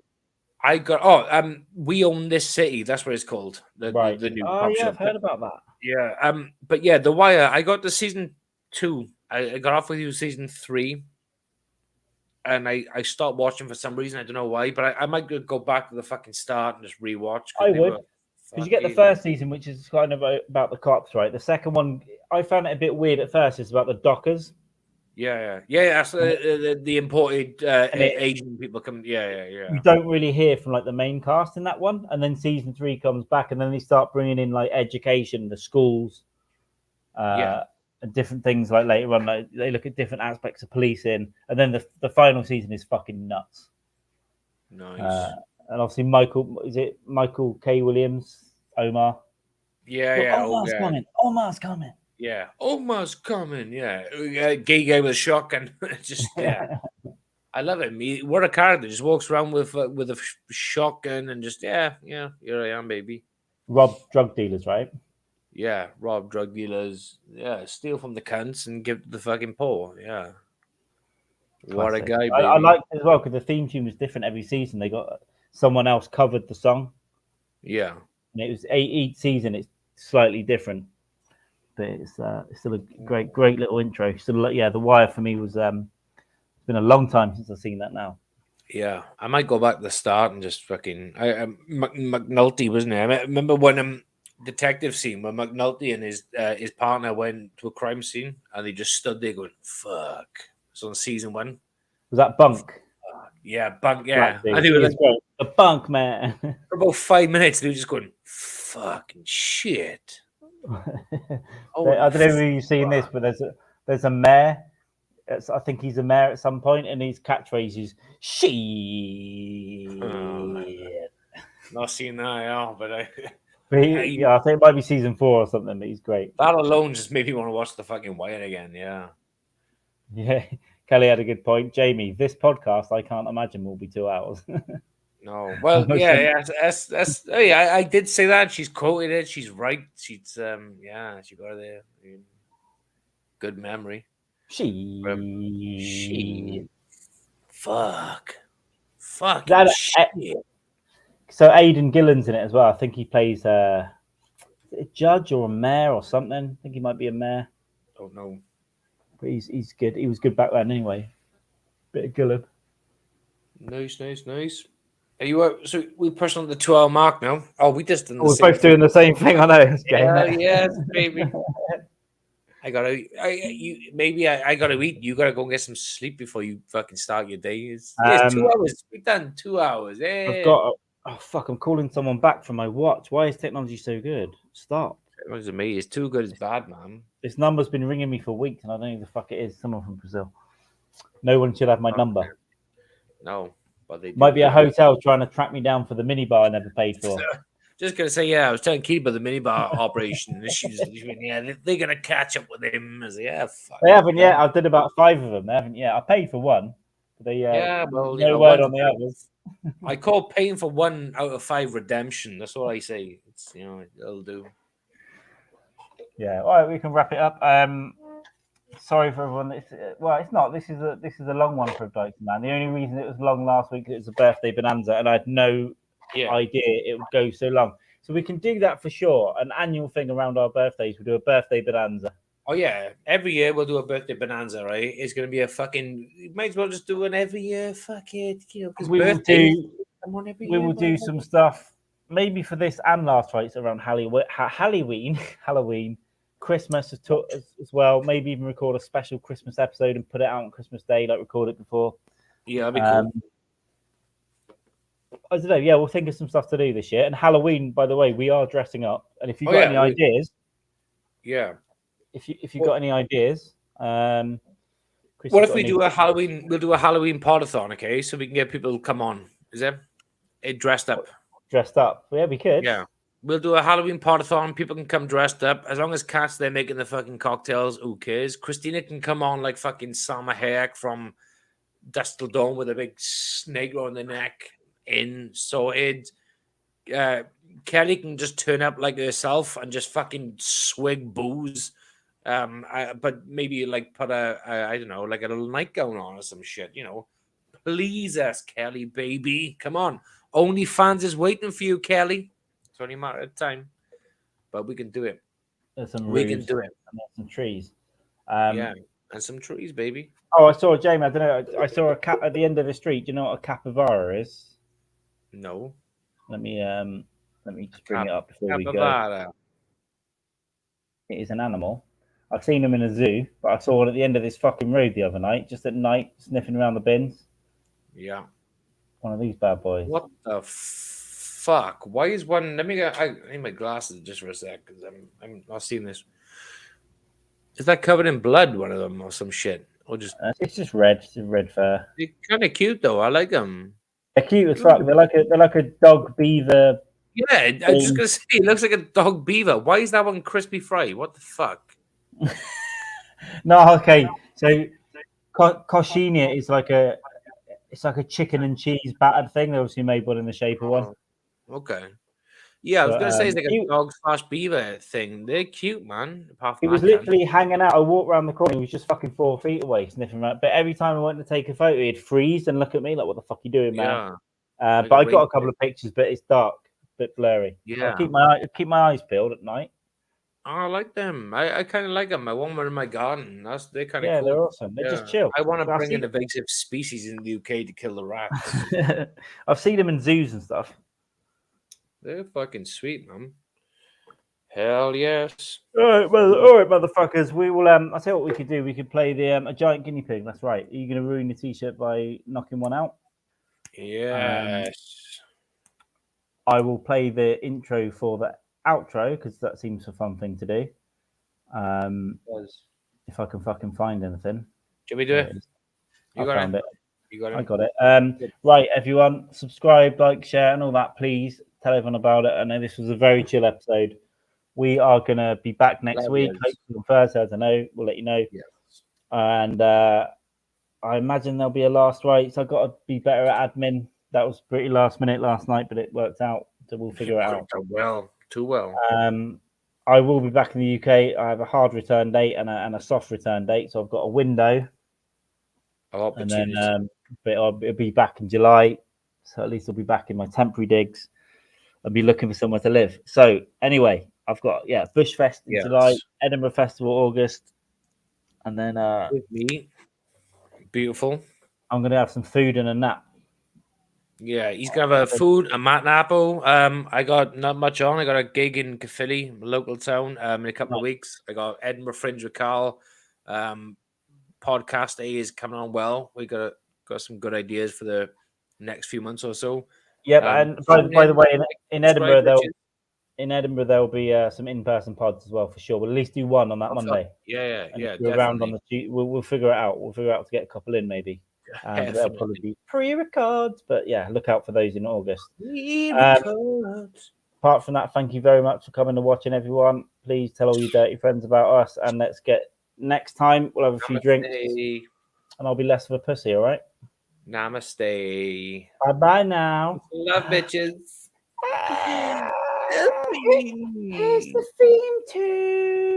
S2: I got We Own This City. That's what it's called. The new pop show.
S1: I've heard about that.
S2: Yeah. But yeah, The Wire. I got to season 2. I got off with you season 3. And I stopped watching for some reason. I don't know why, but I might go back to the fucking start and just rewatch.
S1: I would. Because you get the first season, which is kind of about the cops, right? The second one, I found it a bit weird at first. It's about the dockers.
S2: Yeah. That's the imported Asian people come. Yeah.
S1: You don't really hear from like the main cast in that one, and then season 3 comes back, and then they start bringing in like education, the schools, and different things. Like later on, like, they look at different aspects of policing, and then the final season is fucking nuts.
S2: Nice.
S1: And obviously Michael K. Williams, Omar.
S2: Yeah.
S1: Omar's coming.
S2: Yeah, Omar's coming. Yeah, gay guy with a shotgun. Just I love him. What a character! Just walks around with a shotgun and just here I am, baby.
S1: Rob drug dealers, right?
S2: Yeah, rob drug dealers. Yeah, steal from the cunts and give to the fucking poor. Yeah. Classic. What a guy, baby.
S1: I liked it as well because the theme tune was different every season. They got someone else covered the song. Yeah, and it was each season. It's slightly different. But it's still a great little intro. Still, The Wire for me was it's been a long time since I've seen that now.
S2: Yeah, I might go back to the start and just fucking McNulty, wasn't it? I remember when detective scene when McNulty and his partner went to a crime scene and they just stood there going "fuck." It's on season 1.
S1: Was that Bunk?
S2: Yeah, Bunk. Yeah,
S1: I think it was the Bunk man.
S2: For about 5 minutes, they were just going "fucking shit."
S1: I don't know if you've seen this, but there's a mayor. I think he's a mayor at some point, and his catchphrase is "shit."
S2: Not seen that, but I
S1: think it might be season 4 or something. But he's great.
S2: That alone just made me want to watch the fucking Wire again.
S1: Yeah. Kelly had a good point. Jamie, this podcast I can't imagine will be 2 hours.
S2: No. Well, I did say that. She's quoted it. She's right. She's she got it there. Good memory. She. Fuck. Shit.
S1: So Aidan Gillen's in it as well. I think he plays a judge or a mayor or something. I think he might be a mayor.
S2: Don't know.
S1: But he's good. He was good back then anyway. Bit of Gillen.
S2: Nice. Are you so we pushing on the 2-hour mark now? Oh, we just done the
S1: we're
S2: same
S1: both doing the same thing. I know.
S2: Yes, baby. I gotta eat. You gotta go and get some sleep before you fucking start your day. It's 2 hours. We've done 2 hours. Yeah.
S1: I've got. Oh fuck! I'm calling someone back from my watch. Why is technology so good? Stop.
S2: Technology me. It's too good. It's bad, man.
S1: This number's been ringing me for weeks, and I don't know who the fuck it is. Someone from Brazil. No one should have my number.
S2: No, but they
S1: might be a hotel trying to track me down for the minibar I never paid for.
S2: Just gonna say, I was telling Keith about the minibar operation. They're gonna catch up with him. I said, fuck.
S1: They haven't yet. I did about 5 of them. They haven't yet. I paid for one. But they no word on the others.
S2: I call paying for 1 out of 5 redemption. That's what I say. It's it'll do.
S1: Yeah. All right, we can wrap it up. Sorry for everyone. It's not. This is a long one for Dykes Mann. The only reason it was long last week is it was a birthday bonanza, and I had no idea it would go so long. So we can do that for sure. An annual thing around our birthdays. We do a birthday bonanza.
S2: Oh yeah, every year we'll do a birthday bonanza, right? It's gonna be a fucking. You might as well just do it every year. Fuck it, because
S1: we will do some stuff maybe for this and last rites around Halloween, Christmas as well. Maybe even record a special Christmas episode and put it out on Christmas Day, like record it before.
S2: Yeah, that'd be cool.
S1: I don't know. Yeah, we'll think of some stuff to do this year. And Halloween, by the way, we are dressing up. And if you've got any ideas, if you got any ideas,
S2: what if we do a Halloween? We'll do a Halloween partathon, okay? So we can get people to come on. Is that it? Dressed up.
S1: Yeah, we could.
S2: Yeah, we'll do a Halloween partathon. People can come dressed up as long as Cat's there making the fucking cocktails. Who cares? Christina can come on like fucking Salma Hayek from Dust Till Dawn with a big snake around the neck. Sorted. Kelly can just turn up like herself and just fucking swig booze. But maybe like put I don't know, like a little nightgown on or some shit, Please us, Kelly, baby. Come on. OnlyFans is waiting for you, Kelly. It's only a matter of time. But we can do it.
S1: We can do it. And there's some trees.
S2: And some trees, baby.
S1: Oh, I saw Jamie. I don't know. I saw a cat at the end of the street. Do you know what a capybara is?
S2: No.
S1: Let me just bring it up before we go. It is an animal. I've seen them in a zoo, but I saw one at the end of this fucking road the other night, just at night, sniffing around the bins.
S2: Yeah.
S1: One of these bad boys.
S2: What the fuck? Why is one? Let me get. I need my glasses just for a sec because I'm not seeing this. Is that covered in blood? One of them or some shit? Or just?
S1: It's just red. It's red fur.
S2: They're kind of cute though. I like them.
S1: They're cute as fuck. They're like a dog beaver.
S2: Yeah, I was just gonna say it looks like a dog beaver. Why is that one crispy fry? What the fuck?
S1: No, okay. So coxinha is like a chicken and cheese battered thing. They obviously made one in the shape of one.
S2: Okay. Yeah, I was gonna say it's like a dog/beaver thing. They're cute, man.
S1: He was literally hanging out. I walked around the corner. He was just fucking 4 feet away, sniffing around. But every time I went to take a photo, he'd freeze and look at me like, "What the fuck are you doing, man?" Yeah. But I got a couple of pictures, but it's dark, a bit blurry.
S2: Yeah.
S1: I keep my eyes peeled at night.
S2: Oh, I like them. I kind of like them. I want one in my garden. They're kind of cool.
S1: They're awesome. They're just chill.
S2: I want to bring an invasive species in the UK to kill the rats.
S1: I've seen them in zoos and stuff.
S2: They're fucking sweet, man. Hell yes.
S1: All right, motherfuckers. We will. I'll tell you what we could do. We could play a giant guinea pig. That's right. Are you going to ruin the t-shirt by knocking one out?
S2: Yes.
S1: I will play the intro for the outro because that seems a fun thing to do. If I can fucking find anything.
S2: Should we do it?
S1: I found it.
S2: You got it.
S1: I got it. Right, everyone, subscribe, like, share, and all that. Please tell everyone about it. I know this was a very chill episode. We are gonna be back next week, hopefully on Thursday. I don't know. We'll let you know.
S2: Yes.
S1: And I imagine there'll be a last rites. I've got to be better at admin. that was pretty last minute last night, but it worked out. So we'll figure it out.
S2: Well, too well.
S1: I will be back in the UK. I have a hard return date and a soft return date, so I've got a window. And then, but I'll be back in July, so at least I'll be back in my temporary digs. I'll be looking for somewhere to live. So anyway, I've got Bushfest in July, Edinburgh Festival August, and then
S2: with me, beautiful.
S1: I'm gonna have some food and a nap.
S2: Yeah, he's gonna have a food, a mat napo. I got not much on. I got a gig in Caerphilly, local town, in a couple of weeks. I got Edinburgh Fringe with Carl. Podcast A is coming on well. We got some good ideas for the next few months or so.
S1: Yep, and by the way, in Edinburgh there'll be some in-person pods as well for sure. We'll at least do one on that Monday.
S2: Yeah.
S1: We're around on the we'll figure it out. We'll figure out to get a couple in maybe. They'll probably be pre-records, but yeah, look out for those in August. Apart from that, thank you very much for coming and watching, everyone. Please tell all your dirty friends about us, and let's get next time. We'll have a few drinks, and I'll be less of a pussy. All right.
S2: Namaste.
S1: Bye now.
S2: Love, bitches.
S1: Here's the theme tune.